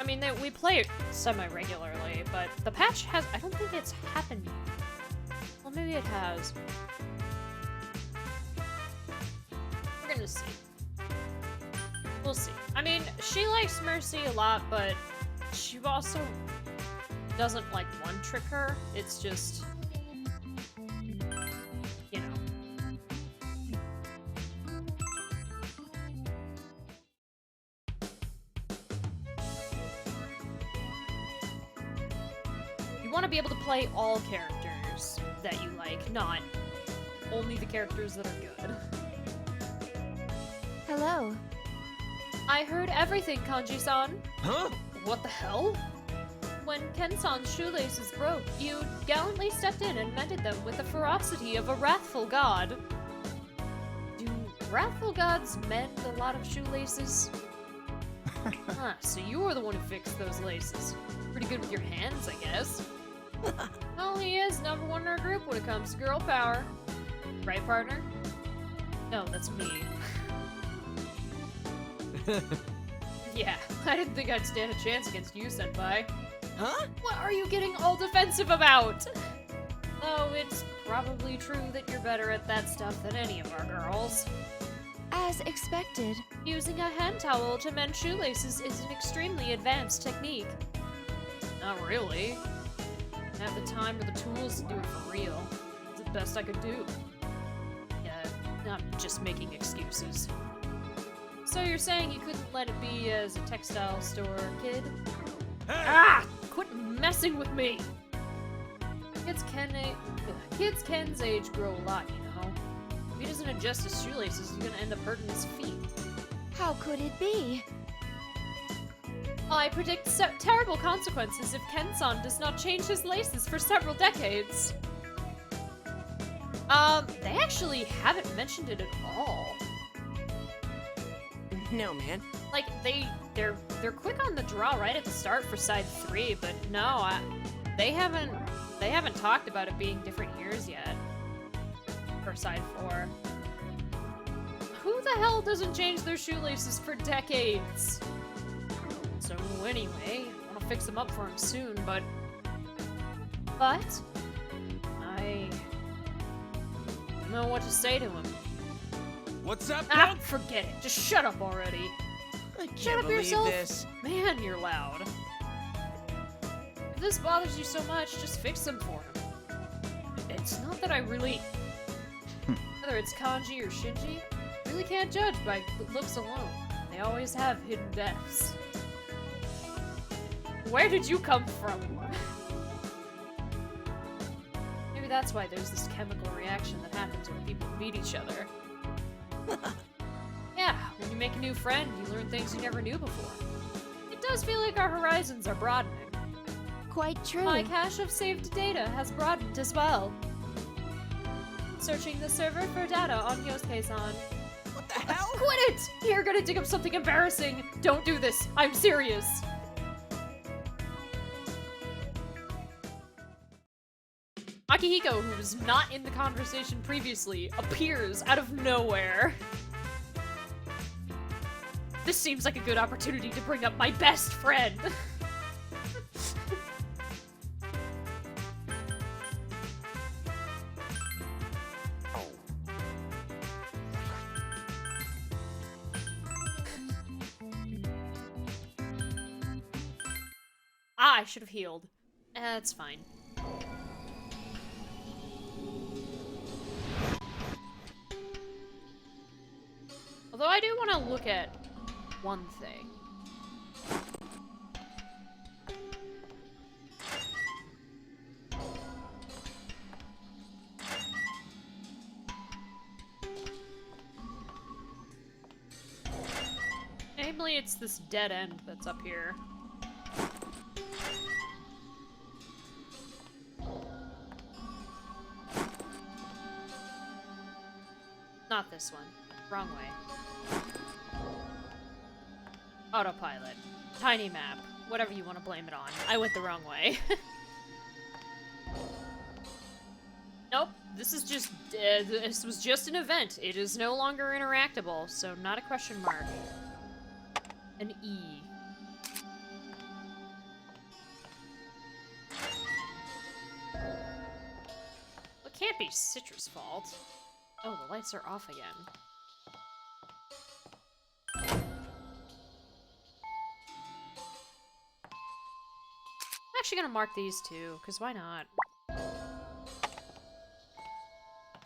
Speaker 1: I mean, we play it semi-regularly, but the patch has... I don't think it's happened. Well, maybe it has. We're gonna see. We'll see. I mean, she likes Mercy a lot, but she also doesn't, like, one-trick her. It's just... you know. You want to be able to play all characters that you like, not only the characters that are good.
Speaker 2: Hello.
Speaker 1: I heard everything, Kanji-san.
Speaker 3: Huh?
Speaker 1: What the hell? When Ken-san's shoelaces broke, you gallantly stepped in and mended them with the ferocity of a wrathful god. Do wrathful gods mend a lot of shoelaces? Huh, so you were the one who fixed those laces. Pretty good with your hands, I guess. Well, he is number one in our group when it comes to girl power. Right, partner? No, that's me. Yeah, I didn't think I'd stand a chance against you, Senpai.
Speaker 6: Huh?
Speaker 1: What are you getting all defensive about? Oh, it's probably true that you're better at that stuff than any of our girls.
Speaker 2: As expected.
Speaker 1: Using a hand towel to mend shoelaces is an extremely advanced technique. Not really. I have the time or the tools to do it for real. It's the best I could do. Yeah, not just making excuses. So you're saying you couldn't let it be as a textile store kid?
Speaker 3: Hey!
Speaker 1: Ah! Quit messing with me! Kids Ken's age grow a lot, you know. If he doesn't adjust his shoelaces, he's gonna end up hurting his feet.
Speaker 2: How could it be?
Speaker 1: I predict terrible consequences if Ken-san does not change his laces for several decades. They actually haven't mentioned it at all.
Speaker 6: No, man.
Speaker 1: Like, they're quick on the draw right at the start for side 3, but no, they haven't talked about it being different years yet for side 4. Who the hell doesn't change their shoelaces for decades? So anyway, I want to fix them up for him soon, but I I don't know what to say to him.
Speaker 3: What's up,
Speaker 1: Ah,
Speaker 3: punk?
Speaker 1: forget it. Just shut up already.
Speaker 6: I
Speaker 1: Shut
Speaker 6: can't
Speaker 1: up
Speaker 6: believe
Speaker 1: yourself.
Speaker 6: this.
Speaker 1: Man, you're loud. If this bothers you so much, just fix them for him. It's not that I really... Whether it's Kanji or Shinji, really can't judge by looks alone. They always have hidden depths. Where did you come from? Maybe that's why there's this chemical reaction that happens when people meet each other. Yeah, when you make a new friend, you learn things you never knew before. It does feel like our horizons are broadening.
Speaker 2: Quite true.
Speaker 1: My cache of saved data has broadened as well. Searching the server for data on Yosuke-san.
Speaker 6: What the hell?
Speaker 1: Quit it! You're gonna dig up something embarrassing! Don't do this! I'm serious! Akihiko, who was not in the conversation previously, appears out of nowhere. This seems like a good opportunity to bring up my best friend. Ah, I should have healed. That's fine. Although I do want to look at one thing. Namely, it's this dead end that's up here. Not this one. Wrong way. Autopilot. Tiny map. Whatever you want to blame it on. I went the wrong way. Nope. This is just... this was just an event. It is no longer interactable, so not a question mark. An E. It can't be Citra's fault. Oh, the lights are off again. I'm actually gonna mark these two, because why not?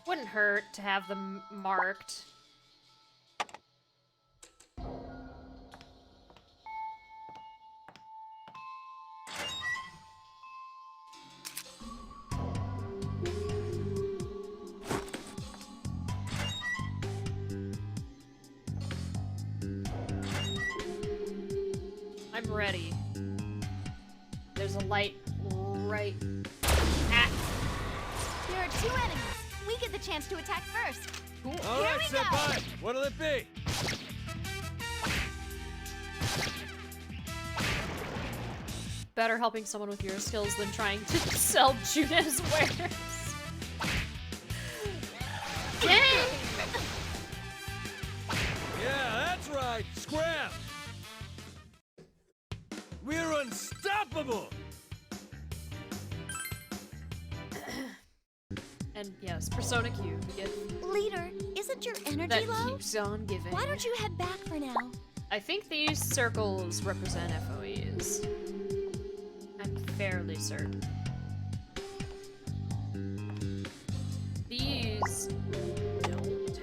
Speaker 1: Wouldn't hurt to have them marked. I'm ready. There's a light right at...
Speaker 10: There are two enemies. We get the chance to attack first.
Speaker 3: All
Speaker 10: Here
Speaker 3: right,
Speaker 10: we go.
Speaker 3: senpai. What'll it be?
Speaker 1: Better helping someone with your skills than trying to sell Junes wares. Dang!
Speaker 3: Yeah, that's right. Scram. We're unstoppable.
Speaker 1: And yes, Persona Q. We get
Speaker 2: Leader, isn't your energy
Speaker 1: that
Speaker 2: low?
Speaker 1: keeps on giving.
Speaker 2: Why don't you head back for now?
Speaker 1: I think these circles represent FOEs. I'm fairly certain. These don't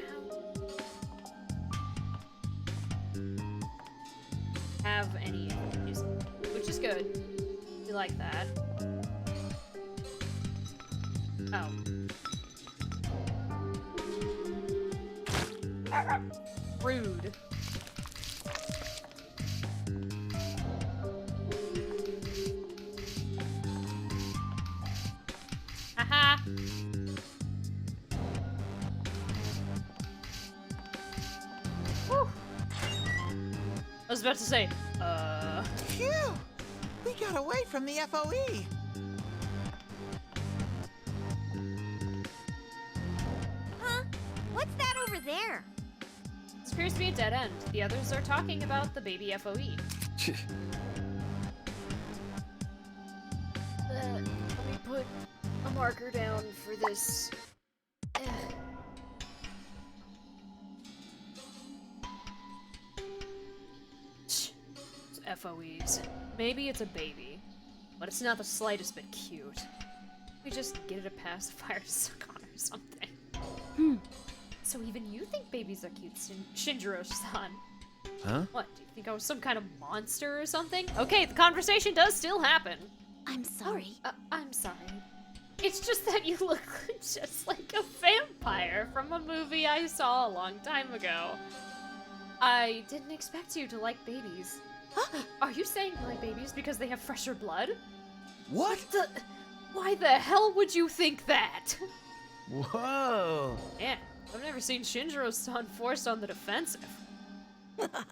Speaker 1: have any FOEs, which is good. We like that. Oh. Rude. Haha. Whew. I was about to say,
Speaker 4: Phew! We got away from the FOE.
Speaker 10: Huh? What's that over there?
Speaker 1: this appears to be a dead end. The others are talking about the baby FOE. Let me put a marker down for this. It's FOEs. Maybe it's a baby, but it's not the slightest bit cute. We just get it a pacifier to suck on or something. So even you think babies are cute, Shinjiro-san?
Speaker 5: Huh?
Speaker 1: What, do you think I was some kind of monster or something? Okay, the conversation does still happen.
Speaker 10: I'm sorry.
Speaker 1: I'm sorry. It's just that you look just like a vampire from a movie I saw a long time ago. I didn't expect you to like babies. Wait, are you saying you like babies because they have fresher blood?
Speaker 5: What?
Speaker 1: Why the hell would you think that?
Speaker 5: Whoa.
Speaker 1: Man, I've never seen Shinjiro-san forced on the defensive.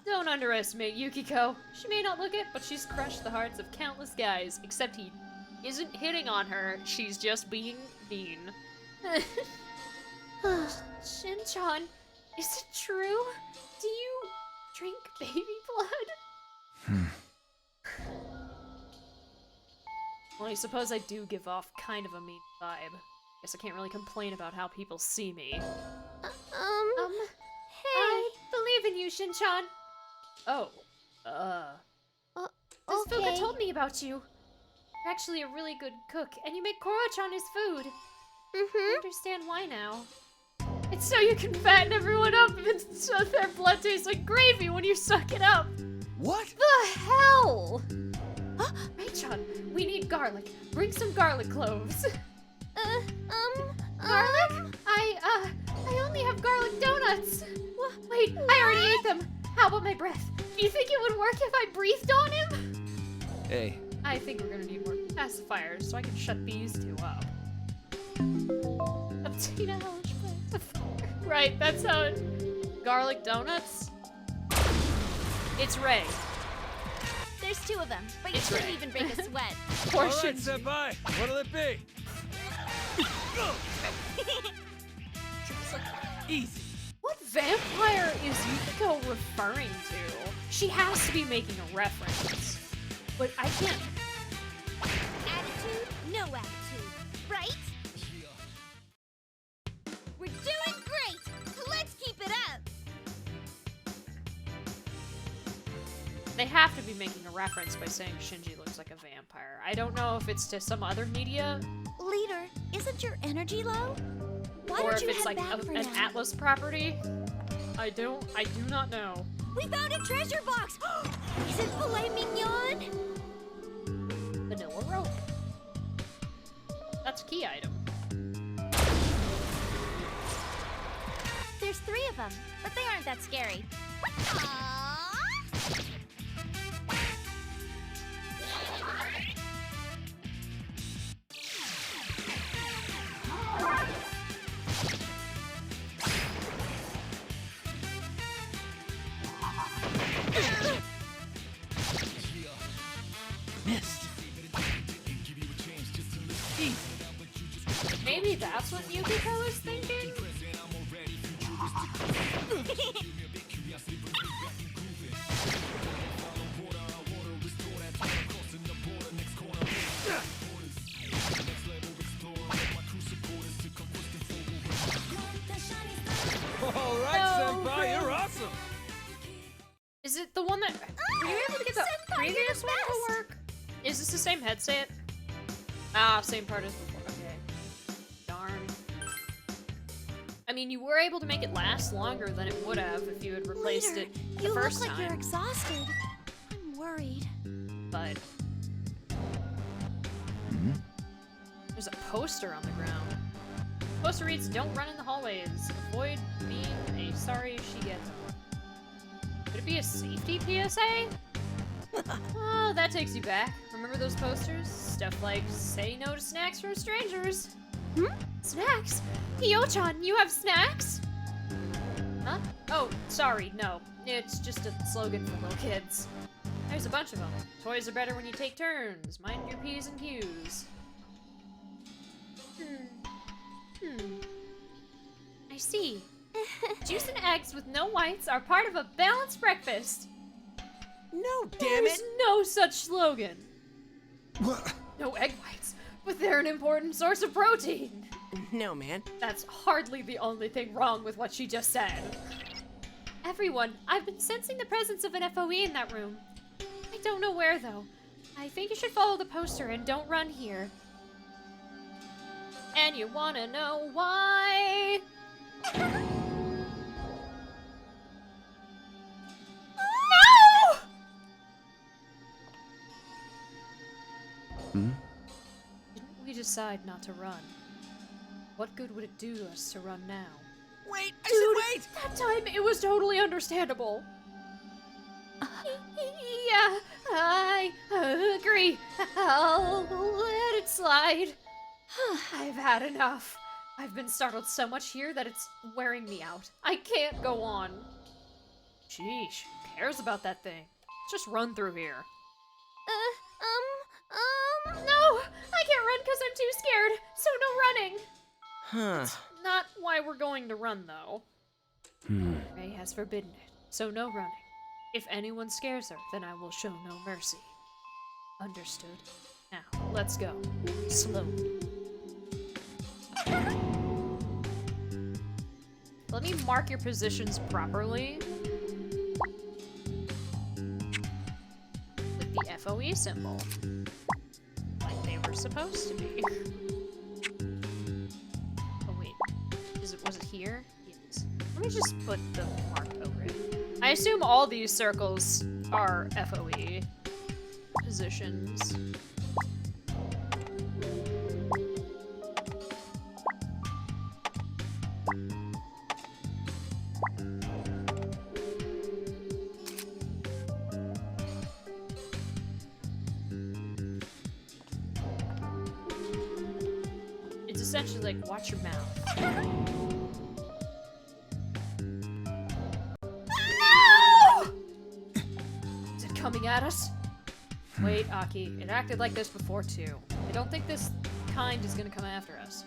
Speaker 1: Don't underestimate Yukiko. She may not look it, but she's crushed the hearts of countless guys, except he isn't hitting on her, she's just being mean. Shin-chan, is it true? Do you drink baby blood? Well, I suppose I do give off kind of a mean vibe. Guess I can't really complain about how people see me.
Speaker 10: Hey.
Speaker 1: I believe in you, Shin-chan. Oh, this Fuka
Speaker 10: Okay.
Speaker 1: told me about you. You're actually a really good cook, and you make Koro-chan his food. I understand why now. It's so you can fatten everyone up and so their blood tastes like gravy when you suck it up.
Speaker 5: What?
Speaker 1: The hell? Ray-chan, we need garlic. Bring some garlic cloves. Garlic? I only have garlic donuts. Wait, I already ate them. How about my breath? Do you think it would work if I breathed on him?
Speaker 3: Hey,
Speaker 1: I think we're gonna need more pacifiers so I can shut these two up. Obtain a hellish pacifier. Right, that's how it... Garlic donuts? It's Ray.
Speaker 10: There's two of them, but you
Speaker 1: It's
Speaker 10: couldn't
Speaker 1: Ray.
Speaker 10: even break a sweat.
Speaker 1: Poor
Speaker 3: all right,
Speaker 1: Shinji.
Speaker 3: senpai. What'll it be?
Speaker 5: Easy.
Speaker 1: What vampire is Yukiko referring to? She has to be making a reference. But I can't...
Speaker 10: Attitude, no attitude, right? We're doing great! Let's keep it up!
Speaker 1: They have to be making a reference by saying Shinji looks like a vampire. I don't know if it's to some other media,
Speaker 10: Leader, isn't your energy low? Why
Speaker 1: or
Speaker 10: don't
Speaker 1: if
Speaker 10: you
Speaker 1: it's
Speaker 10: head
Speaker 1: like
Speaker 10: back for
Speaker 1: an
Speaker 10: now?
Speaker 1: Atlus property. I do not know.
Speaker 10: We found a treasure box! Is it filet mignon?
Speaker 1: Vanilla rope. That's a key item.
Speaker 10: There's 3 of them, but they aren't that scary. Aww.
Speaker 5: Missed.
Speaker 1: Maybe that's what Yukiko is thinking?
Speaker 3: All right, senpai, you're awesome.
Speaker 1: Is it the one that... Were you able to get the
Speaker 10: Senpai, you're
Speaker 1: previous
Speaker 10: the
Speaker 1: one to
Speaker 10: best.
Speaker 1: work? Is this the same headset? Ah, same part as before. Okay. Darn. I mean, you were able to make it last longer than it would have if you had replaced
Speaker 10: Leader,
Speaker 1: it the
Speaker 10: you
Speaker 1: first
Speaker 10: look like
Speaker 1: time.
Speaker 10: you're exhausted. I'm worried.
Speaker 1: But... There's a poster on the ground. Poster reads, "Don't run in the hallways. Avoid being a sorry she gets on." Could it be a safety PSA? Oh, that takes you back. Remember those posters? Stuff like, "Say no to snacks from strangers." Snacks? Hyo-chan, you have snacks? Huh? Oh, sorry, no. It's just a slogan for little kids. There's a bunch of them. Toys are better when you take turns. Mind your P's and Q's. I see. Juice and eggs with no whites are part of a balanced breakfast.
Speaker 6: No, damn
Speaker 1: There's
Speaker 6: it!
Speaker 1: no such slogan. No egg whites. But they're an important source of protein.
Speaker 6: No, man.
Speaker 1: That's hardly the only thing wrong with what she just said. Everyone, I've been sensing the presence of an FOE in that room. I don't know where, though. I think you should follow the poster and don't run here. And you wanna know why? No! Didn't we decide not to run? What good would it do us to run now?
Speaker 5: Wait, I
Speaker 1: Dude,
Speaker 5: said wait!
Speaker 1: that time it was totally understandable. Yeah, I agree. I'll let it slide. I've had enough. I've been startled so much here that it's wearing me out. I can't go on. Sheesh, who cares about that thing? Let's just run through here. No, I can't run because I'm too scared, so no running.
Speaker 6: Huh.
Speaker 1: Not why we're going to run, though. Ray has forbidden it, so no running. If anyone scares her, then I will show no mercy. Understood. Now, let's go. Slowly. Let me mark your positions properly. With the FOE symbol. Like they were supposed to be. Oh wait, was it here? Yes. Let me just put the mark over it. I assume all these circles are FOE positions. It's essentially like, watch your mouth. Coming at us? Wait, Aki, it acted like this before too. I don't think this kind is gonna come after us.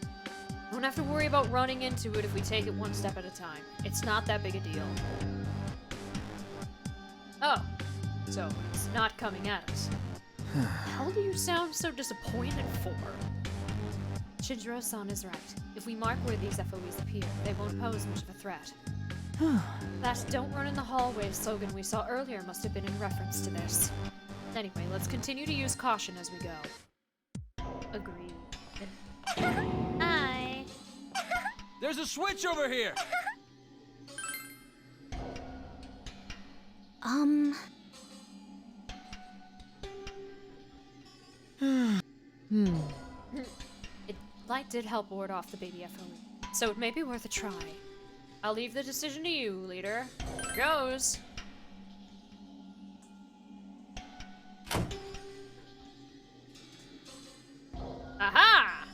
Speaker 1: Don't have to worry about running into it if we take it one step at a time. It's not that big a deal. Oh, so it's not coming at us. How do you sound so disappointed for? Shinjiro-san is right. If we mark where these FOEs appear, they won't pose much of a threat. That "don't run in the hallway" slogan we saw earlier must have been in reference to this. Anyway, let's continue to use caution as we go. Agreed.
Speaker 10: Hi.
Speaker 3: There's a switch over here!
Speaker 1: Light did help ward off the baby FOE, so it may be worth a try. I'll leave the decision to you, leader. Here goes. Aha!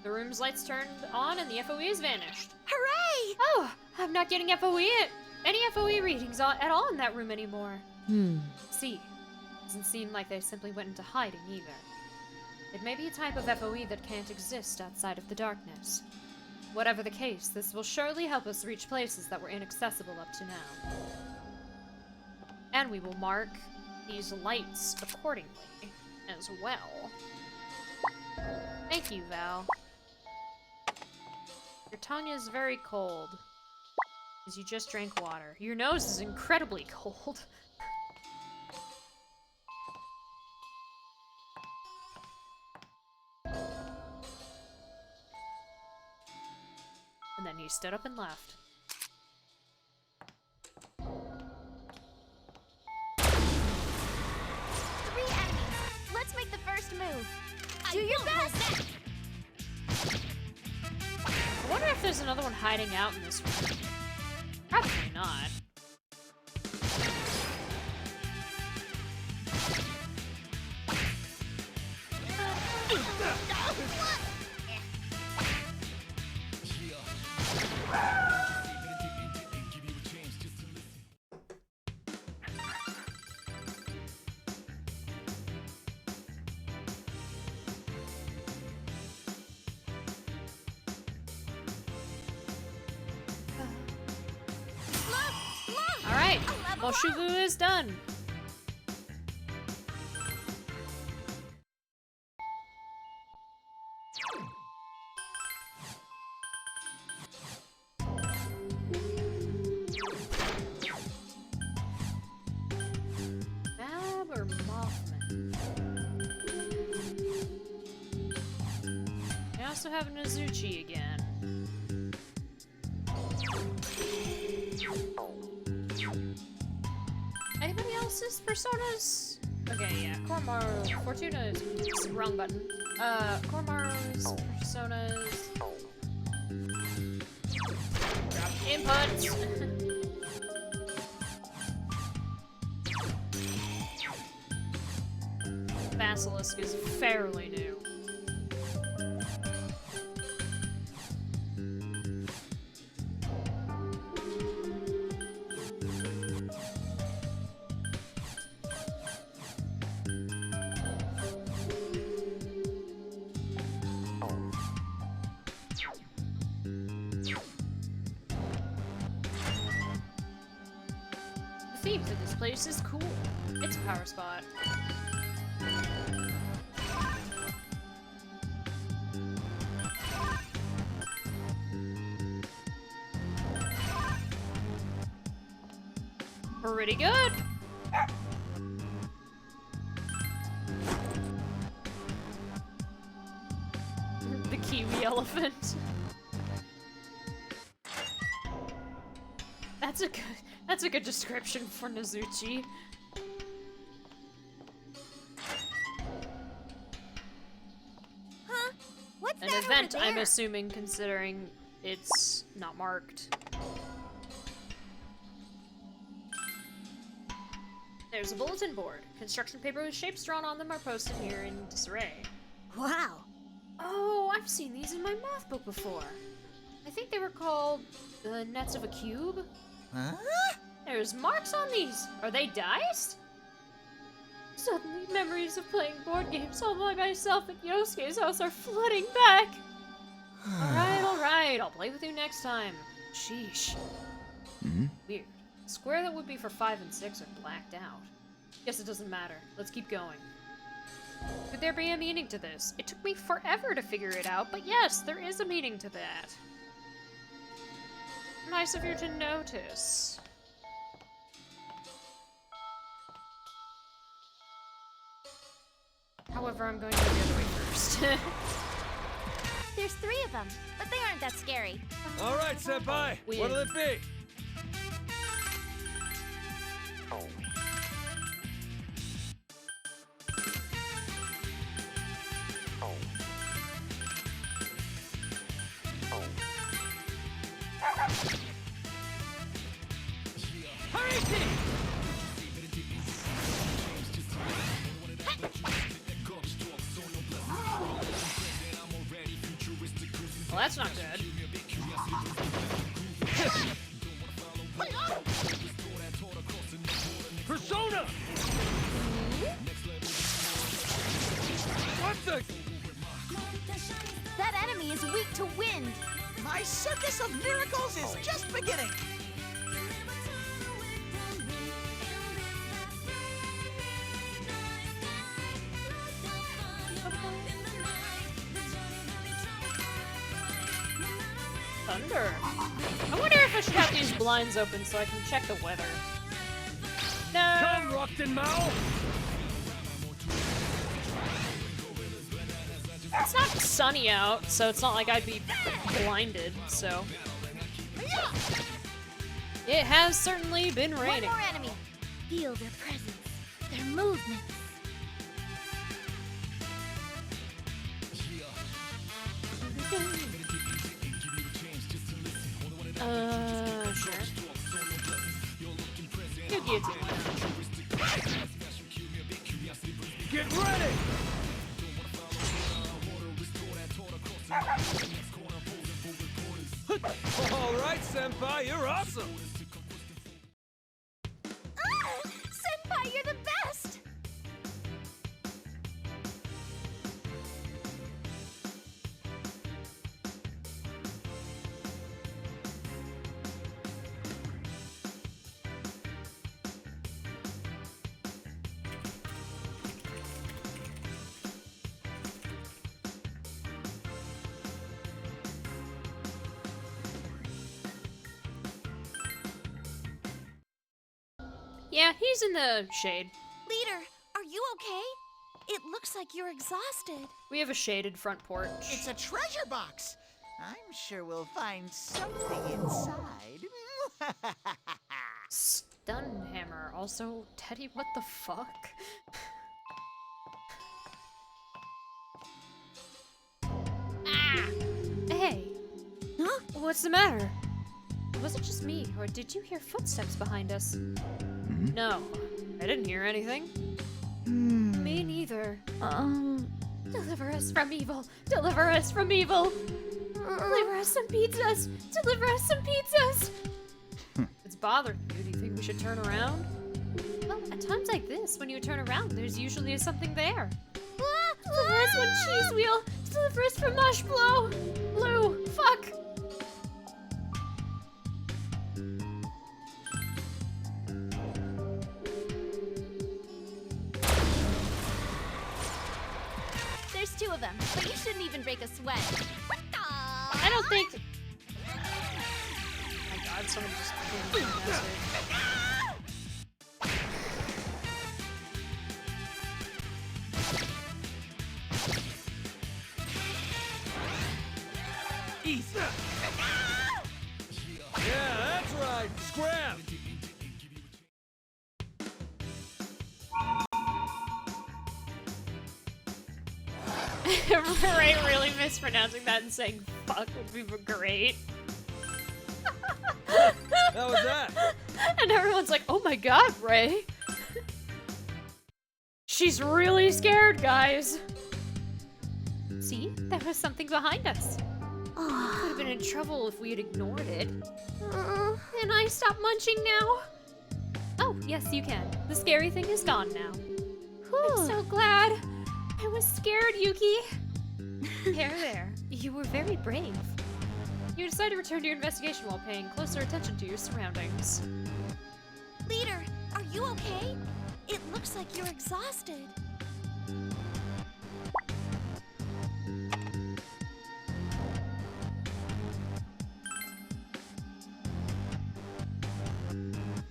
Speaker 1: The room's lights turned on and the FOE's vanished.
Speaker 2: Hooray!
Speaker 1: Oh, I'm not getting any FOE readings at all in that room anymore. See, doesn't seem like they simply went into hiding either. It may be a type of FOE that can't exist outside of the darkness. Whatever the case, this will surely help us reach places that were inaccessible up to now. And we will mark these lights accordingly as well. Thank you, Val. Your tongue is very cold, because you just drank water. Your nose is incredibly cold. And then he stood up and left.
Speaker 10: Three enemies. Let's make the first move. Do your best.
Speaker 1: I wonder if there's another one hiding out in this room. Probably not. Alright, Moshuvu is done. also have Nazuchi again. Anybody else's personas? Okay, yeah. Koromaru, Fortuna's wrong button. Koromaru's personas. Drop inputs. Basilisk is fairly new. The theme for this place is cool. It's a power spot. Pretty good. The kiwi elephant. That's a good description for Nazuchi.
Speaker 10: Huh? What's
Speaker 1: An
Speaker 10: that
Speaker 1: event,
Speaker 10: over
Speaker 1: I'm
Speaker 10: there?
Speaker 1: assuming, considering it's not marked. There's a bulletin board. Construction paper with shapes drawn on them are posted here in disarray.
Speaker 9: Wow.
Speaker 1: Oh, I've seen these in my math book before. I think they were called the nets of a cube.
Speaker 4: Huh?
Speaker 1: There's marks on these. Are they dice? Suddenly, memories of playing board games all by myself at Yosuke's house are flooding back. Alright, I'll play with you next time. Sheesh. Weird. The square that would be for 5 and 6 are blacked out. Guess it doesn't matter. Let's keep going. Could there be a meaning to this? It took me forever to figure it out, but yes, there is a meaning to that. Nice of you to notice. However, I'm going to go the other way first.
Speaker 10: There's 3 of them, but they aren't that scary.
Speaker 3: All right, senpai.
Speaker 1: Weird.
Speaker 3: What'll it be?
Speaker 1: Well, that's not good.
Speaker 3: Persona! What the?
Speaker 10: That enemy is weak to wind.
Speaker 4: My circus of miracles is just beginning.
Speaker 1: Thunder. I wonder if I should have these blinds open so I can check the weather. No!
Speaker 3: Come, Rockton Mao!
Speaker 1: It's not sunny out, so it's not like I'd be blinded, so. It has certainly been
Speaker 10: One
Speaker 1: raining.
Speaker 10: more enemy. Feel their presence, their movements.
Speaker 1: Sure. You get to
Speaker 3: Get ready! All right, senpai, you're awesome.
Speaker 10: Senpai, you're the best!
Speaker 1: Yeah, he's in the shade.
Speaker 10: Leader, are you okay?
Speaker 2: It looks like you're exhausted.
Speaker 1: We have a shaded front porch.
Speaker 4: It's a treasure box. I'm sure we'll find something inside.
Speaker 1: Stun hammer. Also, Teddy, what the fuck? Ah! Hey.
Speaker 2: Huh?
Speaker 1: What's the matter? Was it just me, or did you hear footsteps behind us? No, I didn't hear anything. Me neither. Deliver us from evil. Deliver us from evil. Deliver us some pizzas. Deliver us some pizzas. It's bothering you. Do you think we should turn around? Well, at times like this, when you turn around, there's usually something there. Deliver us from cheese wheel. Deliver us from mush blow. Blue. Fuck.
Speaker 10: There's 2 of them, but you shouldn't even break a sweat. What the?
Speaker 1: I don't think. Oh my god, someone just gave me a message.
Speaker 5: Easy.
Speaker 3: Yeah, that's right. Scram.
Speaker 1: Ray really mispronouncing that and saying fuck would be great.
Speaker 3: How was that?
Speaker 1: And everyone's like, oh my god, Ray. She's really scared, guys. See? There was something behind us. Could have been in trouble if we had ignored it. Can I stop munching now? Oh, yes, you can. The scary thing is gone now. I'm so glad. I was scared, Yuki. There. You were very brave. You decided to return to your investigation while paying closer attention to your surroundings.
Speaker 2: Leader, are you okay? It looks like you're exhausted.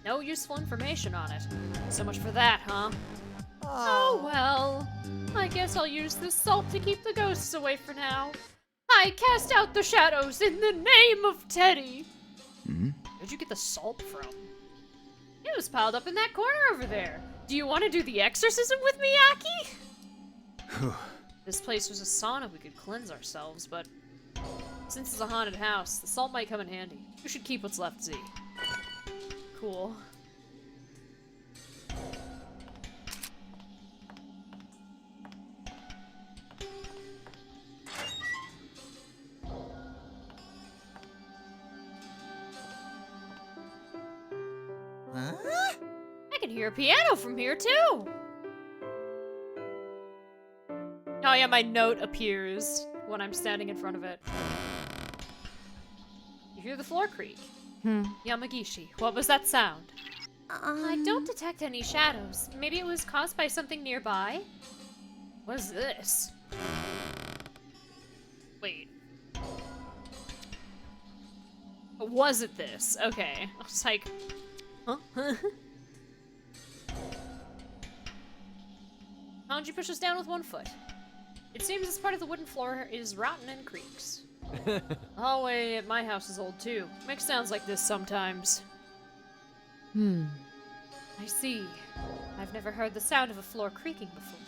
Speaker 1: No useful information on it. So much for that, huh? Oh well. I guess I'll use this salt to keep the ghosts away for now. I cast out the shadows in the name of Teddy. Where'd you get the salt from? It was piled up in that corner over there. Do you want to do the exorcism with me, Aki? This place was a sauna we could cleanse ourselves, but since it's a haunted house, the salt might come in handy. You should keep what's left, Zee. Cool.
Speaker 4: Huh?
Speaker 1: I can hear a piano from here, too! Oh yeah, my note appears when I'm standing in front of it. You hear the floor creak. Yamagishi, what was that sound? I don't detect any shadows. Maybe it was caused by something nearby? What is this? Wait. Was it this? Okay. I was like, huh? How'd you push us down with one foot? It seems this part of the wooden floor is rotten and creaks. The hallway at my house is old too. Makes sounds like this sometimes. I see. I've never heard the sound of a floor creaking before.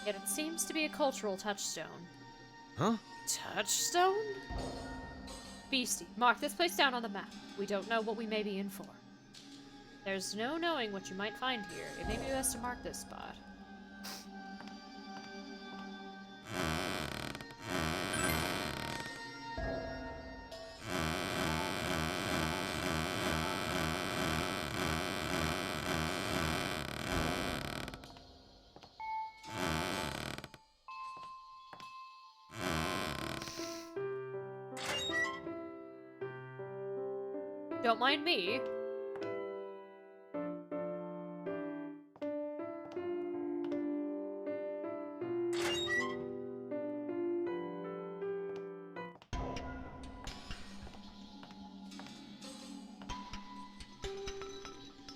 Speaker 1: Yet it seems to be a cultural touchstone.
Speaker 3: Huh?
Speaker 1: Touchstone? Beasty, mark this place down on the map. We don't know what we may be in for. There's no knowing what you might find here. It may be best to mark this spot. Don't mind me.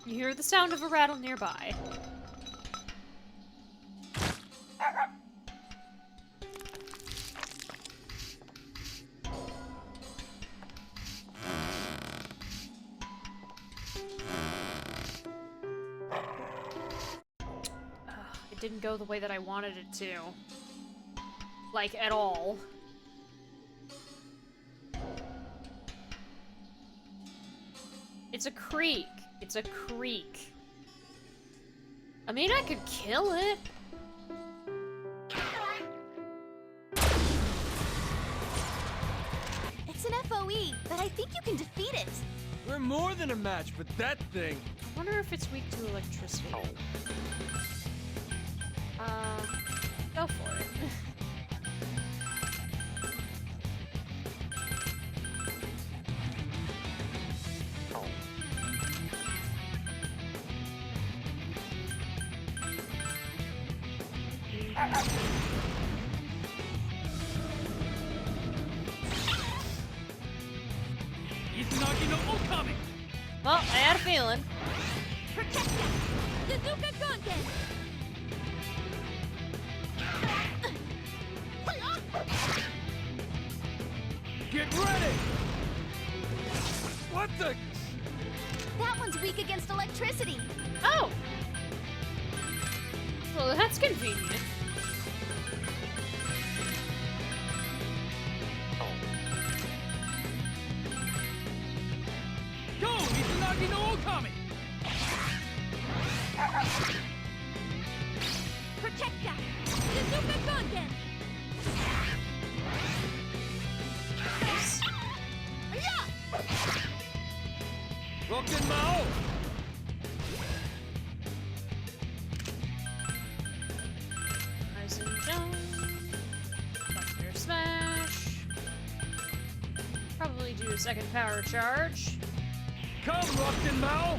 Speaker 1: You hear the sound of a rattle nearby. It didn't go the way that I wanted it to. Like, at all. It's a creek. It's a creek. I mean, I could kill it.
Speaker 2: It's an FOE, but I think you can defeat it.
Speaker 3: We're more than a match for that thing.
Speaker 1: I wonder if it's weak to electricity. Go for it. Well, I had a feeling.
Speaker 3: Get ready! What the?
Speaker 2: That one's weak against electricity.
Speaker 1: Oh! Well, that's convenient.
Speaker 5: Go! Izanagi no Okami!
Speaker 2: Protecta! Suzuka Gongen!
Speaker 3: Rokin Mao!
Speaker 1: Rise and jump. Thunder smash. Probably do a second power charge.
Speaker 3: Come, Rokin Mao!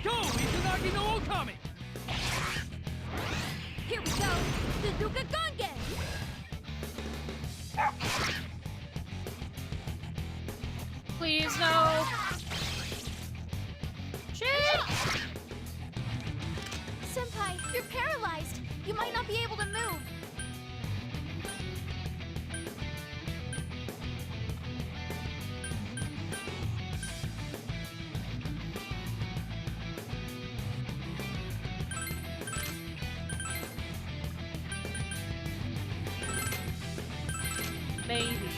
Speaker 5: Go! Izanagi no Okami!
Speaker 2: Here we go! Suzuka Gongen!
Speaker 1: Please, no. Shit!
Speaker 2: Senpai, you're paralyzed. You might not be able to move.
Speaker 1: Maybe.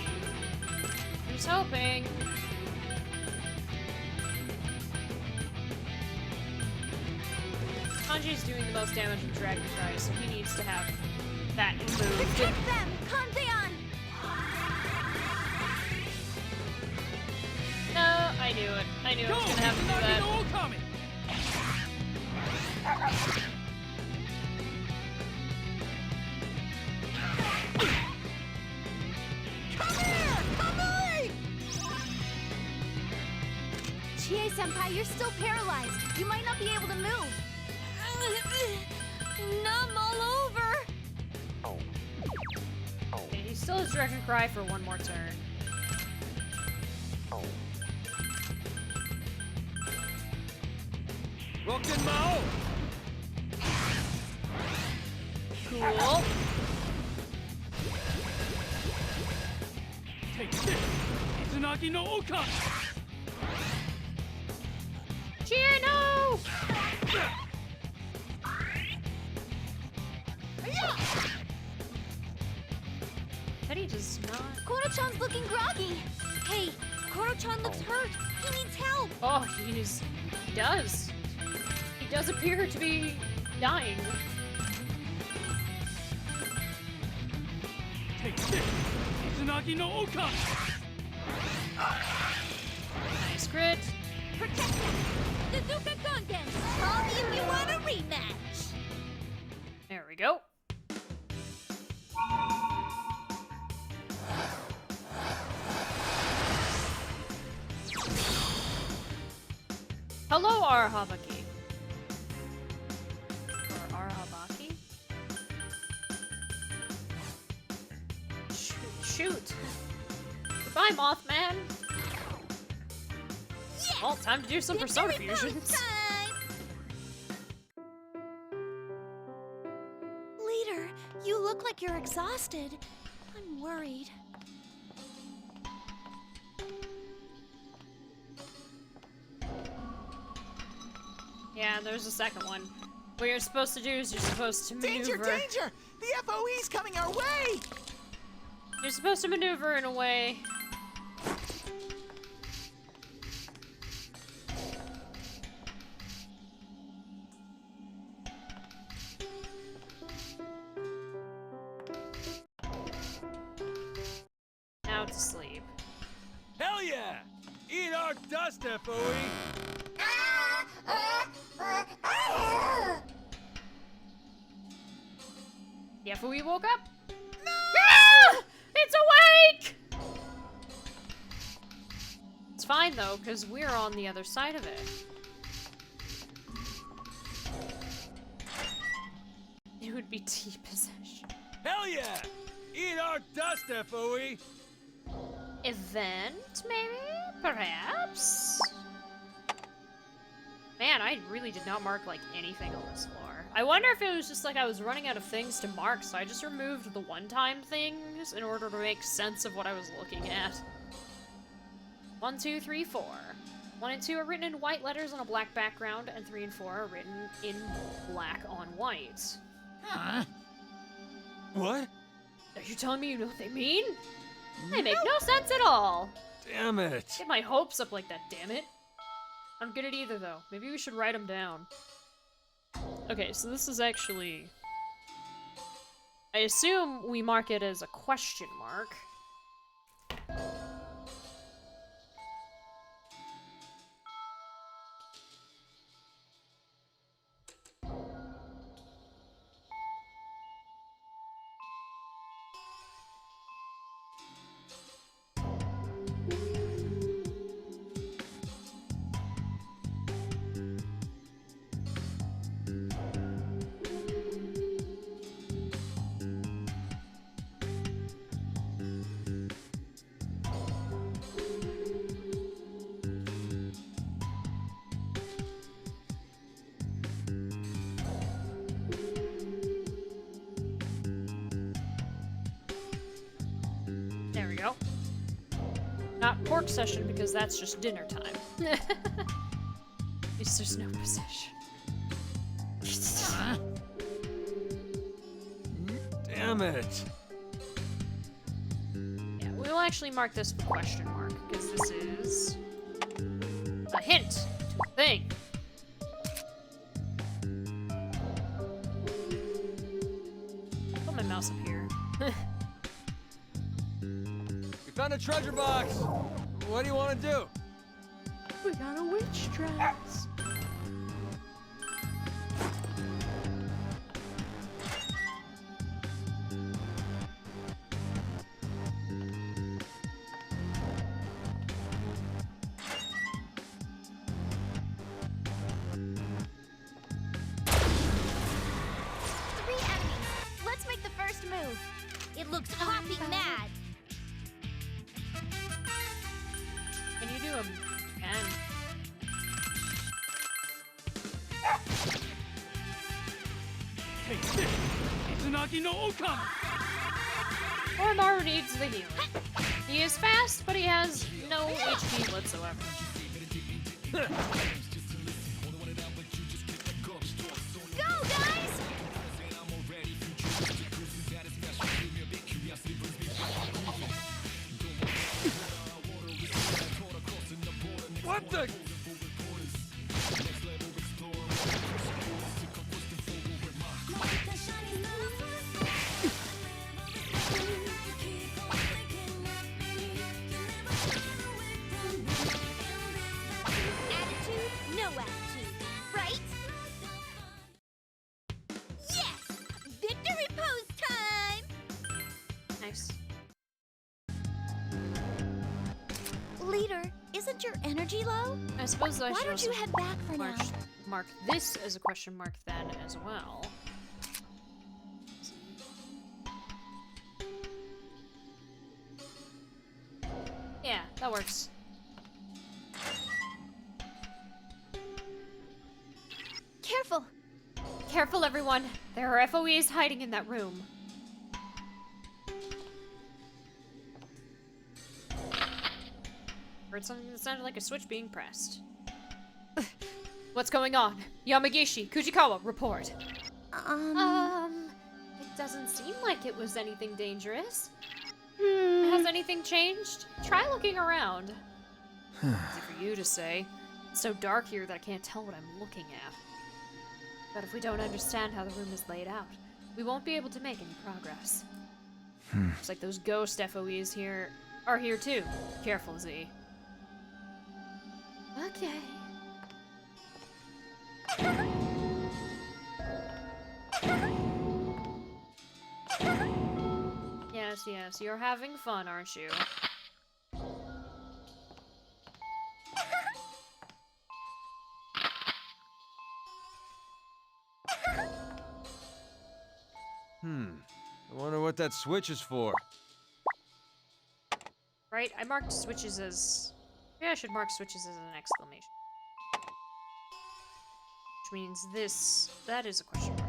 Speaker 1: Who's hoping? Kanji's doing the most damage with Dragon Cry, so he needs to have that moved.
Speaker 2: Protect them! Kanzeon!
Speaker 1: No, I knew it. I knew I was gonna have to do
Speaker 5: Izanagi
Speaker 1: that.
Speaker 5: no Okami!
Speaker 2: Chie-senpai, you're still paralyzed. You might not be able to move. Numb all over.
Speaker 1: Okay, he still has Dragon Cry for one more turn.
Speaker 3: Rokin Mao!
Speaker 1: Cool.
Speaker 5: Take this! Izanagi no Okami!
Speaker 1: Cheer, no! Teddy does not.
Speaker 2: Koro-chan's looking groggy. Hey, Koro-chan looks hurt. He needs help.
Speaker 1: Oh, he does. He does appear to be dying.
Speaker 5: Take this! Izanagi no Okami!
Speaker 1: Nice crit.
Speaker 2: Protect them. Suzuka Gongen. Call me if you want a rematch.
Speaker 1: There we go. Hello, Arhabaki. Or Arhabaki? Shoot. Goodbye, Mothman.
Speaker 2: Yes!
Speaker 1: Well, time to do some Persona
Speaker 2: Victory pose
Speaker 1: fusions.
Speaker 2: time! Leader, you look like you're exhausted. I'm worried.
Speaker 1: Yeah, there's a second one. What you're supposed to do is you're supposed to maneuver.
Speaker 4: Danger, danger! The FOE's coming our way!
Speaker 1: You're supposed to maneuver in a way. Now to sleep.
Speaker 3: Hell yeah! Eat our dust, FOE!
Speaker 1: The FOE woke up. No! Ah! It's awake! It's fine though, because we're on the other side of it. It would be depossession.
Speaker 3: Hell yeah! Eat our dust, FOE!
Speaker 1: Event, maybe? Perhaps? Man, I really did not mark, like, anything on this floor. I wonder if it was just like I was running out of things to mark, so I just removed the one-time things in order to make sense of what I was looking at. 1, 2, 3, 4. 1 and 2 are written in white letters on a black background, and 3 and 4 are written in black on white.
Speaker 7: Huh?
Speaker 3: What?
Speaker 1: Are you telling me you know what they mean? They make no sense at all.
Speaker 3: Damn it!
Speaker 1: Get my hopes up like that, damn it. I don't get it either, though. Maybe we should write them down. Okay, so this is actually... I assume we mark it as a question mark. There we go. Not pork session because that's just dinner time. At least there's no possession.
Speaker 7: Huh?
Speaker 3: Damn it!
Speaker 1: Yeah, we'll actually mark this with a question mark because this is a hint to a thing. Put my mouse up here.
Speaker 3: We found a treasure box! What do you want to do?
Speaker 1: We got a witch dress.
Speaker 10: Three enemies. Let's make the first move. It looks hopping mad.
Speaker 1: Can you do them? Can.
Speaker 5: Take this! Izanagi no Okami!
Speaker 1: Oromaru needs the healing. He is fast, but he has no HP whatsoever.
Speaker 10: Go, guys!
Speaker 3: What the?
Speaker 10: Attitude, no attitude. Right? Yes! Victory pose time!
Speaker 1: Nice.
Speaker 2: Leader, isn't your energy low?
Speaker 1: I suppose I
Speaker 2: Why
Speaker 1: should
Speaker 2: don't you
Speaker 1: also
Speaker 2: head back for now?
Speaker 1: mark this as a question mark then as well. Yeah, that works.
Speaker 2: Careful!
Speaker 1: Careful, everyone. There are FOEs hiding in that room. Heard something that sounded like a switch being pressed. What's going on? Yamagishi, Kujikawa, report. It doesn't seem like it was anything dangerous. Has anything changed? Try looking around. Easy for you to say. It's so dark here that I can't tell what I'm looking at. But if we don't understand how the room is laid out, we won't be able to make any progress. Looks like those ghost FOEs here are here too. Careful, Z. Okay. Yes, you're having fun, aren't you?
Speaker 3: I wonder what that switch is for.
Speaker 1: Right, I marked switches as... Yeah, I should mark switches as an exclamation. Which means this... That is a question mark.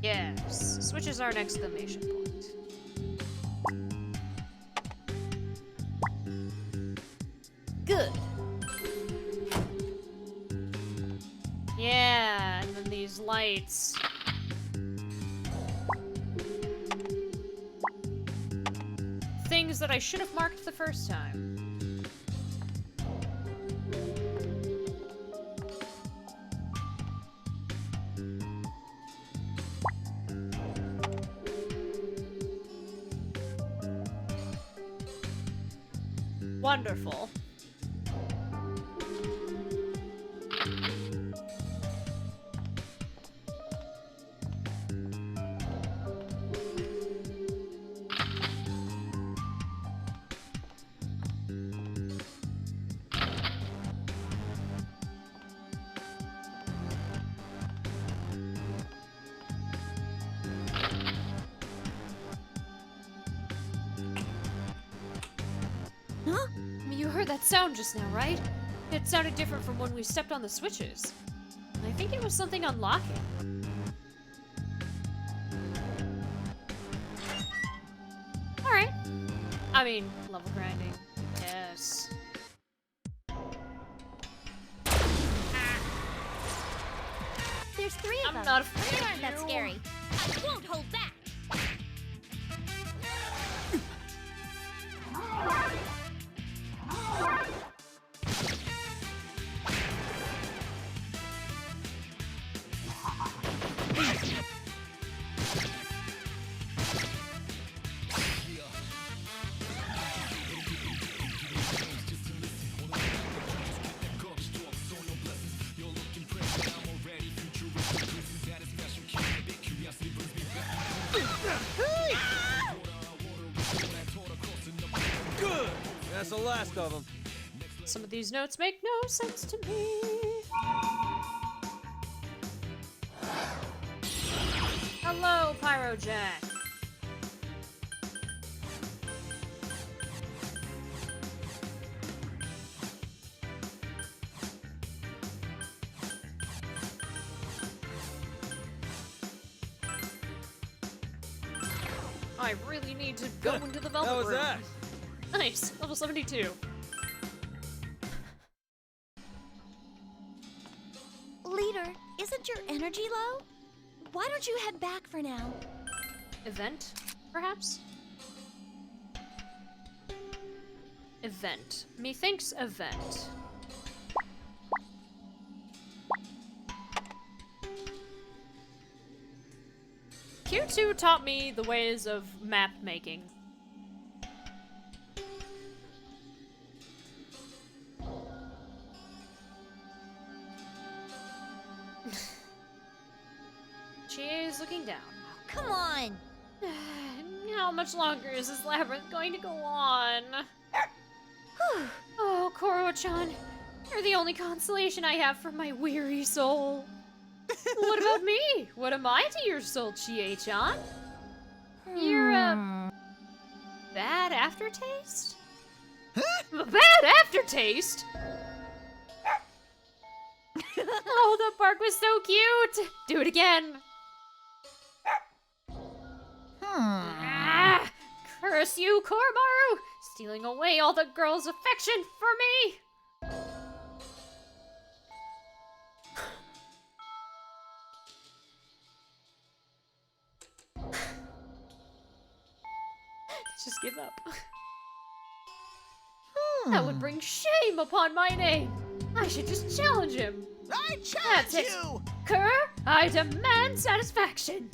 Speaker 1: Yes, switches are an exclamation point. Good. Yeah, and then these lights. Things that I should have marked the first time. Wonderful.
Speaker 9: Huh?
Speaker 1: You heard that sound just now, right? It sounded different from when we stepped on the switches. I think it was something unlocking. Alright. I mean, level grinding. Yes.
Speaker 10: There's three of them.
Speaker 1: I'm not
Speaker 10: They
Speaker 1: afraid
Speaker 10: aren't
Speaker 1: of
Speaker 10: that
Speaker 1: you.
Speaker 10: scary. I won't hold back.
Speaker 3: Good! That's the last of them.
Speaker 1: Some of these notes make no sense to me. Hello, Pyro Jack. I really need to go into the velvet
Speaker 3: How was
Speaker 1: room.
Speaker 3: that?
Speaker 1: Nice, level 72.
Speaker 2: Leader, isn't your energy low? Why don't you head back for now?
Speaker 1: Event, perhaps? Event. Methinks event. Q2 taught me the ways of map making. She is looking down.
Speaker 10: Come on.
Speaker 1: How much longer is this labyrinth going to go on? Oh, Koro-chan, you're the only consolation I have for my weary soul. What about me? What am I to your soul, Chie-chan? You're a bad aftertaste? A bad aftertaste? Oh, the bark was so cute! Do it again. Ah, Curse you, Koromaru! Stealing away all the girls' affection for me! Just give up. That would bring shame upon my name. I should just challenge him.
Speaker 4: I
Speaker 1: That's
Speaker 4: challenge
Speaker 1: it.
Speaker 4: you!
Speaker 1: Kerr, I demand satisfaction.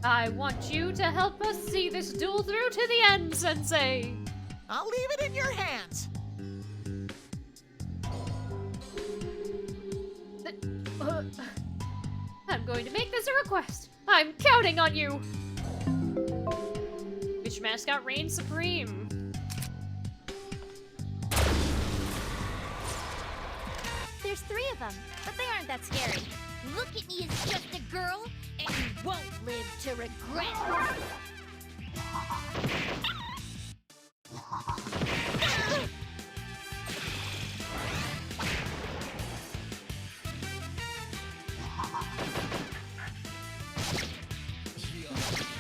Speaker 1: I want you to help us see this duel through to the end, Sensei.
Speaker 4: I'll leave it in your hands.
Speaker 1: I'm going to make this a request. I'm counting on you. Which mascot reigns supreme?
Speaker 10: There's 3 of them, but they aren't that scary. Look at me as just a girl, and you won't live to regret.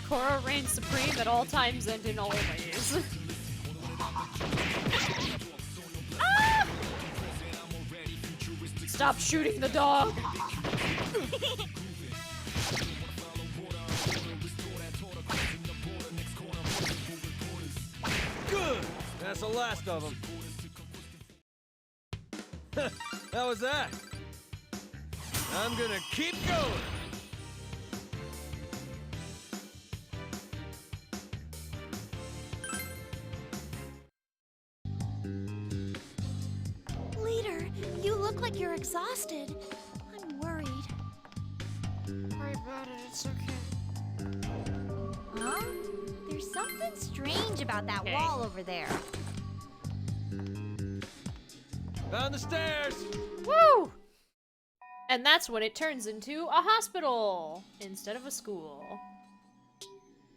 Speaker 1: Korra reigns supreme at all times and in all ways. Ah! Stop shooting the dog!
Speaker 3: Good! That's the last of them. How was that? I'm gonna keep going!
Speaker 2: Leader, you look like you're exhausted. I'm worried.
Speaker 1: Worry about it, it's okay.
Speaker 10: Huh? There's something strange about that
Speaker 1: Okay.
Speaker 10: wall over there.
Speaker 3: Found the stairs!
Speaker 1: Woo! And that's when it turns into a hospital instead of a school.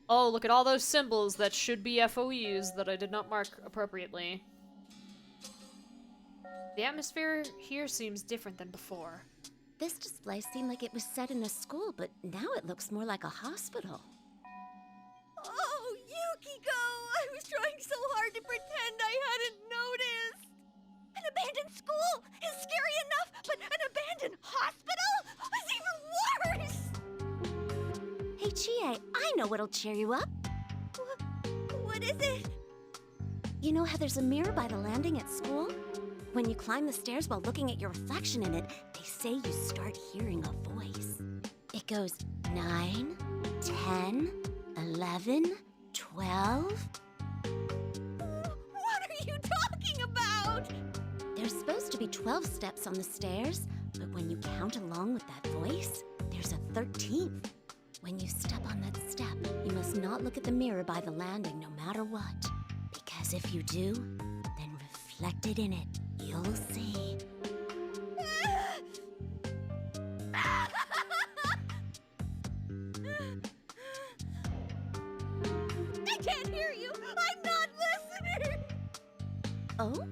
Speaker 1: Oh, look at all those symbols that should be FOEs that I did not mark appropriately. The atmosphere here seems different than before.
Speaker 2: This display seemed like it was set in a school, but now it looks more like a hospital.
Speaker 10: Oh, Yukiko! I was trying so hard to pretend I hadn't noticed! An abandoned school is scary enough, but an abandoned hospital is even worse!
Speaker 2: Hey, Chie, I know what'll cheer you up.
Speaker 10: What is it?
Speaker 2: You know how there's a mirror by the landing at school? When you climb the stairs while looking at your reflection in it, they say you start hearing a voice. It goes 9, 10, 11, 12.
Speaker 10: What are you talking about?
Speaker 2: There's supposed to be 12 steps on the stairs, but when you count along with that voice, there's a 13th. When you step on that step, you must not look at the mirror by the landing no matter what. Because if you do, then reflected in it, you'll see.
Speaker 10: I can't hear you! I'm not listening!
Speaker 2: Oh?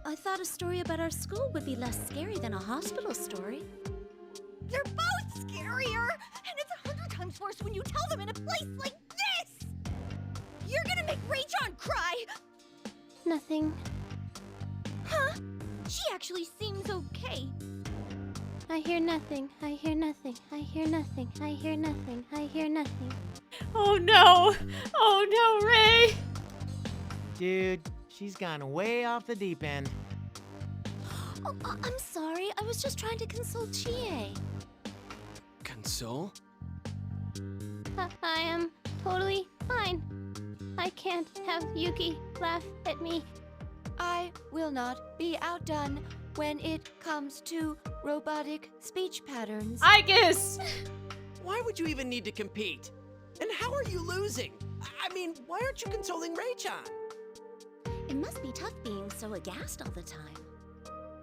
Speaker 2: I thought a story about our school would be less scary than a hospital story.
Speaker 10: They're both scarier! And it's 100 times worse when you tell them in a place like this! You're gonna make Ray-chan cry!
Speaker 2: Nothing.
Speaker 10: Huh? She actually seems okay.
Speaker 2: I hear nothing. I hear nothing. I hear nothing. I hear nothing. I hear nothing.
Speaker 1: Oh no! Oh no, Ray!
Speaker 7: Dude, she's gone way off the deep end.
Speaker 2: Oh, I'm sorry. I was just trying to console Chie.
Speaker 6: Console?
Speaker 2: I am totally fine. I can't have Yuki laugh at me. I will not be outdone when it comes to robotic speech patterns.
Speaker 1: I guess!
Speaker 6: Why would you even need to compete? And how are you losing? I mean, why aren't you consoling Ray-chan?
Speaker 2: It must be tough being so aghast all the time.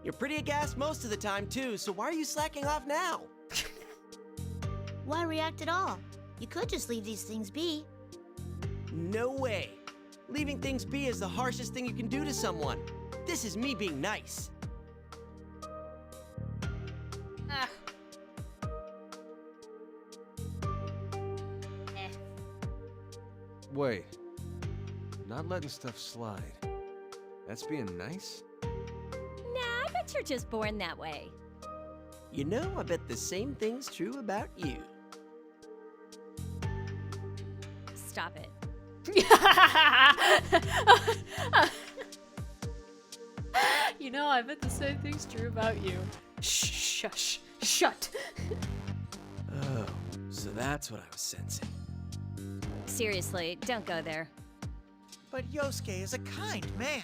Speaker 6: You're pretty aghast most of the time, too, so why are you slacking off now?
Speaker 9: Why react at all? You could just leave these things be.
Speaker 6: No way. Leaving things be is the harshest thing you can do to someone. This is me being nice.
Speaker 1: Ah.
Speaker 3: Wait. not letting stuff slide. That's being nice?
Speaker 10: Nah, I bet you're just born that way.
Speaker 6: You know, I bet the same thing's true about you.
Speaker 10: Stop it.
Speaker 1: You know, I bet the same thing's true about you. Shush. Shut.
Speaker 6: Oh, so that's what I was sensing.
Speaker 10: Seriously, don't go there.
Speaker 4: But Yosuke is a kind man.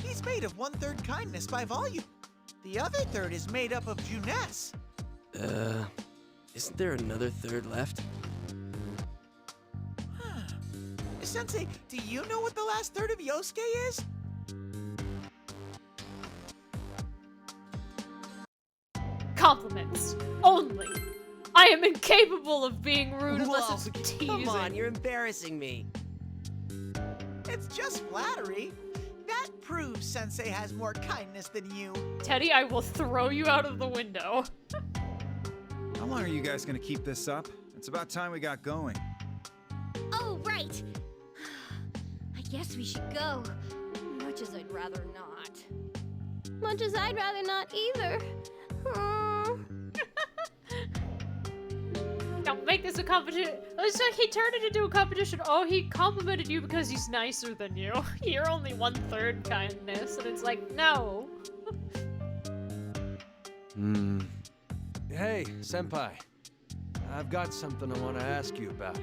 Speaker 4: He's made of 1/3 kindness by volume. The other third is made up of Juness.
Speaker 6: Isn't there another third left?
Speaker 4: Sensei, do you know what the last third of Yosuke is?
Speaker 1: Compliments. Only. I am incapable of being rude unless
Speaker 6: Whoa,
Speaker 1: it's teasing.
Speaker 6: come on, you're embarrassing me.
Speaker 4: It's just flattery. That proves Sensei has more kindness than you.
Speaker 1: Teddy, I will throw you out of the window.
Speaker 11: How long are you guys gonna keep this up? It's about time we got going.
Speaker 10: Oh, right! I guess we should go. Much as I'd rather not. Much as I'd rather not either.
Speaker 1: Don't make this a competition. It's like he turned it into a competition. Oh, he complimented you because he's nicer than you. You're only 1/3 kindness, and it's like, no.
Speaker 3: Hey, senpai. I've got something I want to ask you about.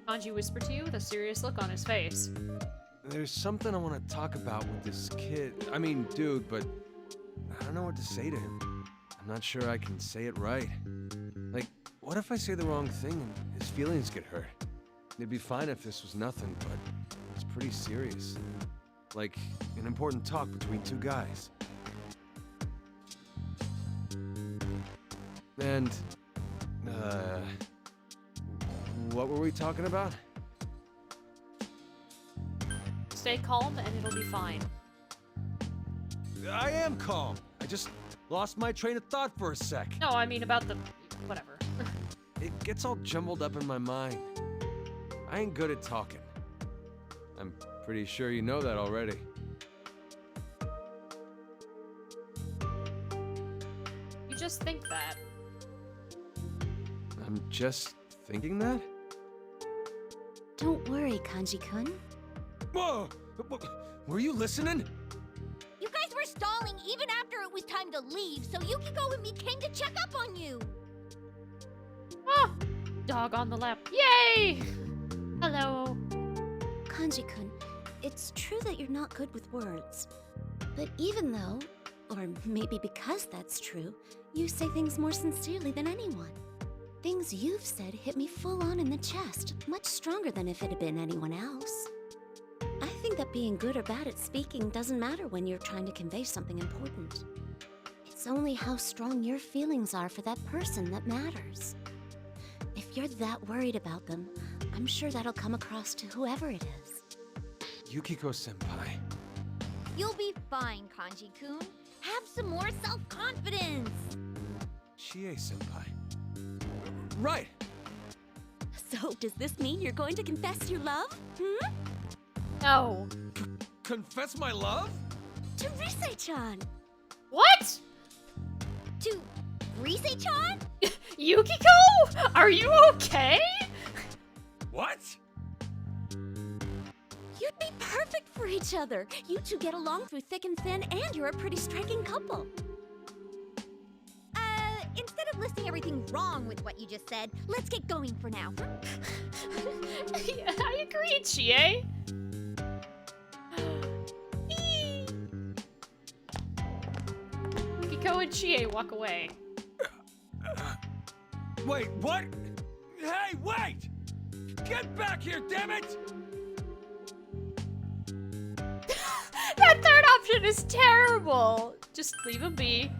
Speaker 1: Kanji whispered to you with a serious look on his face.
Speaker 3: There's something I want to talk about with this dude, but I don't know what to say to him. I'm not sure I can say it right. Like, what if I say the wrong thing and his feelings get hurt? It'd be fine if this was nothing, but it's pretty serious. Like, an important talk between two guys. And, what were we talking about?
Speaker 1: Stay calm and it'll be fine.
Speaker 3: I am calm. I just lost my train of thought for a sec.
Speaker 1: No, I mean about the... whatever.
Speaker 3: It gets all jumbled up in my mind. I ain't good at talking. I'm pretty sure you know that already.
Speaker 1: You just think that.
Speaker 3: I'm just thinking that?
Speaker 2: Don't worry, Kanji-kun.
Speaker 3: Whoa! Were you listening?
Speaker 10: You guys were stalling even after it was time to leave, so Yukiko and me came to check up on you.
Speaker 1: Ah! Dog on the lap. Yay! Hello.
Speaker 2: Kanji-kun, it's true that you're not good with words. But even though, or maybe because that's true, you say things more sincerely than anyone. Things you've said hit me full on in the chest, much stronger than if it had been anyone else. I think that being good or bad at speaking doesn't matter when you're trying to convey something important. It's only how strong your feelings are for that person that matters. If you're that worried about them, I'm sure that'll come across to whoever it is.
Speaker 3: Yukiko-senpai.
Speaker 10: You'll be fine, Kanji-kun. Have some more self-confidence.
Speaker 3: Chie-senpai. Right!
Speaker 2: So, does this mean you're going to confess your love?
Speaker 1: No.
Speaker 3: Confess my love?
Speaker 2: To Rise-chan!
Speaker 1: What?
Speaker 10: To Rise-chan?
Speaker 1: Yukiko? Are you okay?
Speaker 3: What?
Speaker 2: You'd be perfect for each other. You two get along through thick and thin, and you're a pretty striking couple.
Speaker 10: Instead of listing everything wrong with what you just said, let's get going for now.
Speaker 1: Yeah, I agree, Chie. Yukiko and Chie walk away.
Speaker 3: Wait, what? Hey, wait! Get back here, damn it!
Speaker 1: That third option is terrible. Just leave him be.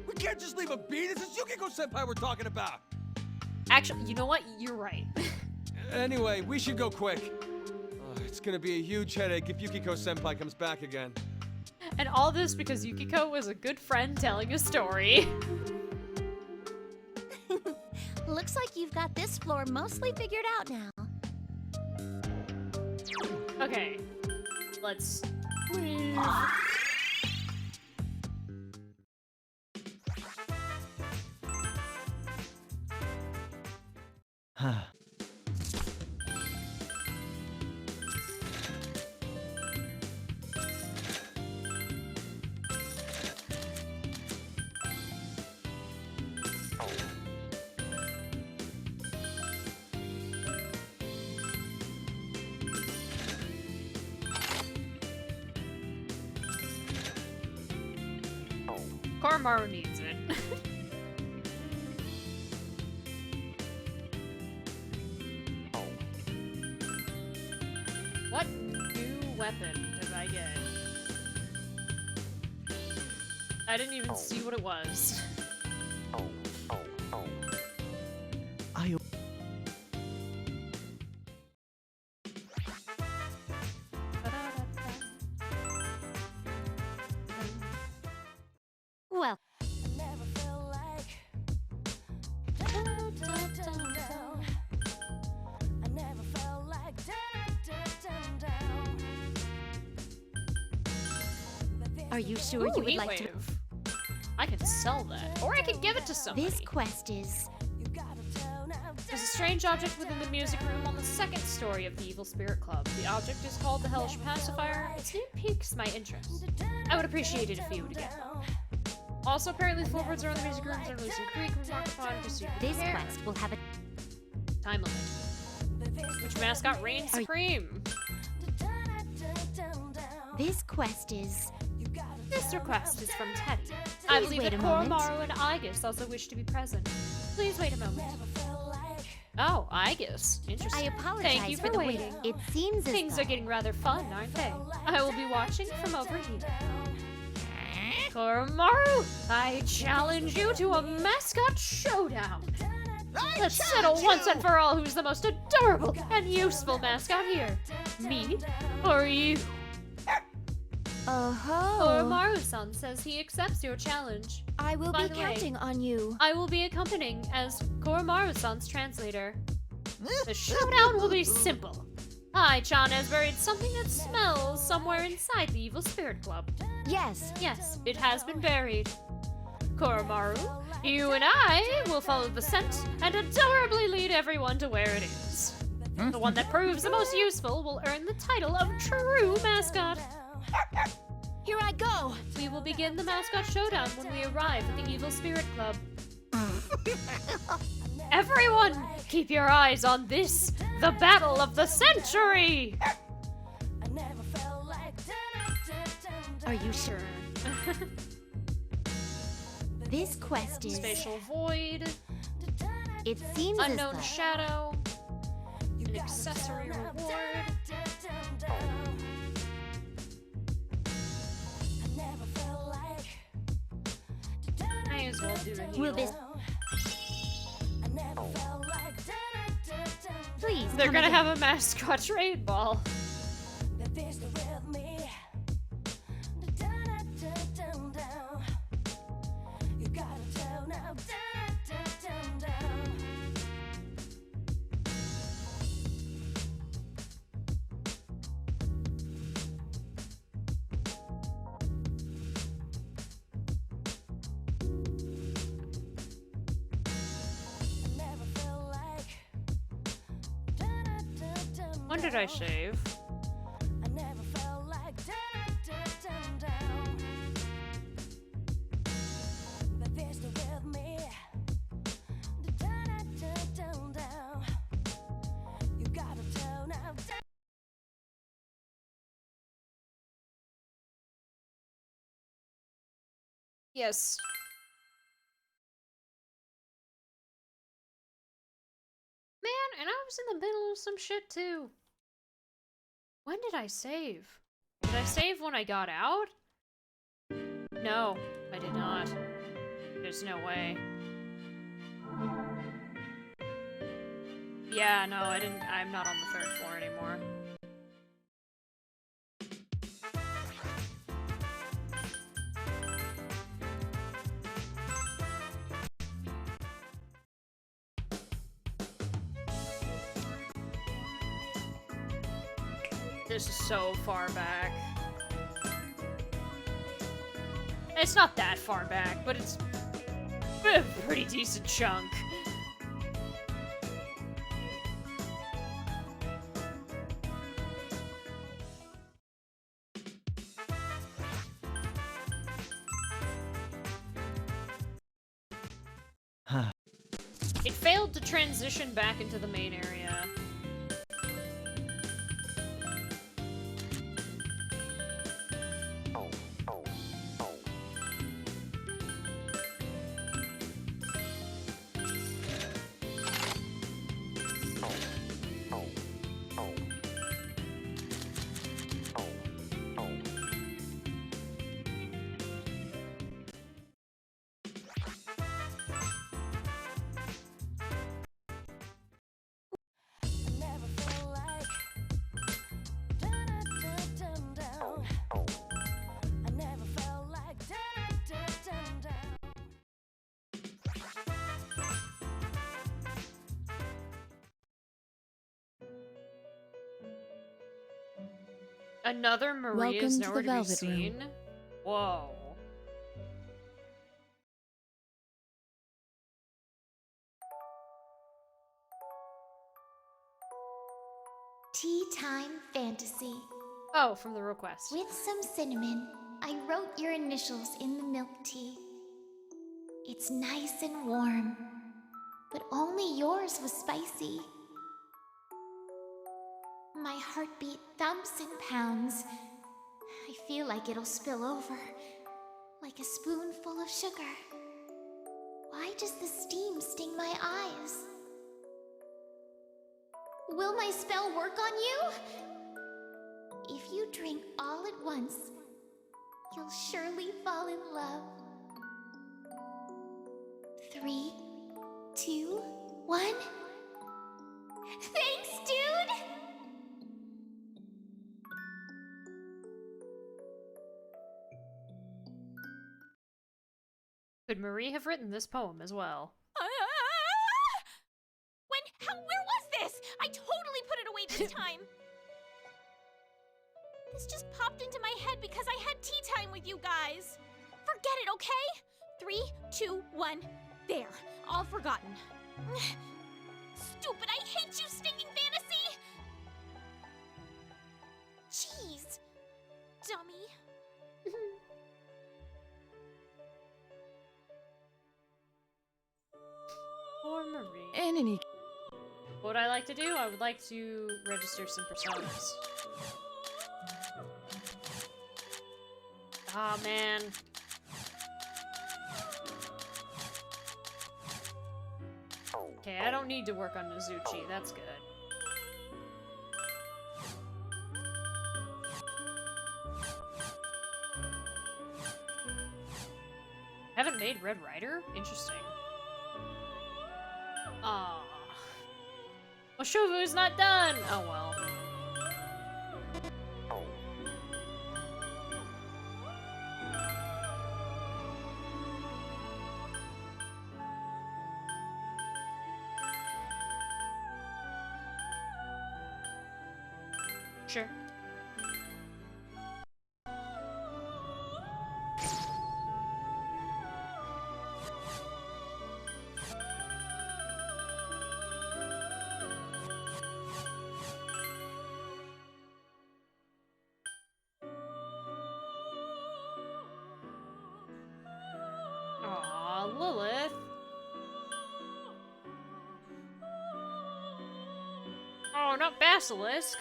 Speaker 3: We can't just leave a be. This is Yukiko-senpai we're talking about.
Speaker 1: Actually, you know what? You're right.
Speaker 3: Anyway, we should go quick. It's gonna be a huge headache if Yukiko-senpai comes back again.
Speaker 1: And all this because Yukiko was a good friend telling a story.
Speaker 2: Looks like you've got this floor mostly figured out now.
Speaker 1: Okay. Let's move. Koromaru needs it. What new weapon did I get? I didn't even see what it was.
Speaker 4: I
Speaker 2: Well, are you sure you would like to?
Speaker 1: I could sell that, or I could give it to somebody.
Speaker 2: This quest is.
Speaker 1: There's a strange object within the music room on the second story of the Evil Spirit Club. The object is called the Hellish Pacifier. Its name piques my interest. I would appreciate it if you would get them. Also, apparently, floorboards around the music rooms are loose and creak. Remark upon proceed.
Speaker 2: This quest will have a
Speaker 1: time limit. Which mascot reigns supreme?
Speaker 2: This quest is.
Speaker 1: This request is from Teddy. I believe
Speaker 2: wait
Speaker 1: that
Speaker 2: a moment.
Speaker 1: Koromaru and Aigis also wish to be present. Please wait a moment. Oh, Aigis. Interesting.
Speaker 2: I apologize
Speaker 1: Thank you for the waiting.
Speaker 2: It seems as
Speaker 1: Things
Speaker 2: though
Speaker 1: are getting rather fun, aren't they? I will be watching from over here. Koromaru, I challenge you to a mascot showdown. Let's settle once and for all who's the most adorable and useful mascot here. Me or you?
Speaker 2: Oh-ho.
Speaker 1: Koromaru-san says he accepts your challenge.
Speaker 2: I will
Speaker 1: By
Speaker 2: be
Speaker 1: the way,
Speaker 2: counting on you.
Speaker 1: I will be accompanying as Koromaru-san's translator. The showdown will be simple. Ai-chan has buried something that smells somewhere inside the Evil Spirit Club.
Speaker 2: Yes.
Speaker 1: Yes, it has been buried. Koromaru, you and I will follow the scent and adorably lead everyone to where it is. The one that proves the most useful will earn the title of true mascot.
Speaker 2: Here I go.
Speaker 1: We will begin the mascot showdown when we arrive at the Evil Spirit Club. Everyone, keep your eyes on this, the battle of the century!
Speaker 2: Are you sure? This quest is.
Speaker 1: Spatial Void,
Speaker 2: It seems
Speaker 1: Unknown
Speaker 2: as though.
Speaker 1: Shadow, an accessory reward. May as well do a heal.
Speaker 2: Will this. Please.
Speaker 1: They're
Speaker 2: come
Speaker 1: gonna
Speaker 2: again.
Speaker 1: have a mascot trade ball. When did I save? Yes. Man, and I was in the middle of some shit too. When did I save? Did I save when I got out? No, I did not. There's no way. Yeah, no, I didn't. I'm not on the 3rd floor anymore. This is so far back. It's not that far back, but it's a pretty decent chunk. It failed to transition back into the main area. Another Maria's
Speaker 2: Welcome to the
Speaker 1: nowhere to be
Speaker 2: Velvet Room.
Speaker 1: seen? Whoa.
Speaker 12: Tea time fantasy.
Speaker 1: Oh, from the request.
Speaker 12: With some cinnamon, I wrote your initials in the milk tea. It's nice and warm, but only yours was spicy. My heartbeat thumps and pounds. I feel like it'll spill over, like a spoonful of sugar. Why does the steam sting my eyes? Will my spell work on you? If you drink all at once, you'll surely fall in love. 3, 2, 1. Thanks, dude!
Speaker 1: Could Marie have written this poem as well?
Speaker 10: Where was this? I totally put it away this time. This just popped into my head because I had tea time with you guys. Forget it, okay? 3, 2, 1. There. All forgotten. Stupid, I hate you, stinking fantasy! Jeez. Dummy.
Speaker 1: Poor Marie.
Speaker 7: And any
Speaker 1: What would I like to do? I would like to register some personas. Ah, man. Okay, I don't need to work on Mizuchi. That's good. Haven't made Red Rider? Interesting. Ah. Well, Shovu's not done! Oh well. Sure. Aw, Lilith. Oh, not Basilisk.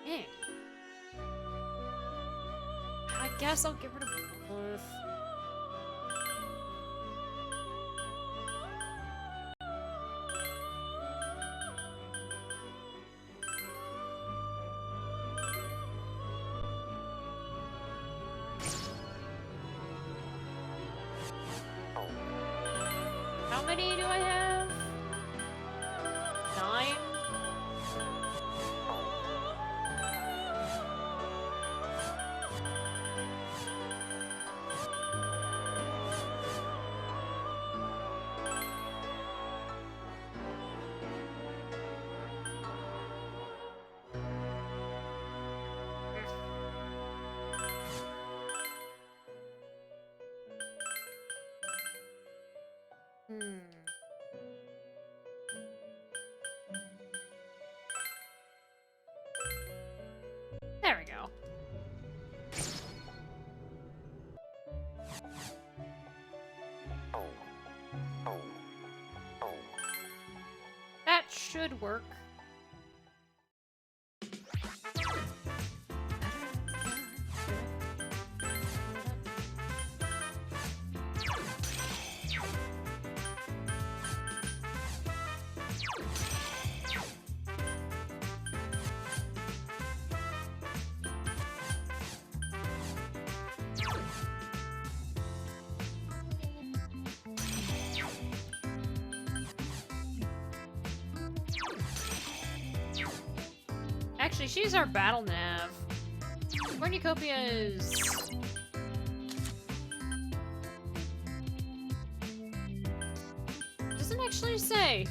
Speaker 1: Dang. I guess I'll get rid of Lilith. How many do I have? 9? There we go. That should work. Actually, she's our battle nav. Cornucopia is... Doesn't actually say.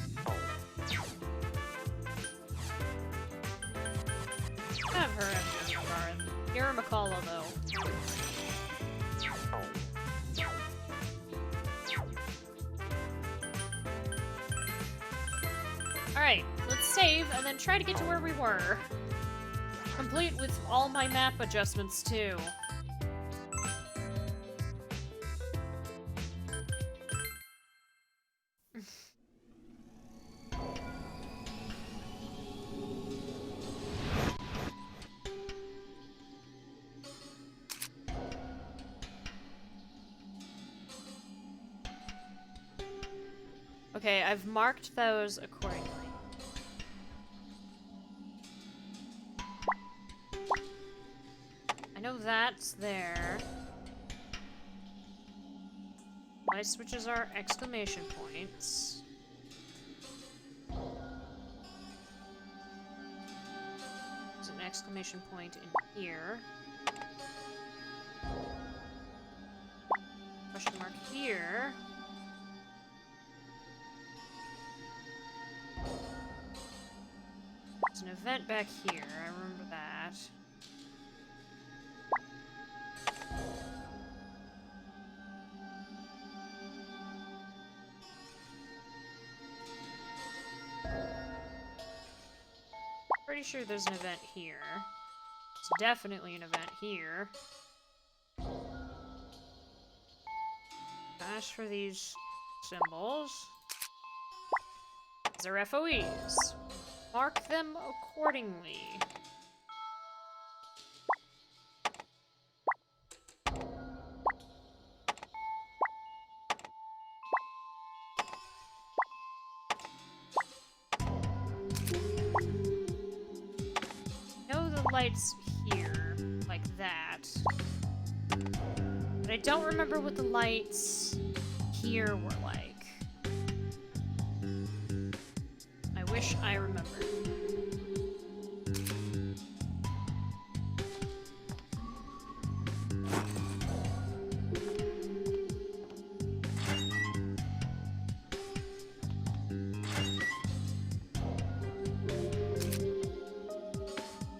Speaker 1: Have her as Karen. Kira McCullough, though. Alright, let's save and then try to get to where we were. Complete with all my map adjustments, too. Okay, I've marked those accordingly. I know that's there. Light switches are exclamation points. There's an exclamation point in here. Question mark here. There's an event back here, I remember that. Pretty sure there's an event here. There's definitely an event here. Ask for these symbols. These are FOEs. Mark them accordingly. Know the lights here, like that. But I don't remember what the lights here were like. I wish I remembered.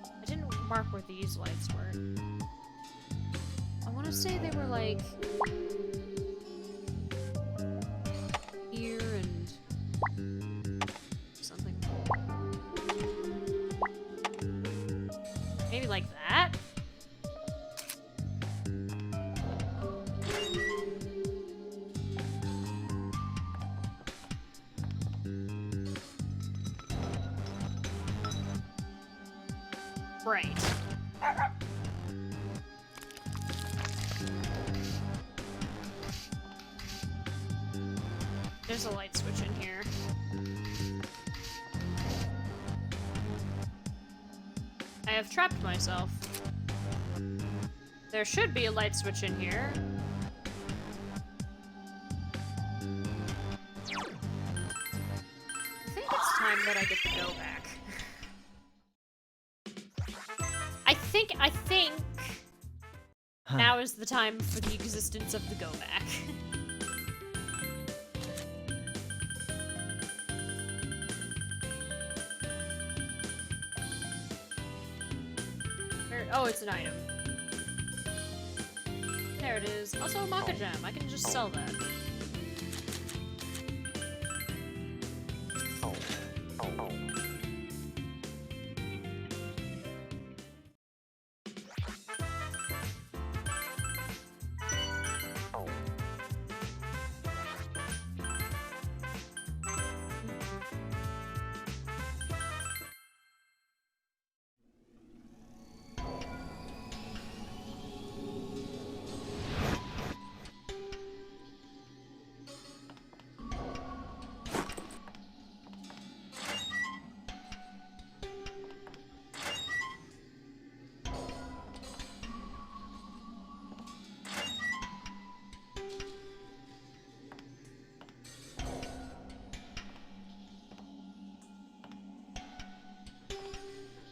Speaker 1: I didn't mark where these lights were. I want to say they were like here and something. Maybe like that? Right. There's a light switch in here. I have trapped myself. There should be a light switch in here. I think it's time that I get the go back. I think now is the time for the existence of the go back. Oh, it's an item. There it is. Also a Maka Gem. I can just sell that.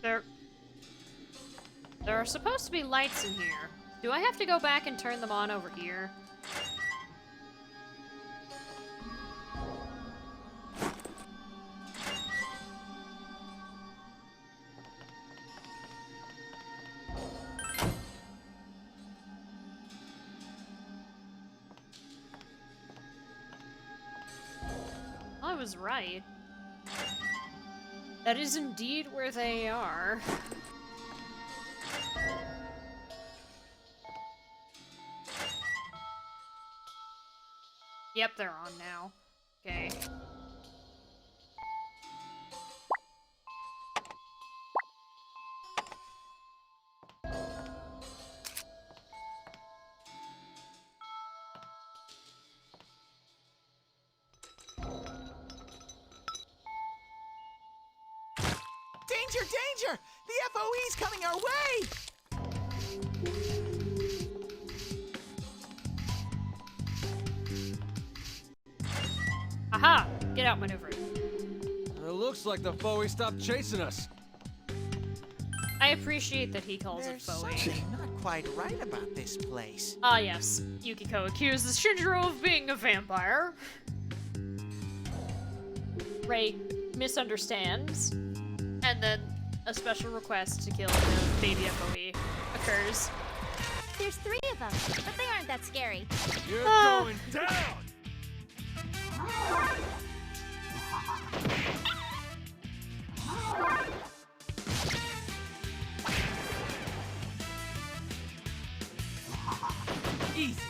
Speaker 1: There are supposed to be lights in here. Do I have to go back and turn them on over here? I was right. That is indeed where they are. Yep, they're on now. Okay.
Speaker 4: Danger, danger! The FOE's coming our way!
Speaker 1: Aha! Get out, maneuver.
Speaker 3: It looks like the foe stopped chasing us.
Speaker 1: I appreciate that he calls
Speaker 4: There's
Speaker 1: it Foe.
Speaker 4: something not quite right about this place.
Speaker 1: Ah, yes. Yukiko accuses Shinjiro of being a vampire. Rei misunderstands. And then a special request to kill the baby FOE occurs.
Speaker 10: There's 3 of them, but they aren't that scary.
Speaker 3: You're going down!
Speaker 4: Easy.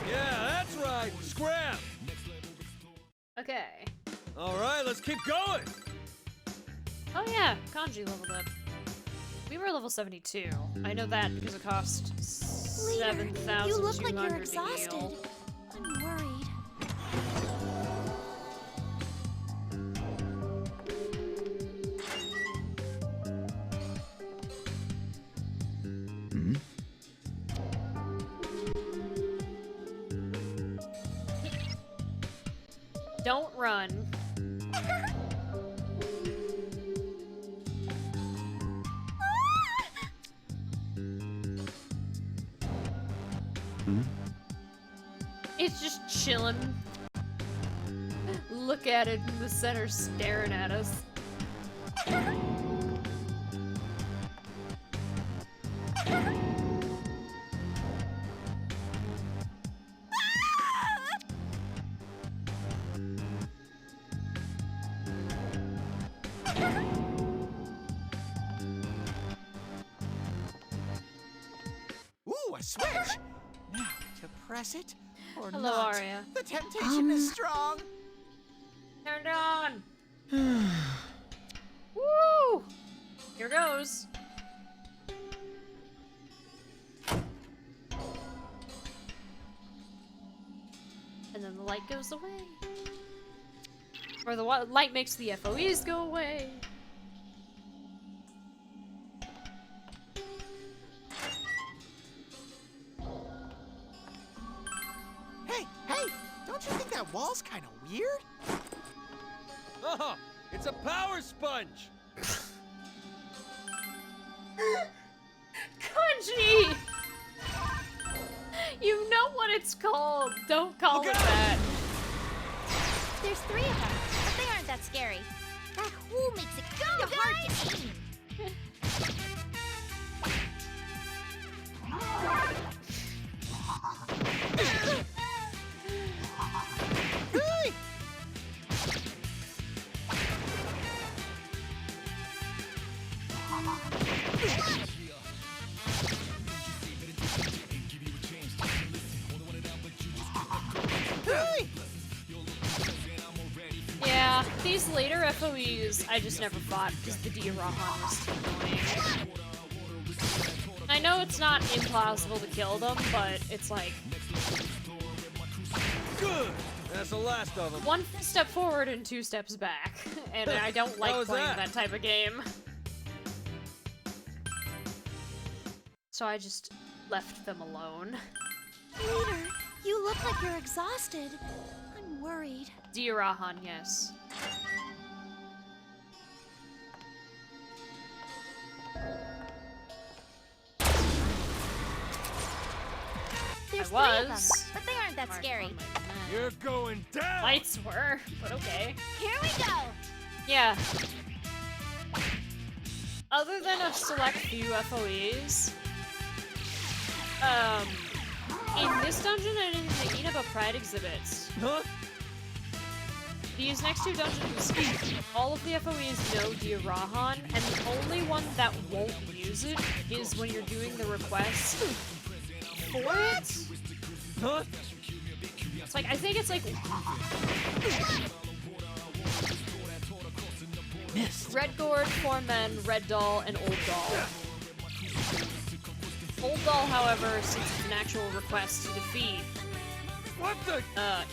Speaker 3: Yeah, that's right. Scram!
Speaker 1: Okay.
Speaker 3: Alright, let's keep going!
Speaker 1: Oh yeah, Kanji leveled up. We were level 72. I know that because it cost
Speaker 10: Leader,
Speaker 1: 7,200
Speaker 10: you look like you're
Speaker 1: to heal.
Speaker 10: exhausted. I'm worried.
Speaker 1: Don't run. It's just chilling. Look at it in the center, staring at us.
Speaker 4: Ooh, a switch! Now, to press it or
Speaker 1: Hello,
Speaker 4: not.
Speaker 1: Arya.
Speaker 4: The temptation is strong.
Speaker 1: Turned on. Woo! Here goes. And then the light goes away. Or the light makes the FOEs go away.
Speaker 4: Hey, hey! Don't you think that wall's kind of weird?
Speaker 3: Oh, it's a power sponge!
Speaker 1: Kanji! You know what it's called. Don't call it that.
Speaker 10: There's 3 of them, but they aren't that scary. That hole makes it kind of hard to aim.
Speaker 4: Hey! Hey!
Speaker 1: Yeah, these later FOEs I just never fought because the Diarahan was too annoying. I know it's not impossible to kill them, but it's like...
Speaker 3: Good! That's the last of them.
Speaker 1: One step forward and 2 steps back. And I don't like playing that type of game. So I just left them alone.
Speaker 2: Leader, you look like you're exhausted. I'm worried.
Speaker 1: Dirahan, yes.
Speaker 10: There's
Speaker 1: I
Speaker 10: 3 of them,
Speaker 1: was.
Speaker 10: but they aren't that scary.
Speaker 3: You're going down!
Speaker 1: Lights were, but okay.
Speaker 10: Here we go!
Speaker 1: Yeah. Other than a select few FOEs, in this dungeon and in the Inaba Pride exhibits,
Speaker 3: Huh?
Speaker 1: these next 2 dungeons, all of the FOEs know Dirahan, and the only one that won't use it is when you're doing the request for it.
Speaker 3: Huh?
Speaker 1: It's like, I think it's like... Red Gourd, 4 Men, Red Doll, and Old Doll. Old Doll, however, since it's an actual request to defeat,
Speaker 3: What the?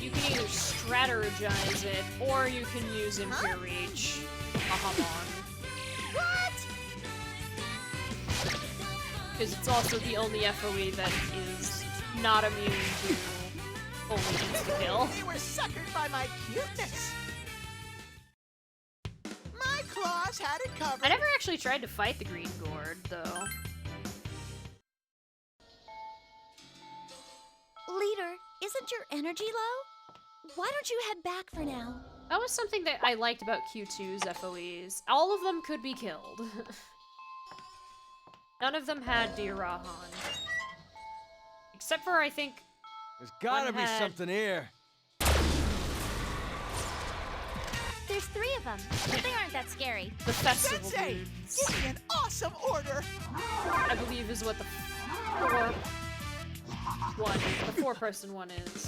Speaker 1: you can either strategize it, or you can use Impure Reach. Ahamon.
Speaker 10: What?
Speaker 1: Because it's also the only FOE that is not immune to only insta-kill.
Speaker 4: You were suckered by my cuteness. My claws had it covered.
Speaker 1: I never actually tried to fight the Green Gourd, though.
Speaker 2: Leader, isn't your energy low? Why don't you head back for now?
Speaker 1: That was something that I liked about Q2's FOEs. All of them could be killed. None of them had Dirahan. Except for, I think...
Speaker 3: There's gotta
Speaker 1: One
Speaker 3: be
Speaker 1: had-
Speaker 3: something here.
Speaker 10: There's 3 of them, but they aren't that scary.
Speaker 1: The festival
Speaker 4: Sensei,
Speaker 1: dudes,
Speaker 4: give me an awesome order.
Speaker 1: I believe is what the 4-person one is.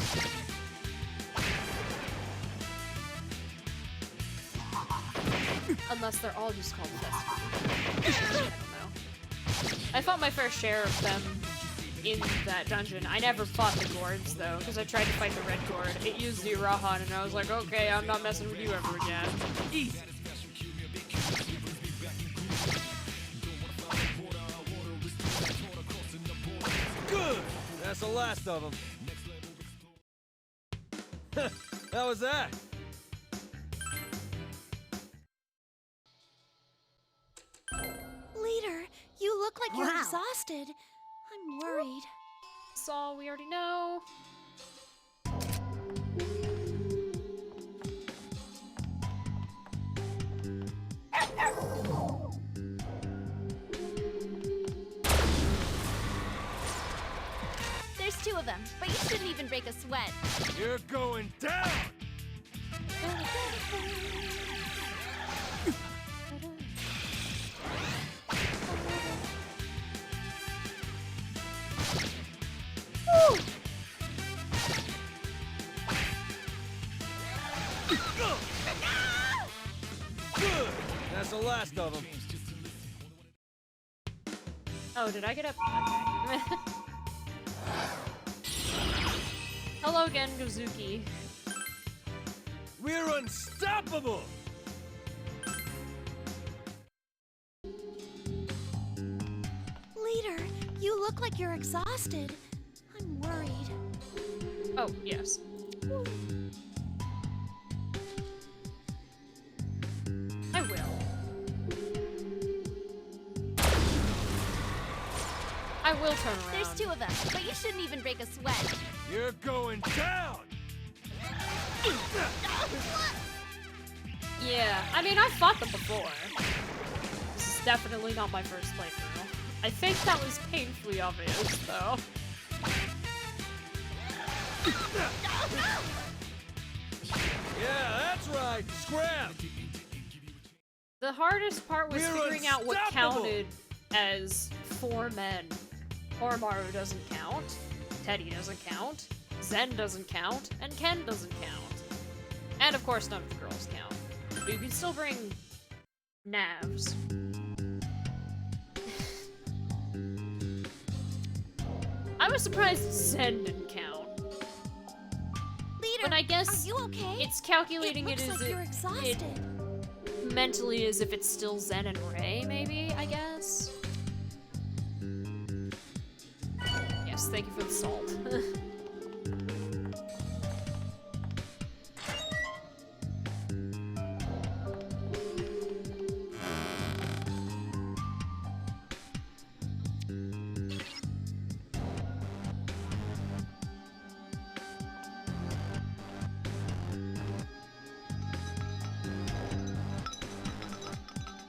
Speaker 1: Unless they're all just called festival dudes. I don't know. I fought my fair share of them in that dungeon. I never fought the Gourds, though, because I tried to fight the Red Gourd. It used the Urahan, and I was like, okay, I'm not messing with you ever again.
Speaker 4: Easy.
Speaker 3: Good! That's the last of them. That was that.
Speaker 2: Leader, you look like you're
Speaker 10: Wow.
Speaker 2: exhausted. I'm worried.
Speaker 1: That's all we already know.
Speaker 10: There's 2 of them, but you shouldn't even break a sweat.
Speaker 3: You're going down! Good! That's the last of them.
Speaker 1: Oh, did I get up? Okay. Hello again, Gozuki.
Speaker 3: We're unstoppable!
Speaker 2: Leader, you look like you're exhausted. I'm worried.
Speaker 1: Oh, yes. I will. I will turn around.
Speaker 10: There's 2 of them, but you shouldn't even break a sweat.
Speaker 3: You're going down!
Speaker 1: Yeah, I mean, I've fought them before. This is definitely not my first playthrough. I think that was painfully obvious, though.
Speaker 3: Yeah, that's right! Scram!
Speaker 1: The hardest part was
Speaker 3: We're
Speaker 1: figuring out what
Speaker 3: unstoppable!
Speaker 1: counted as 4 men. Oromaru doesn't count, Teddy doesn't count, Zen doesn't count, and Ken doesn't count. And of course none of the girls count. But you can still bring Navs. I was surprised Zen didn't count.
Speaker 10: Leader,
Speaker 1: I guess
Speaker 10: Are you okay?
Speaker 1: it's calculating
Speaker 10: it
Speaker 1: it
Speaker 10: looks
Speaker 1: as
Speaker 10: like you're exhausted.
Speaker 1: mentally as if it's still Zen and Ray, maybe, I guess. Yes, thank you for the salt.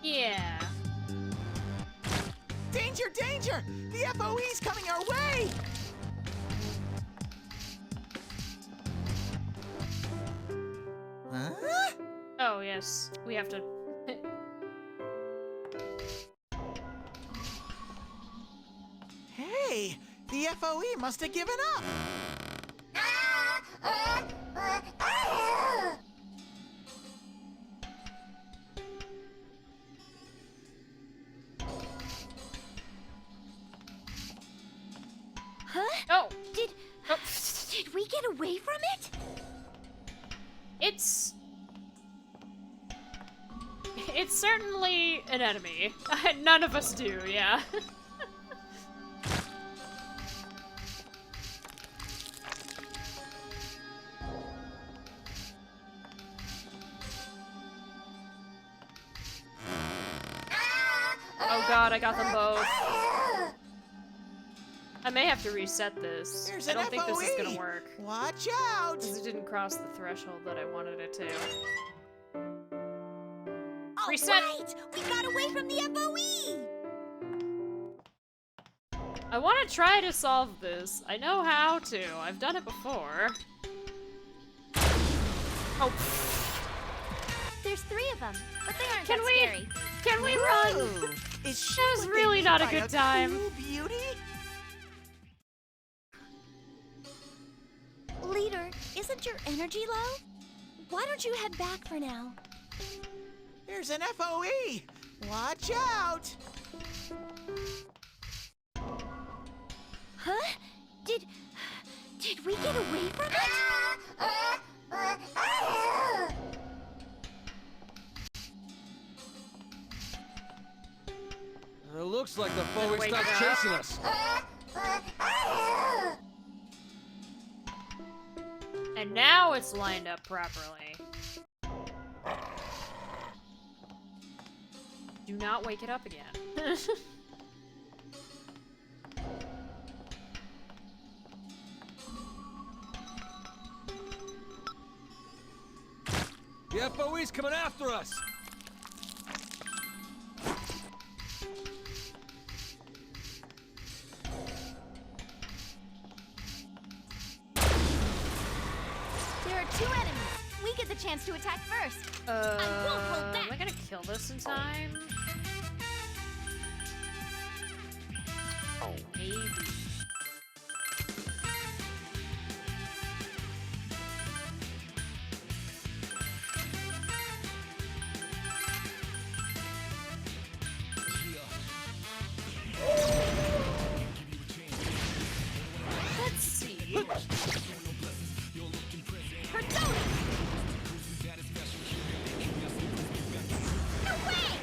Speaker 1: Yeah.
Speaker 4: Danger, danger! The FOE's coming our way! Huh?
Speaker 1: Oh, yes. We have to...
Speaker 4: Hey, the FOE must have given up.
Speaker 10: Huh?
Speaker 1: Oh!
Speaker 10: Did
Speaker 1: Oh.
Speaker 10: did we get away from it?
Speaker 1: It's certainly an enemy. None of us do, yeah. Oh god, I got them both. I may have to reset this.
Speaker 4: There's
Speaker 1: I
Speaker 4: an
Speaker 1: don't think this is
Speaker 4: FOE.
Speaker 1: gonna work.
Speaker 4: Watch out!
Speaker 1: Because it didn't cross the threshold that I wanted it to.
Speaker 10: All
Speaker 1: Reset.
Speaker 10: right, we got away from the FOE.
Speaker 1: I want to try to solve this. I know how to. I've done it before. Oh.
Speaker 10: There's 3 of them, but they aren't
Speaker 1: Can
Speaker 10: that
Speaker 1: we-
Speaker 10: scary.
Speaker 1: Can we run?
Speaker 4: Ooh, is she
Speaker 1: That was
Speaker 4: what they
Speaker 1: really
Speaker 4: mean
Speaker 1: not a
Speaker 4: by
Speaker 1: good time.
Speaker 4: Cool beauty?
Speaker 10: Leader, isn't your energy low? Why don't you head back for now?
Speaker 4: There's an FOE. Watch out!
Speaker 10: Huh? Did we get away from it?
Speaker 3: It looks like the
Speaker 1: Better
Speaker 3: FOE
Speaker 1: wake
Speaker 3: stopped
Speaker 1: it up.
Speaker 3: chasing us.
Speaker 1: And now it's lined up properly. Do not wake it up again.
Speaker 3: The FOE's coming after us.
Speaker 10: There are 2 enemies. We get the chance to attack first. I won't hold back.
Speaker 1: Am I gonna kill this in time? Oh, maybe. Let's see.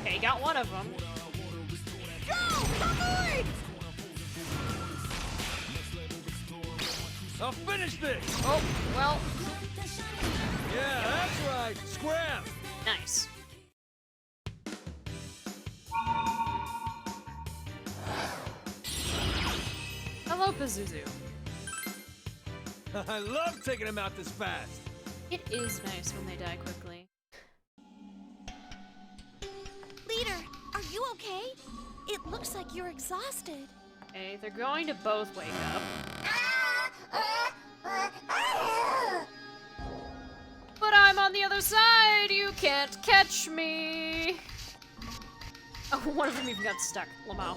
Speaker 1: Okay, got one of them.
Speaker 10: Go! Forward!
Speaker 3: I'll finish this.
Speaker 1: Oh, well,
Speaker 3: Yeah, that's right. Scram.
Speaker 1: nice. Hello, Pazuzu.
Speaker 3: I love taking him out this fast.
Speaker 1: It is nice when they die quickly.
Speaker 10: Leader, are you okay? It looks like you're exhausted.
Speaker 1: Okay, they're going to both wake up. But I'm on the other side! You can't catch me! Oh, one of them even got stuck. Lamau.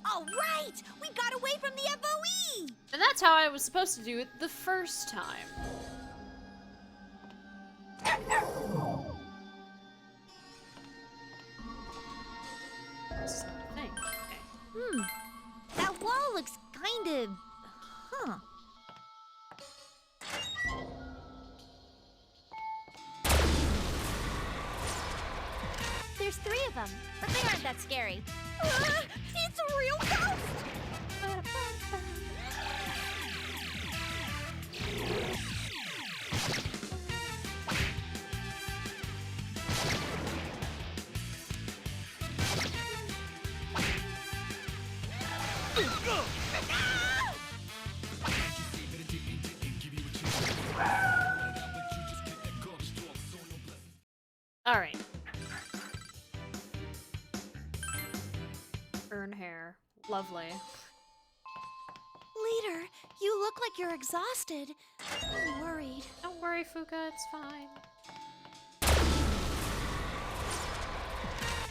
Speaker 10: All right, we got away from the FOE.
Speaker 1: And that's how I was supposed to do it the first time. This is not a thing. Okay.
Speaker 10: That wall looks kind of... Huh. of them, but they aren't that scary. It's a real ghost!
Speaker 1: All right. Earn hair. Lovely.
Speaker 2: Leader, you look like you're exhausted. I'm worried.
Speaker 1: Don't worry, Fuka, it's fine.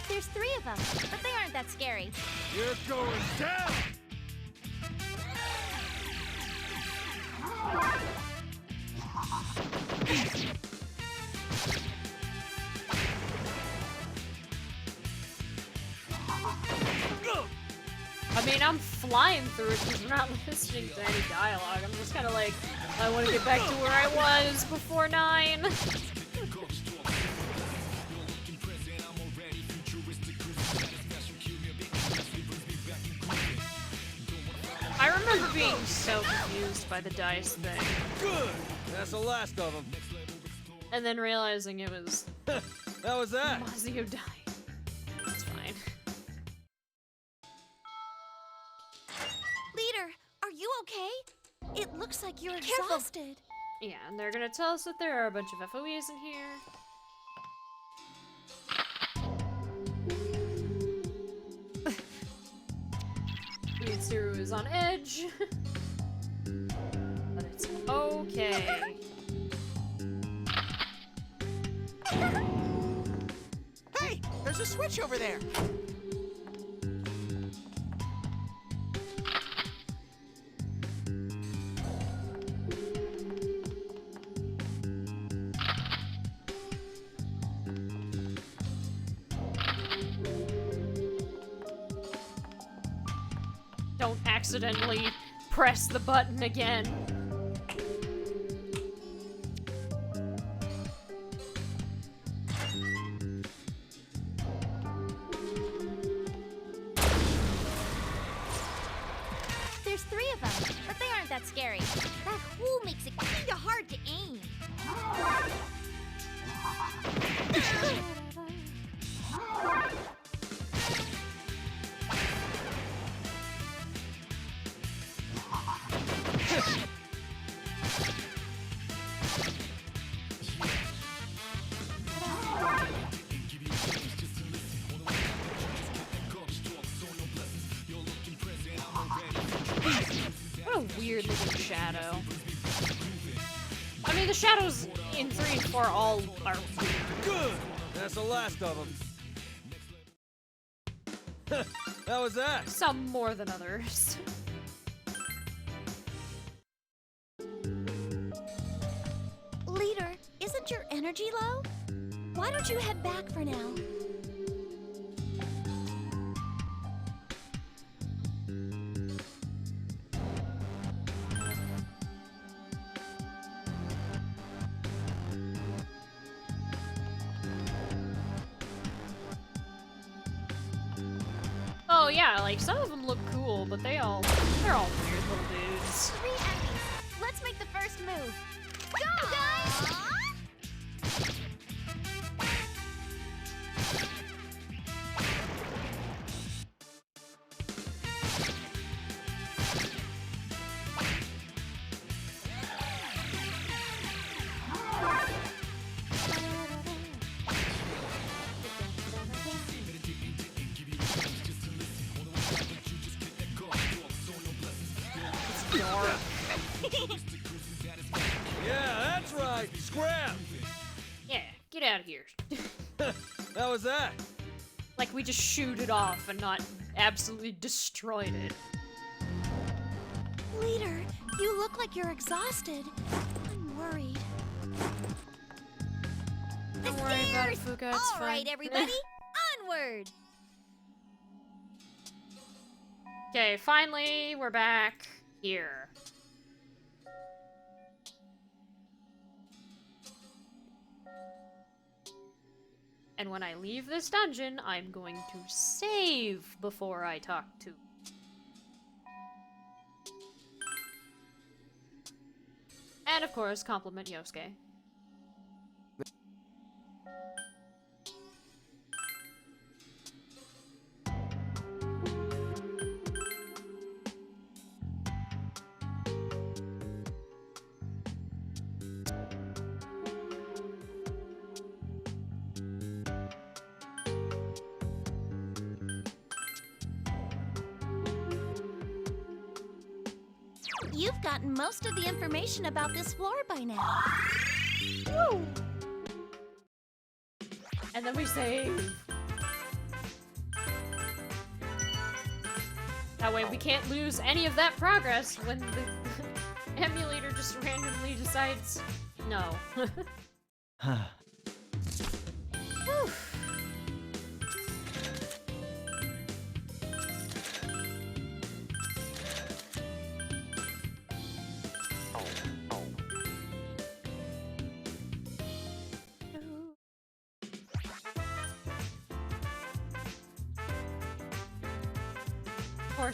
Speaker 10: There's 3 of them, but they aren't that scary.
Speaker 3: You're going down!
Speaker 1: I mean, I'm flying through it because we're not listening to any dialogue. I'm just kind of like, I want to get back to where I was before 9. I remember being so confused by the dice thing.
Speaker 3: Good! That's the last of them.
Speaker 1: And then realizing it was...
Speaker 3: How was that?
Speaker 1: Mazio dying. It's fine.
Speaker 2: Leader, are you okay? It looks like you're exhausted.
Speaker 1: Yeah, and they're gonna tell us that there are a bunch of FOEs in here. Mitsuru is on edge. But it's okay.
Speaker 4: Hey, there's a switch over there.
Speaker 1: Don't accidentally press the button again.
Speaker 10: There's 3 of them, but they aren't that scary. That hole makes it kinda hard to aim.
Speaker 1: What a weird looking shadow. I mean, the shadows in 3 and 4 all are weird.
Speaker 3: Good! That's the last of them. How was that?
Speaker 1: Some more than others.
Speaker 2: Leader, isn't your energy low? Why don't you head back for now?
Speaker 1: Oh yeah, like some of them look cool, but they're all weird little dudes.
Speaker 10: 3 enemies. Let's make the first move. Go, guys!
Speaker 3: Yeah, that's right! Scrap!
Speaker 1: Yeah, get out of here.
Speaker 3: How was that?
Speaker 1: Like we just shoot it off and not absolutely destroyed it.
Speaker 2: Leader, you look like you're exhausted. I'm worried.
Speaker 1: Don't worry about it, Fuka, it's
Speaker 10: All
Speaker 1: fine.
Speaker 10: right, everybody, onward!
Speaker 1: Okay, finally, we're back here. And when I leave this dungeon, I'm going to save before I talk to. And of course, compliment Yosuke.
Speaker 10: You've gotten most of the information about this floor by now.
Speaker 1: Woo! And then we save. That way we can't lose any of that progress when the emulator just randomly decides no.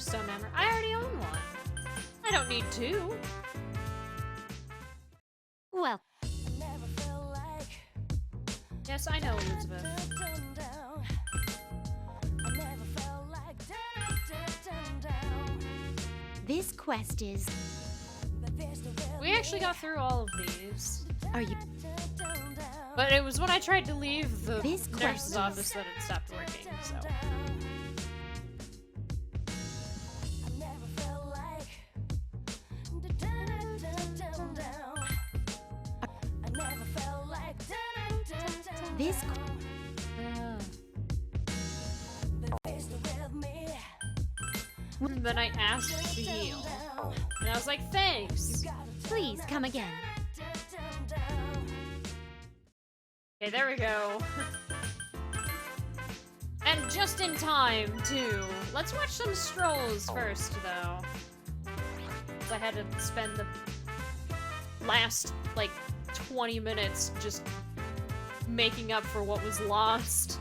Speaker 1: Stone hammer. I already own one. I don't need two.
Speaker 10: Well.
Speaker 1: Yes, I know, Elizabeth.
Speaker 10: This quest is...
Speaker 1: We actually got through all of these.
Speaker 10: Are you...
Speaker 1: But it was when I tried to leave the
Speaker 10: This
Speaker 1: nurse's office that it stopped working, so...
Speaker 10: This...
Speaker 1: And then I asked to heal. And I was like, thanks!
Speaker 10: Please, come again.
Speaker 1: Okay, there we go. And just in time, too. Let's watch some strolls first, though. 'Cause I had to spend the last, like, 20 minutes just making up for what was lost.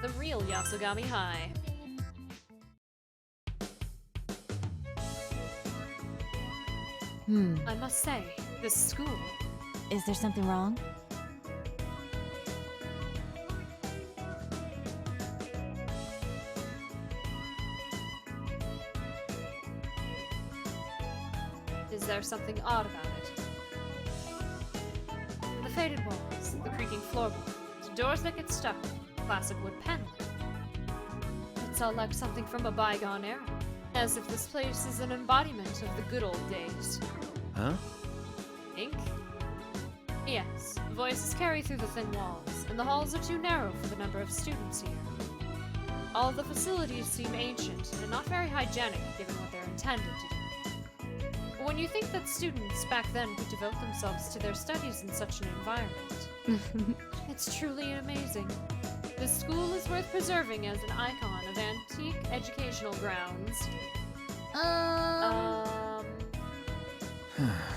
Speaker 1: The real Yasogami High. I must say, this school...
Speaker 10: Is there something wrong?
Speaker 1: Is there something odd about it? The faded walls, the creaking floorboards, doors that get stuck, classic wood paneling. It's all like something from a bygone era, as if this place is an embodiment of the good old days.
Speaker 3: Huh?
Speaker 1: Think? Yes, voices carry through the thin walls, and the halls are too narrow for the number of students here. All the facilities seem ancient and not very hygienic given what they're intended to do. When you think that students back then could devote themselves to their studies in such an environment, it's truly amazing. This school is worth preserving as an icon of antique educational grounds.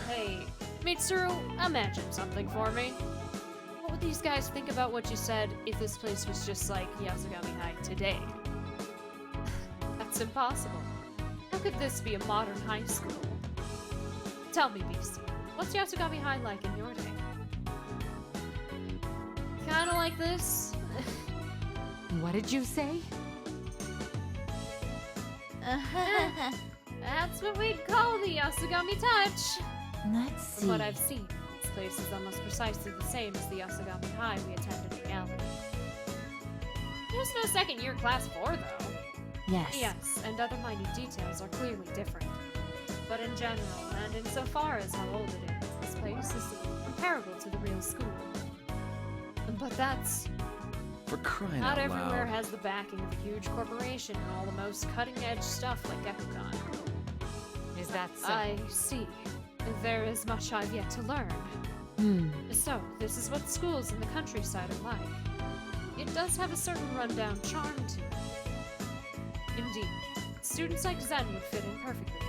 Speaker 1: Hey, Mitsuru, imagine something for me. What would these guys think about what you said if this place was just like Yasogami High today? That's impossible. How could this be a modern high school? Tell me, Beastie, what's Yasogami High like in your day? Kinda like this?
Speaker 8: What did you say?
Speaker 1: That's what we'd call the Yasogami touch.
Speaker 10: Let's see.
Speaker 1: From what I've seen, this place is almost precisely the same as the Yasogami High we attended in reality. There's no second-year class 4, though.
Speaker 10: Yes.
Speaker 1: Yes, and other minute details are clearly different. But in general, and insofar as how old it is, this place is comparable to the real school. But that's...
Speaker 3: For crying
Speaker 1: Not
Speaker 3: out
Speaker 1: everywhere
Speaker 3: loud.
Speaker 1: has the backing of a huge corporation and all the most cutting-edge stuff like Gekugan.
Speaker 8: Is that so?
Speaker 1: I see. There is much I've yet to learn. So, this is what schools in the countryside are like. It does have a certain rundown charm to it. Indeed, students like Zen would fit in perfectly.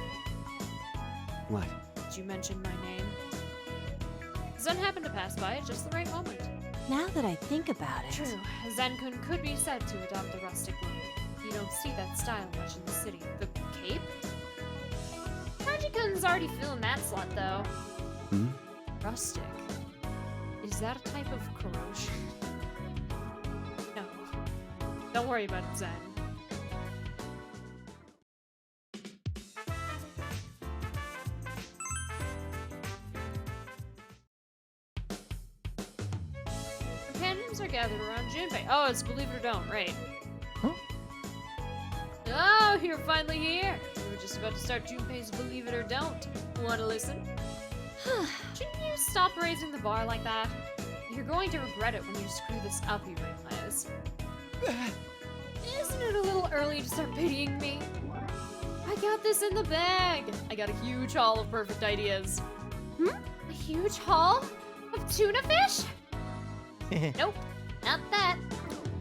Speaker 3: What?
Speaker 1: Did you mention my name? Zen happened to pass by at just the right moment.
Speaker 2: Now that I think about it...
Speaker 1: True, Zen-kun could be said to adopt the rustic look. You don't see that style much in the city. The cape? Haji-kun's already feeling that slot, though.
Speaker 3: Hmm?
Speaker 1: Rustic? Is that a type of corrosion? No. Don't worry about it, Zen. Companions are gathered around Junpei. Oh, it's Believe It or Don't, right.
Speaker 7: Huh?
Speaker 1: Oh, you're finally here. We were just about to start Junpei's Believe It or Don't. Wanna listen? Shouldn't you stop raising the bar like that? You're going to regret it when you screw this up, you realize. Isn't it a little early to start pitying me? I got this in the bag. I got a huge haul of perfect ideas. A huge haul of tuna fish? Nope, not that.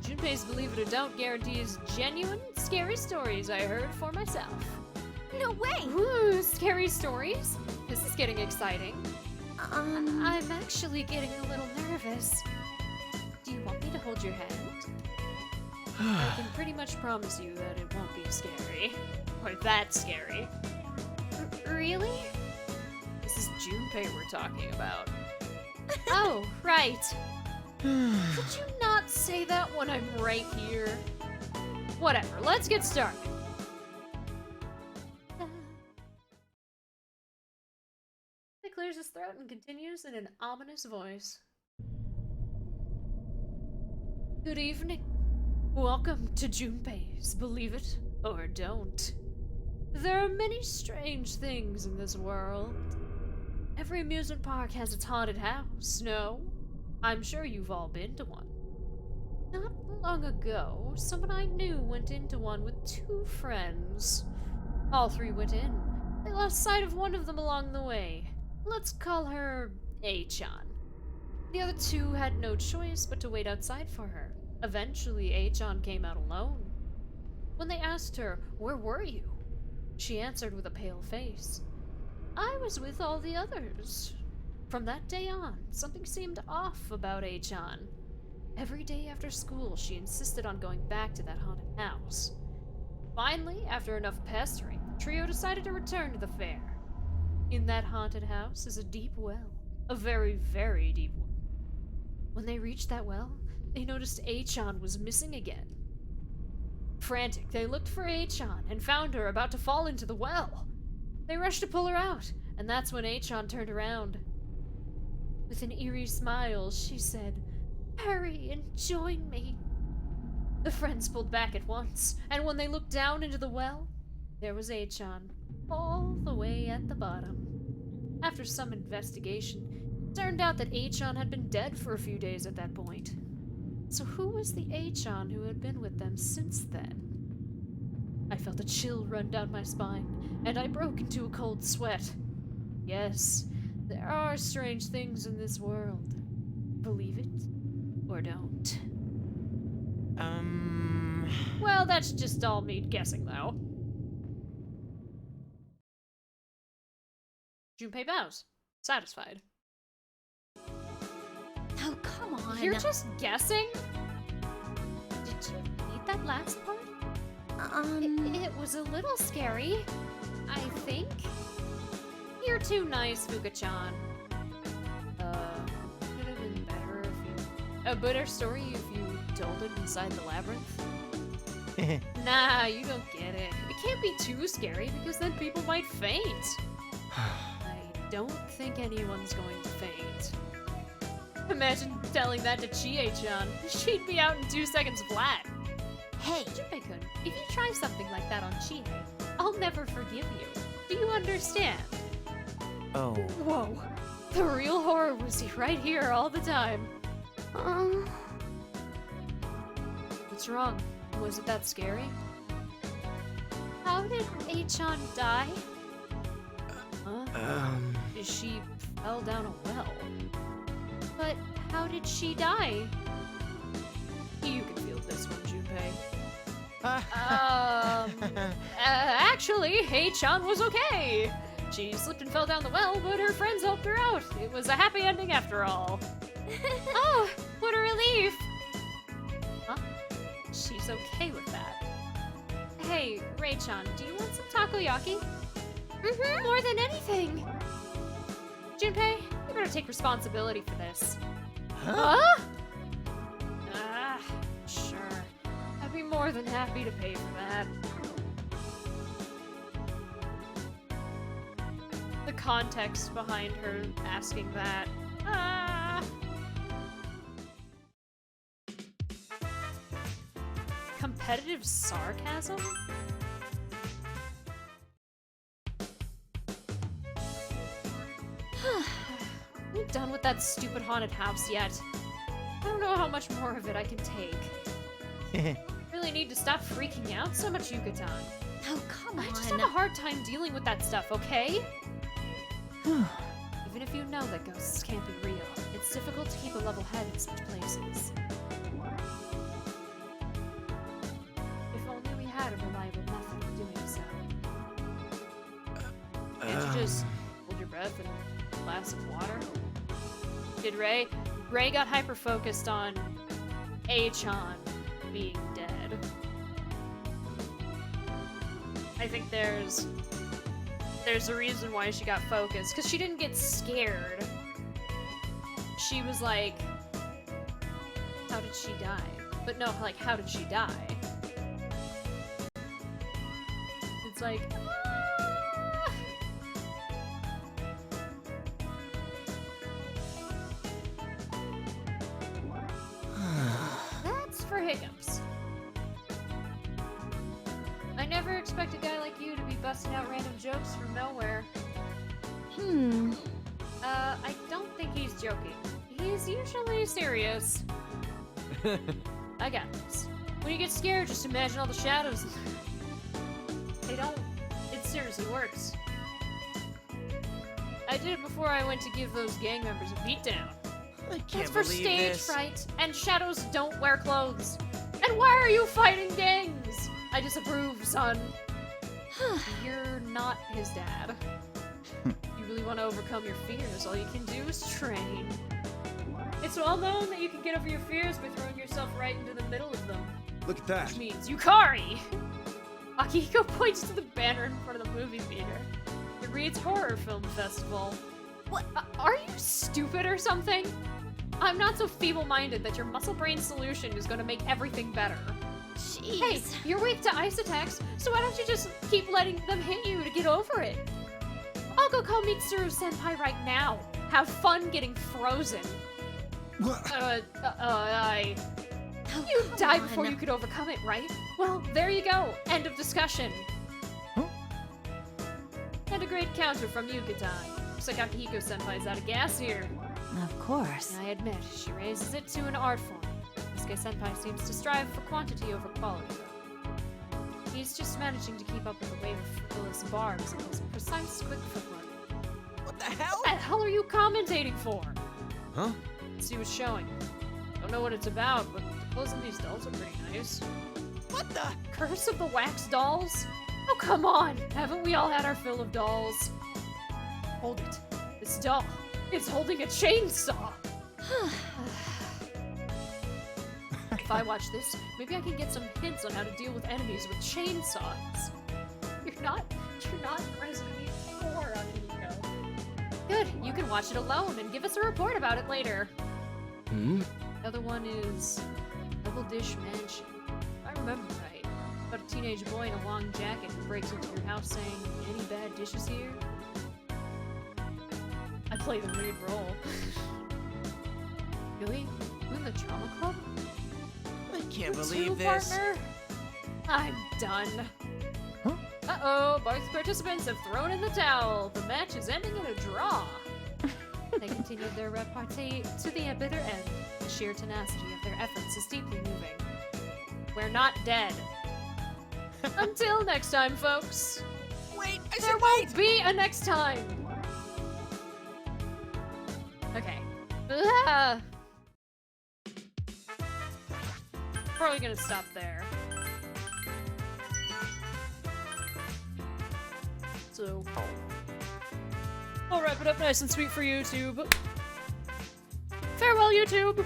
Speaker 1: Junpei's Believe It or Don't guarantees genuine, scary stories I heard for myself.
Speaker 10: No way!
Speaker 1: Ooh, scary stories? This is getting exciting. I'm actually getting a little nervous. Do you want me to hold your hand? I can pretty much promise you that it won't be scary. Or that scary. Really? This is Junpei we're talking about. Oh, right. Could you not say that when I'm right here? Whatever, let's get started. He clears his throat and continues in an ominous voice. Good evening. Welcome to Junpei's Believe It or Don't. There are many strange things in this world. Every amusement park has its haunted house, no? I'm sure you've all been to one. Not long ago, someone I knew went into one with 2 friends. All 3 went in. They lost sight of one of them along the way. Let's call her A-chan. The other 2 had no choice but to wait outside for her. Eventually, A-chan came out alone. When they asked her, "Where were you?" she answered with a pale face, "I was with all the others." From that day on, something seemed off about A-chan. Every day after school, she insisted on going back to that haunted house. Finally, after enough pestering, the trio decided to return to the fair. In that haunted house is a deep well. A very, very deep one. When they reached that well, they noticed A-chan was missing again. Frantic, they looked for A-chan and found her about to fall into the well. They rushed to pull her out, and that's when A-chan turned around. With an eerie smile, she said, "Hurry and join me." The friends pulled back at once, and when they looked down into the well, there was A-chan, all the way at the bottom. After some investigation, it turned out that A-chan had been dead for a few days at that point. So who was the A-chan who had been with them since then? I felt a chill run down my spine, and I broke into a cold sweat. Yes, there are strange things in this world. Believe it or don't. Well, that's just all me guessing, though. Junpei bows, satisfied.
Speaker 10: Oh, come on.
Speaker 1: You're just guessing? Did you read that last part? It was a little scary, I think. You're too nice, Fuka-chan. Could have been better if you... A better story if you told it inside the labyrinth? Nah, you don't get it. It can't be too scary because then people might faint. I don't think anyone's going to faint. Imagine telling that to Chie-chan. She'd be out in 2 seconds flat.
Speaker 10: Hey!
Speaker 1: Junpei-kun, if you try something like that on Chie, I'll never forgive you. Do you understand?
Speaker 6: Oh.
Speaker 1: Whoa. The real horror was right here all the time. What's wrong? Was it that scary? How did A-chan die? She fell down a well. But how did she die? You can feel this one, Junpei. Actually, A-chan was okay. She slipped and fell down the well, but her friends helped her out. It was a happy ending after all. Oh, what a relief! Huh? She's okay with that. Hey, Ray-chan, do you want some takoyaki? Mm-hmm, more than anything! Junpei, you better take responsibility for this. Huh? Ah, sure. I'd be more than happy to pay for that. The context behind her asking that. Ah! Competitive sarcasm? I'm done with that stupid haunted house yet. I don't know how much more of it I can take. Really need to stop freaking out so much, Yuka-tan.
Speaker 2: Oh, come on.
Speaker 1: I just have a hard time dealing with that stuff, okay? Even if you know that ghosts can't be real, it's difficult to keep a level head in such places. If only we had a reliable method of doing so. Can't you just hold your breath and a glass of water? Did Ray? Ray got hyper-focused on A-chan being dead. I think there's a reason why she got focused, because she didn't get scared. She was like, how did she die? But no, like, how did she die? It's like, that's for hiccups. I never expect a guy like you to be busting out random jokes from nowhere. I don't think he's joking. He's usually serious. I got this. When you get scared, just imagine all the shadows. They don't... It seriously works. I did it before I went to give those gang members a beatdown.
Speaker 6: I can't
Speaker 1: That's for
Speaker 6: believe
Speaker 1: stage
Speaker 6: this.
Speaker 1: fright, and shadows don't wear clothes. And why are you fighting gangs? I disapprove, son. You're not his dad. You really want to overcome your fears, all you can do is train. It's well known that you can get over your fears by throwing yourself right into the middle of them.
Speaker 11: Look at that.
Speaker 1: Which means Yukari! Akihiko points to the banner in front of the movie theater. It reads Horror Film Festival. What? Are you stupid or something? I'm not so feeble-minded that your muscle brain solution is gonna make everything better.
Speaker 2: Jeez.
Speaker 1: Hey, you're weak to ice attacks, so why don't you just keep letting them hit you to get over it? I'll go call Mitsuru-senpai right now. Have fun getting frozen.
Speaker 11: What?
Speaker 1: You died before you could overcome it, right? Well, there you go. End of discussion.
Speaker 11: Huh?
Speaker 1: And a great counter from Yuka-tan. Looks like Akihiko-senpai's out of gas here.
Speaker 2: Of course.
Speaker 1: I admit, she raises it to an art form. Yusuke-senpai seems to strive for quantity over quality, though. He's just managing to keep up with the wave of frivolous barbs and his precise, quick footwork.
Speaker 6: What the hell?
Speaker 1: What the hell are you commentating for?
Speaker 3: Huh?
Speaker 1: Let's see what's showing. Don't know what it's about, but the clothes on these dolls are pretty nice.
Speaker 6: What the?
Speaker 1: Curse of the Wax Dolls? Oh, come on! Haven't we all had our fill of dolls? Hold it. This doll is holding a chainsaw! If I watch this, maybe I can get some hints on how to deal with enemies with chainsaws. You're not in Resident Evil 4, Akihiko. Good, you can watch it alone and give us a report about it later.
Speaker 3: Hmm?
Speaker 1: The other one is Double Dish Mansion. If I remember right, about a teenage boy in a long jacket who breaks into your house saying, "Any bad dishes here?" I play the lead role. Really? You in the drama club?
Speaker 6: I can't
Speaker 1: You
Speaker 6: believe
Speaker 1: too,
Speaker 6: this.
Speaker 1: partner? I'm done.
Speaker 11: Huh?
Speaker 1: Uh-oh, both participants have thrown in the towel. The match is ending in a draw. They continued their repartee to the bitter end. The sheer tenacity of their efforts is deeply moving. We're not dead. Until next time, folks.
Speaker 6: Wait, I
Speaker 1: There
Speaker 6: said
Speaker 1: won't
Speaker 6: wait!
Speaker 1: be a next time. Okay. Ah. Probably gonna stop there. So, I'll wrap it up nice and sweet for YouTube. Farewell, YouTube!